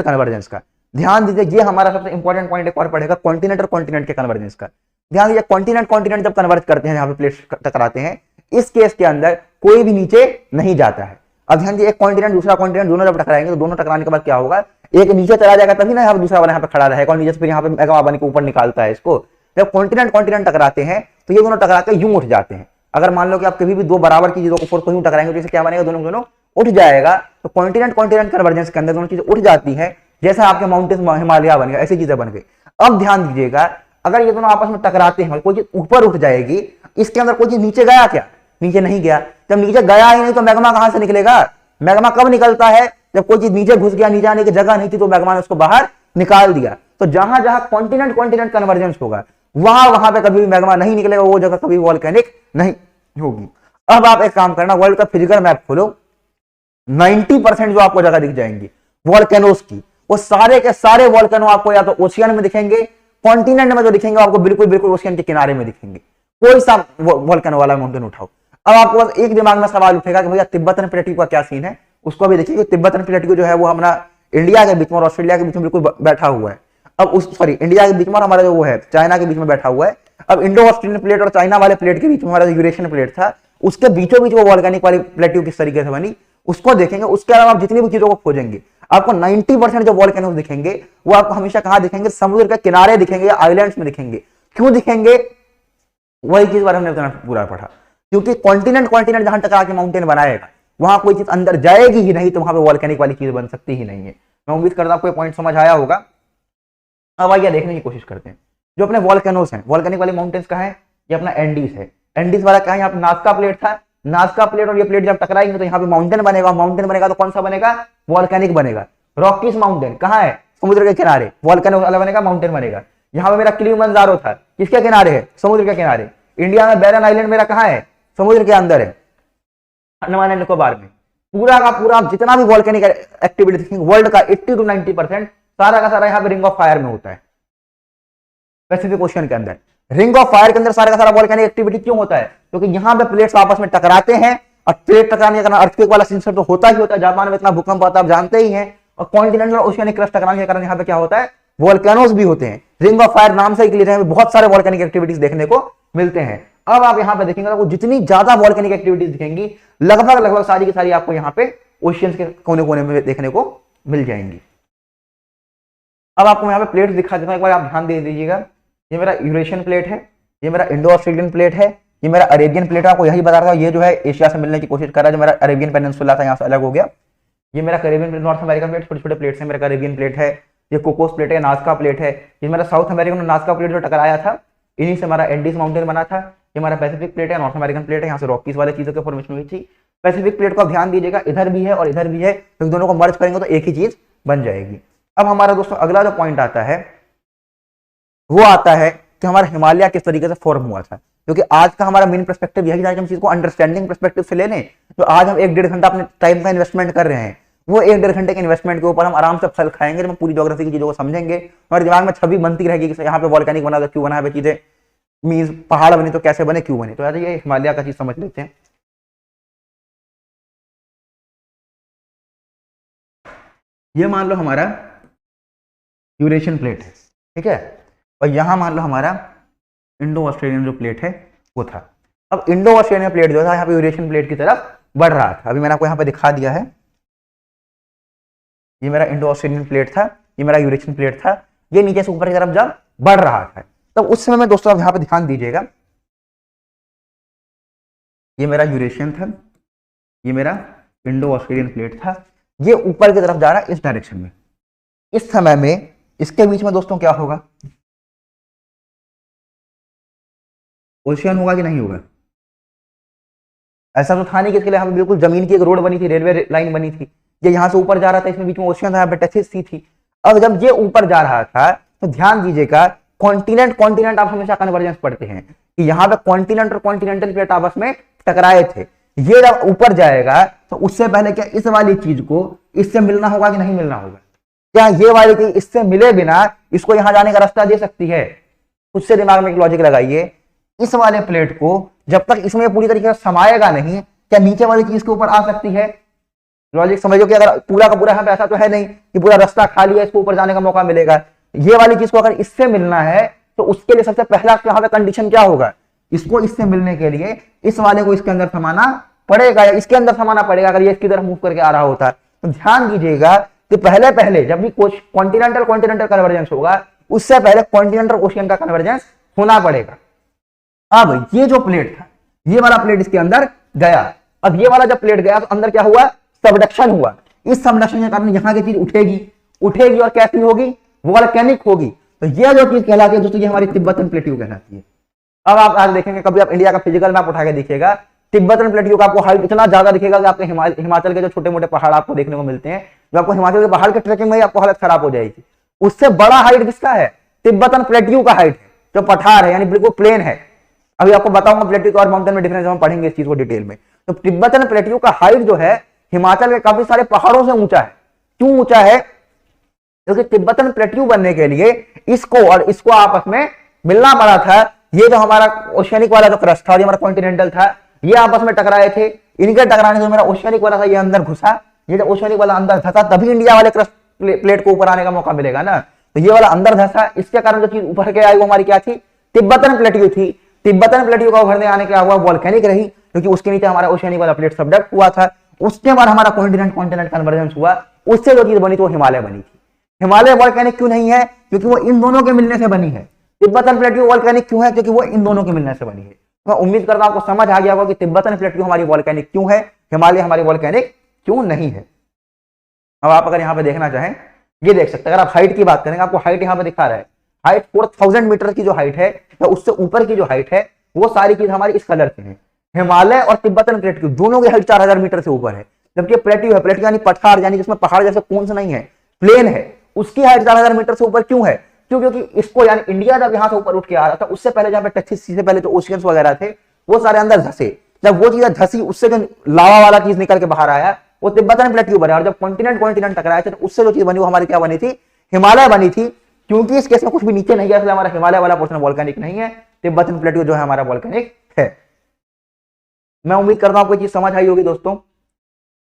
कन्वर्जेंस का। ध्यान दीजिए, ये हमारा सबसे इंपॉर्टेंट पॉइंट एक और पड़ेगा, कॉन्टिनेंट और कॉन्टिनेंट के कन्वर्जेंस का। ध्यान दीजिए, कॉन्टिनेंट जब कन्वर्ज करते हैं, यहाँ पे प्लेट्स टकराते हैं, इस केस के अंदर कोई भी नीचे नहीं जाता है। अब ध्यान दीजिए, एक कॉन्टिनेंट दूसरा कॉन्टिनेंट दोनों जब टकराएंगे तो दोनों टकराने के बाद क्या होगा, एक नीचे चला जाएगा तभी ना यहाँ पे दूसरा वाला यहाँ पे खड़ा रहेगा, और नीचे से फिर यहाँ पे मैग्मा बन के ऊपर निकालता है इसको। जब कॉन्टिनेंट टकराते हैं तो ये दोनों टकरा के यूं उठ जाते हैं। अगर मान लो कि आप कभी भी दो बराबर की चीजों को फोर्स को यूं टकराएंगे तो जैसे क्या बनेगा, दोनों उठ जाएगा। तो कॉन्टिनेंट कन्वर्जेंस के अंदर दोनों चीजें उठ जाती है, जैसे आपके माउंटेन हिमालय बन गया, ऐसी चीजें बन गई। अब ध्यान दीजिएगा, अगर ये दोनों आपस में टकराते हैं, कोई चीज ऊपर उठ जाएगी, इसके अंदर कोई चीज नीचे गया क्या, नीचे नहीं गया। जब नीचे गया ही नहीं तो मैग्मा कहां से निकलेगा? मैग्मा कब निकलता है? जब कोई चीज नीचे घुस गया, नीचे आने की जगह नहीं थी तो मैग्मा ने उसको बाहर निकाल दिया। तो जहां जहां कॉन्टिनेंट कॉन्टिनेंट कन्वर्जेंस होगा वहां वहां पे कभी भी मैग्मा नहीं निकलेगा, वो जगह कभी वॉल्केनिक नहीं होगी। अब आप एक काम करना, वर्ल्ड का फिजिकल मैप खोलो, 90% जो आपको जगह दिख जाएंगी वॉल्केनोस की, वो सारे के सारे वॉल्केनो आपको या तो ओशियन में दिखेंगे, कॉन्टिनेंट में जो दिखेंगे आपको बिल्कुल बिल्कुल ओशियन के किनारे में दिखेंगे। कोई सा वॉल्केनो वाला माउंटेन उठाओ। अब आपको बस एक दिमाग में सवाल उठेगा कि भैया तिब्बतन प्लेट्यू का क्या सीन है, उसको भी देखिए। तिब्बतन प्लेट्यू जो है वो हमारा इंडिया के बीच में और ऑस्ट्रेलिया के बीच में बिल्कुल बैठा हुआ है। अब उस सॉरी इंडिया के बीच में और हमारा जो वो है चाइना के बीच में बैठा हुआ है। अब इंडो ऑस्ट्रेलियन प्लेट और चाइना वाले प्लेट के बीच में हमारा जो यूरेशियन प्लेट था, उसके बीचों बीच वो वॉल्केनिक वाली प्लेट्यू किस तरीके से बनी उसको देखेंगे। उसके अलावा आप जितनी भी चीजों को खोजेंगे आपको 90% जो वॉल्केनोज दिखेंगे वो आपको हमेशा कहां दिखेंगे? समुद्र के किनारे दिखेंगे या आइलैंड्स में दिखेंगे। क्यों दिखेंगे? वही चीज बारे में हमने पूरा पढ़ा, क्योंकि कॉन्टिनेंट कॉन्टिनेंट जहां टकरा के माउंटेन बनाएगा वहां कोई चीज अंदर जाएगी ही नहीं, तो वहां पे वॉल्केनिक वाली चीज बन सकती ही नहीं है। मैं उम्मीद करता हूं आपको पॉइंट समझ आया होगा। अब आइए देखने की कोशिश करते हैं जो अपने वॉल्केनोस हैं, वॉल्केनिक वाले माउंटेन्स कहां है? ये अपना एंडीज है। एंडीज वाला कहां है? यहाँ पे नाज़का प्लेट था, नाज़का प्लेट और ये प्लेट जब टकराएंगे तो यहाँ पे माउंटेन बनेगा। माउंटेन बनेगा तो कौन सा बनेगा? वॉल्केनिक बनेगा। रॉकीज माउंटेन कहां है? समुद्र के किनारे। वॉल्केनो वाला बनेगा, माउंटेन बनेगा। यहाँ पे मेरा किलिमंजारो था, किसके किनारे है? समुद्र के किनारे। इंडिया में बैरन आइलैंड मेरा कहां है? समुद्र के अंदर है, अंडमान एंड निकोबार में। पूरा का पूरा जितना भी वॉल्केनिक एक्टिविटी देखेंगे वर्ल्ड का 80 to 90% सारा का सारा यहाँ पे रिंग ऑफ फायर में होता है। पैसिफिक ओशियन के अंदर रिंग ऑफ फायर के अंदर सारा का सारा वॉल्केनिक एक्टिविटी क्यों होता है? क्योंकि यहाँ पे प्लेट्स आपस में टकराते हैं और प्लेट टकराने के कारण अर्थक्वेक वाला सिस्टम तो होता ही होता है। जापान में इतना भूकंप आता है आप जानते ही हैं। और कॉन्टिनेंटल ओशियनिक क्रस्ट टकराने के कारण यहाँ पे क्या होता है? वॉल्केनोज भी होते हैं। रिंग ऑफ फायर नाम से ही क्लियर है, बहुत सारे वॉल्केनिक एक्टिविटीज देखने को मिलते हैं। अब आप यहाँ पे देखेंगे तो जितनी ज्यादा वॉल्केनिक एक्टिविटीज दिखेंगी लगभग लगभग सारी की सारी आपको यहाँ पे ओशियंस के कोने कोने में देखने को मिल जाएंगी। अब आपको यहाँ पे प्लेट्स दिखा देता हूं, एक बार आप ध्यान दे दीजिएगा। ये मेरा यूरेशियन प्लेट है, ये मेरा इंडो ऑस्ट्रेलियन प्लेट है, ये मेरा अरेबियन प्लेट है। आपको यही बता रहा था, ये जो है एशिया से मिलने की कोशिश कर रहा है। जो मेरा अरेबियन पेनिनसुला था यहाँ से अलग हो गया। ये मेरा Caribbean plate, north American plate, छोटे छोटे प्लेट्स है। मेरा कैरेबियन प्लेट है, ये कोकोस प्लेट है, नाज़का प्लेट है। ये मेरा साउथ अमेरिकन नाज़का प्लेट जो टकराया था, इन्हीं से हमारा एंडीज माउंटेन बना था। ये हमारा पैसिफिक प्लेट है, नॉर्थ अमेरिकन प्लेट है, यहाँ से रॉकीज वाले चीजों की फॉर्मेशन हुई थी। पैसिफिक प्लेट को आप ध्यान दीजिएगा, इधर भी है और इधर भी है, तो दोनों को मर्ज करेंगे तो एक ही चीज बन जाएगी। अब हमारा दोस्तों अगला जो पॉइंट आता है वो आता है कि हमारा हिमालय किस तरीके से फॉर्म हुआ था। क्योंकि आज का हमारा मेन पर्सपेक्टिव यही था कि हम चीज को अंडरस्टैंडिंग पर्सपेक्टिव से ले लें। तो आज हम 1-1.5 घंटा अपने टाइम का इन्वेस्टमेंट कर रहे हैं, वो 1-1.5 घंटे के इन्वेस्टमेंट के ऊपर हम आराम से फल खाएंगे। हम पूरी ज्योग्राफी की चीजों को समझेंगे, हमारे दिमाग में छवि बनती रहेगी कि यहाँ पे वॉल्केनिक बना तो क्यों बना है चीजें, मीन्स पहाड़ बने तो कैसे बने, क्यों बने। तो यार ये हिमालय का चीज समझ लेते हैं। ये मान लो हमारा यूरेशियन प्लेट है, ठीक है, और यहां मान लो हमारा इंडो ऑस्ट्रेलियन जो प्लेट है वो था। अब इंडो ऑस्ट्रेलियन प्लेट जो था यहाँ पे यूरेशियन प्लेट की तरफ बढ़ रहा था। अभी मैंने आपको यहाँ पे दिखा दिया है, ये मेरा इंडो ऑस्ट्रेलियन प्लेट था, ये मेरा यूरेशियन प्लेट था। ये नीचे से ऊपर की तरफ जब बढ़ रहा था तब उस समय में दोस्तों आप यहाँ पे ध्यान दीजिएगा, ये मेरा यूरेशियन था, ये मेरा इंडो ऑस्ट्रेलियन प्लेट था, ये ऊपर की तरफ जा रहा है इस डायरेक्शन में। इस समय में इसके बीच में दोस्तों क्या होगा? ओशियन होगा कि नहीं होगा? ऐसा तो था नहीं कि इसके लिए यहाँ पे बिल्कुल जमीन की एक रोड बनी थी, रेलवे लाइन बनी थी। ये यहाँ से ऊपर जा रहा था, इसमें बीच में ओशियन था, यहाँ पे टचेस सी थी। अब जब ये ऊपर जा रहा था तो ध्यान दीजिएगा, कॉन्टिनेंट कॉन्टिनेंट आप हमेशा कन्वर्जेंस पढ़ते हैं कि यहाँ पे कॉन्टिनेंट और कॉन्टिनेंटल प्लेट आपस में टकराए थे। ये जब ऊपर जाएगा तो उससे पहले क्या इस वाली चीज को इससे मिलना होगा कि नहीं मिलना होगा? क्या ये वाली चीज इससे मिले बिना इसको यहां जाने का रास्ता दे सकती है? उससे दिमाग में एक लॉजिक लगाइए, इस वाले प्लेट को जब तक इसमें पूरी तरीके से समाएगा नहीं, क्या नीचे वाली चीज के ऊपर आ सकती है? लॉजिक समझो कि अगर पूरा का पूरा यहाँ पे ऐसा तो है नहीं कि पूरा रास्ता खाली है, इसको ऊपर जाने का मौका मिलेगा। ये वाली चीज को अगर इससे मिलना है तो उसके लिए सबसे पहला यहाँ पे कंडीशन क्या होगा? इसको इससे मिलने के लिए इस वाले को इसके अंदर समाना पड़ेगा या इसके अंदर समाना पड़ेगा, अगर ये इसकी तरफ मूव करके आ रहा होता। तो ध्यान दीजिएगा कि पहले पहले जब भी कॉन्टिनेंटल कॉन्टिनेंटल कन्वर्जेंस होगा उससे पहले कॉन्टिनेंटल ओशियन का कन्वर्जेंस होना पड़ेगा। अब ये जो प्लेट था, ये वाला प्लेट इसके अंदर गया। अब ये वाला जब प्लेट गया तो अंदर क्या हुआ? सबडक्शन हुआ। इस सबडक्शन के कारण यहाँ की चीज उठेगी और कैसी होगी? वॉल्केनिक होगी। तो ये जो चीज कहलाती है दोस्तों, ये हमारी तिब्बतन प्लेट्यू कहलाती है। अब आप आज देखेंगे, कभी आप इंडिया का फिजिकल मैप उठा के देखिएगा, तिब्बतन प्लेट्यू का आपको हाइट इतना ज्यादा दिखेगा कि आपके हिमाचल के जो छोटे मोटे पहाड़ आपको देखने को मिलते हैं, जो आपको हिमाचल के पहाड़ के ट्रेकिंग में आपको हालत खराब हो जाएगी, उससे बड़ा हाइट किसका है? तिब्बतन प्लेट्यू का हाइट है, जो पठार है, यानी बिल्कुल प्लेन है। अभी आपको बताऊंगा प्लेट्यू और माउंटेन में डिफरेंस, हम पढ़ेंगे इस चीज को डिटेल में। तो तिब्बतन प्लेट्यू का हाइट जो है हिमाचल के काफी सारे पहाड़ों से ऊंचा है। क्यों ऊंचा है? क्योंकि तिब्बतन प्लेट्यू बनने के लिए इसको और इसको आपस में मिलना पड़ा था। ये जो हमारा ओशियनिक वाला जो क्रस्ट था और ये हमारा कॉन्टिनेंटल था, ये आपस में टकराए थे। इनके टकराने से मेरा ओशियनिक वाला था ये अंदर घुसा, ये जो ओशियनिक वाला अंदर धसा, तभी इंडिया वाले क्रस्ट प्लेट को ऊपर आने का मौका मिलेगा ना। तो ये वाला अंदर धसा, इसके कारण जो चीज ऊपर के आई वो हमारी क्या थी? तिब्बतन प्लेट्यू थी। तिब्बतन प्लेट्यू का उभरने आने क्या हुआ? वॉल्केनिक रही, क्योंकि उसके नीचे हमारा ओशियनिक वाला प्लेट सब्डक्ट हुआ था। उसके बाद हमारा कॉन्टिनेंट कन्वर्जेंस हुआ, उससे जो चीज बनी तो हिमालय बनी थी। हिमालय वॉल्केनिक क्यों नहीं है? क्योंकि वो इन दोनों के मिलने से बनी है। तिब्बतन प्लेट्यू वॉल्केनिक क्यों है? क्योंकि वो इन दोनों के मिलने से बनी है। मैं उम्मीद करता हूं आपको समझ आ गया होगा कि तिब्बतन प्लेट्यू हमारी वॉल्केनिक क्यों है, हिमालय हमारी वॉल्केनिक क्यों नहीं है। अब आप अगर यहाँ पे देखना चाहें, ये देख सकते हैं। अगर आप हाइट की बात करेंगे, आपको हाइट यहाँ पे दिखा रहा है, हाइट 4000 मीटर की जो हाइट है या उससे ऊपर की जो हाइट है, वो सारी चीज हमारी इस कलर की है। हिमालय और तिब्बतन प्लेट्यू दोनों की हाइट 4000 मीटर से ऊपर है, जबकि प्लेट्यू है, प्लेट्यू यानी पठार, यानी जिसमें पहाड़ जैसे कोन्स नहीं है, प्लेन है, उसकी हाइट 4000 मीटर से ऊपर क्यों है? क्योंकि इसको यानी इंडिया जब यहां से ऊपर उठ के आ रहा था, उससे पहले जहां पे टैक्सिस से पहले जो ओशियंस वगैरह थे वो सारे अंदर धसे। जब वो चीजें धसी, उससे जो लावा वाला चीज निकल के बाहर आया वो तिब्बतन प्लेट्यू बना, और जब कॉन्टिनेंट टकराया तो उससे जो चीज बनी वो हमारी क्या बनी थी? हिमालय बनी थी। क्योंकि इस केस में कुछ भी नीचे नहीं है, इसलिए हमारा हिमालय वाला पोर्शन वॉल्केनिक नहीं है, तिब्बतन प्लेट्यू जो है हमारा वॉल्केनिक है। मैं उम्मीद करता हूं आपको चीज समझ आई होगी दोस्तों।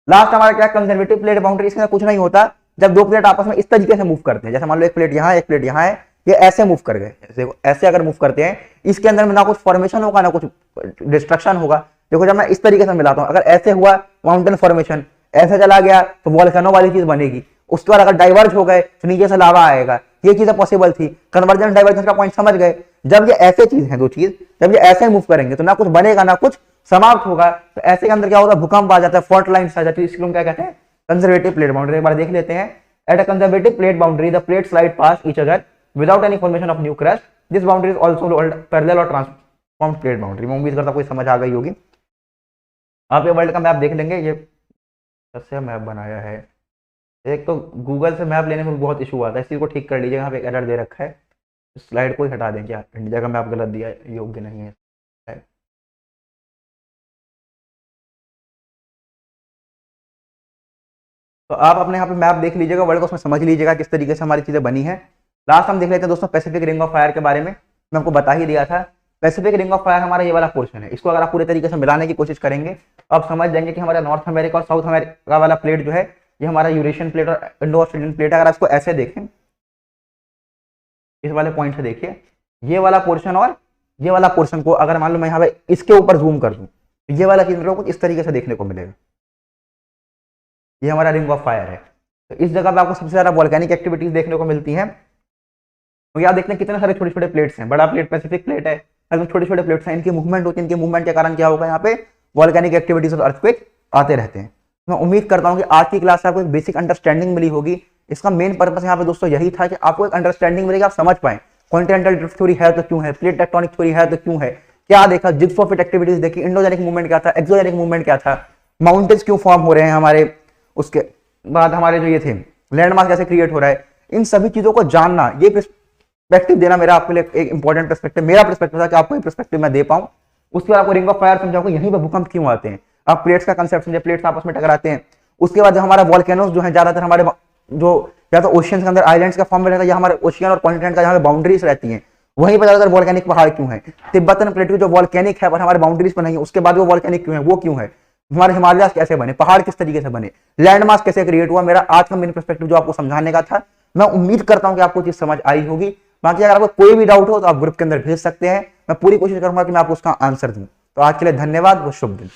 लास्ट हमारा क्या? Conservative plate boundary. इसके कुछ नहीं होता, जब दो प्लेट आपस में इस तरीके से मूव करते हैं, जैसे मान लो एक प्लेट यहाँ है, एक प्लेट यहाँ है, ये ऐसे मूव कर गए, ऐसे अगर मूव करते हैं, इसके अंदर में ना कुछ फॉर्मेशन होगा ना कुछ डिस्ट्रक्शन होगा। देखो जब मैं इस तरीके से मिलाता हूं, अगर ऐसे हुआ माउंटेन फॉर्मेशन, ऐसे चला गया तो वॉल्केनो वाली चीज बनेगी। उसके बाद अगर डाइवर्ज हो गए तो नीचे से लावा आएगा। ये चीजें पॉसिबल थी। कन्वर्जेंस डाइवर्जेंस का पॉइंट समझ गए। जब ये ऐसे चीज है, दो चीज जब ये ऐसे मूव करेंगे तो ना कुछ बनेगा ना कुछ समाप्त होगा। तो ऐसे के अंदर क्या होता है? भूकंप आ जाता है, फॉल्ट लाइन्स आ जाती है। इसको हम क्या कहते हैं? Conservative plate boundary. एक बार देख लेते हैं। At a conservative plate boundary the plate slide past each other without any formation of new crust. This boundary is also called parallel और ट्रांसफॉर्म्ड प्लेट बाउंड्री। मैं उम्मीद करता हूं कोई समझ आ गई होगी। आप ये वर्ल्ड का मैप देख लेंगे, ये कैसे मैप बनाया है। एक तो गूगल से मैप लेने में बहुत इशू आता है, इस चीज को ठीक कर लीजिए। यहाँ पे एक एरर दे रखा है, स्लाइड को ही हटा दें। क्या इंडिया का मैप गलत दिया है, योग्य नहीं है। तो आप अपने यहाँ पे मैप देख लीजिएगा वर्ल्ड को, उसमें समझ लीजिएगा किस तरीके से हमारी चीजें बनी है। लास्ट हम देख लेते हैं दोस्तों पैसिफिक रिंग ऑफ फायर के बारे में। मैं आपको बता ही दिया था, पैसिफिक रिंग ऑफ फायर हमारा ये वाला पोर्शन है। इसको अगर आप पूरे तरीके से मिलाने की कोशिश करेंगे तो आप समझ जाएंगे कि हमारा नॉर्थ अमेरिका और साउथ अमेरिका वाला प्लेट जो है ये हमारा यूरेशियन प्लेट और इंडो ऑस्ट्रेलियन प्लेट है। अगर आप इसको ऐसे देखें, इस वाले पॉइंट से देखिए, ये वाला पोर्शन और ये वाला पोर्शन को अगर मान लो मैं यहाँ पे इसके ऊपर जूम कर दूं तो ये वाला चीज कुछ इस तरीके से देखने को मिलेगा। ये हमारा रिंग ऑफ फायर है। तो इस जगह पे आपको सबसे ज्यादा वॉल्केनिक एक्टिविटीज देखने को मिलती हैं। तो यहाँ देखते हैं कितने सारे छोटे छोटे प्लेट्स हैं। बड़ा प्लेट पैसिफिक प्लेट है, एकदम छोटे छोटे प्लेट्स हैं, इनकी मूवमेंट होती है। इनके मूवमेंट के कारण क्या होगा? यहाँ पे वॉल्केनिक एक्टिविटीज और अर्थक्वेक आते रहते हैं। मैं उम्मीद करता हूँ कि आज की क्लास से आपको एक बेसिक अंडरस्टैंडिंग मिली होगी। इसका मेन पर्पस यहाँ पे दोस्तों यही था कि आपको एक अंडरस्टैंडिंग मिलेगी, आप समझ पाए कॉन्टिनेंटल ड्रिफ्ट थ्योरी है तो क्यों है, प्लेट टेक्टोनिक थ्योरी है तो क्यों है, क्या देखा, जिग्स ऑफ इट एक्टिविटीज देखी, इंडोजेनिक मूवमेंट क्या था, एक्सोजेनिक मूवमेंट क्या था, माउंटेन्स क्यों फॉर्म हो रहे हैं हमारे, उसके बाद हमारे जो ये थे लैंडमार्क कैसे क्रिएट हो रहा है। इन सभी चीजों को जानना, ये पर्सपेक्टिव देना मेरा आपके लिए एक इंपॉर्टेंट पर्सपेक्टिव, मेरा पर्सपेक्टिव था कि आपको ये पर्सपेक्टिव मैं दे पाऊं। उसके बाद आपको रिंग ऑफ फायर समझाऊंगा, यहीं पे भूकंप क्यों आते हैं, आप प्लेट्स का कंसेप्ट समझे, प्लेट्स आपस में टकराते हैं। उसके बाद जो हमारा वॉल्केनोस जो है ज्यादातर हमारे जो या तो ओशियन के अंदर आइलैंड्स का फॉर्म में रहता है, या हमारे ओशियन और कॉन्टिनेंट का जहाँ पे बाउंड्रीज रहती हैं वहीं पर ज्यादातर वॉल्केनिक पहाड़ क्यों है। तिब्बतन प्लेट्यू जो वॉल्केनिक है पर हमारे बाउंड्रीज पर नहीं है, उसके बाद वो वॉल्केनिक क्यों है, वो क्यों है, हमारे हिमालय कैसे बने, पहाड़ किस तरीके से बने, लैंडमार्क कैसे क्रिएट हुआ। मेरा आज का मेन पर्सपेक्टिव जो आपको समझाने का था। मैं उम्मीद करता हूं कि आपको चीज समझ आई होगी। बाकी अगर आपको कोई भी डाउट हो तो आप ग्रुप के अंदर भेज सकते हैं, मैं पूरी कोशिश करूंगा कि मैं आपको उसका आंसर दूं। तो आज के लिए धन्यवाद, वो शुभ दिन।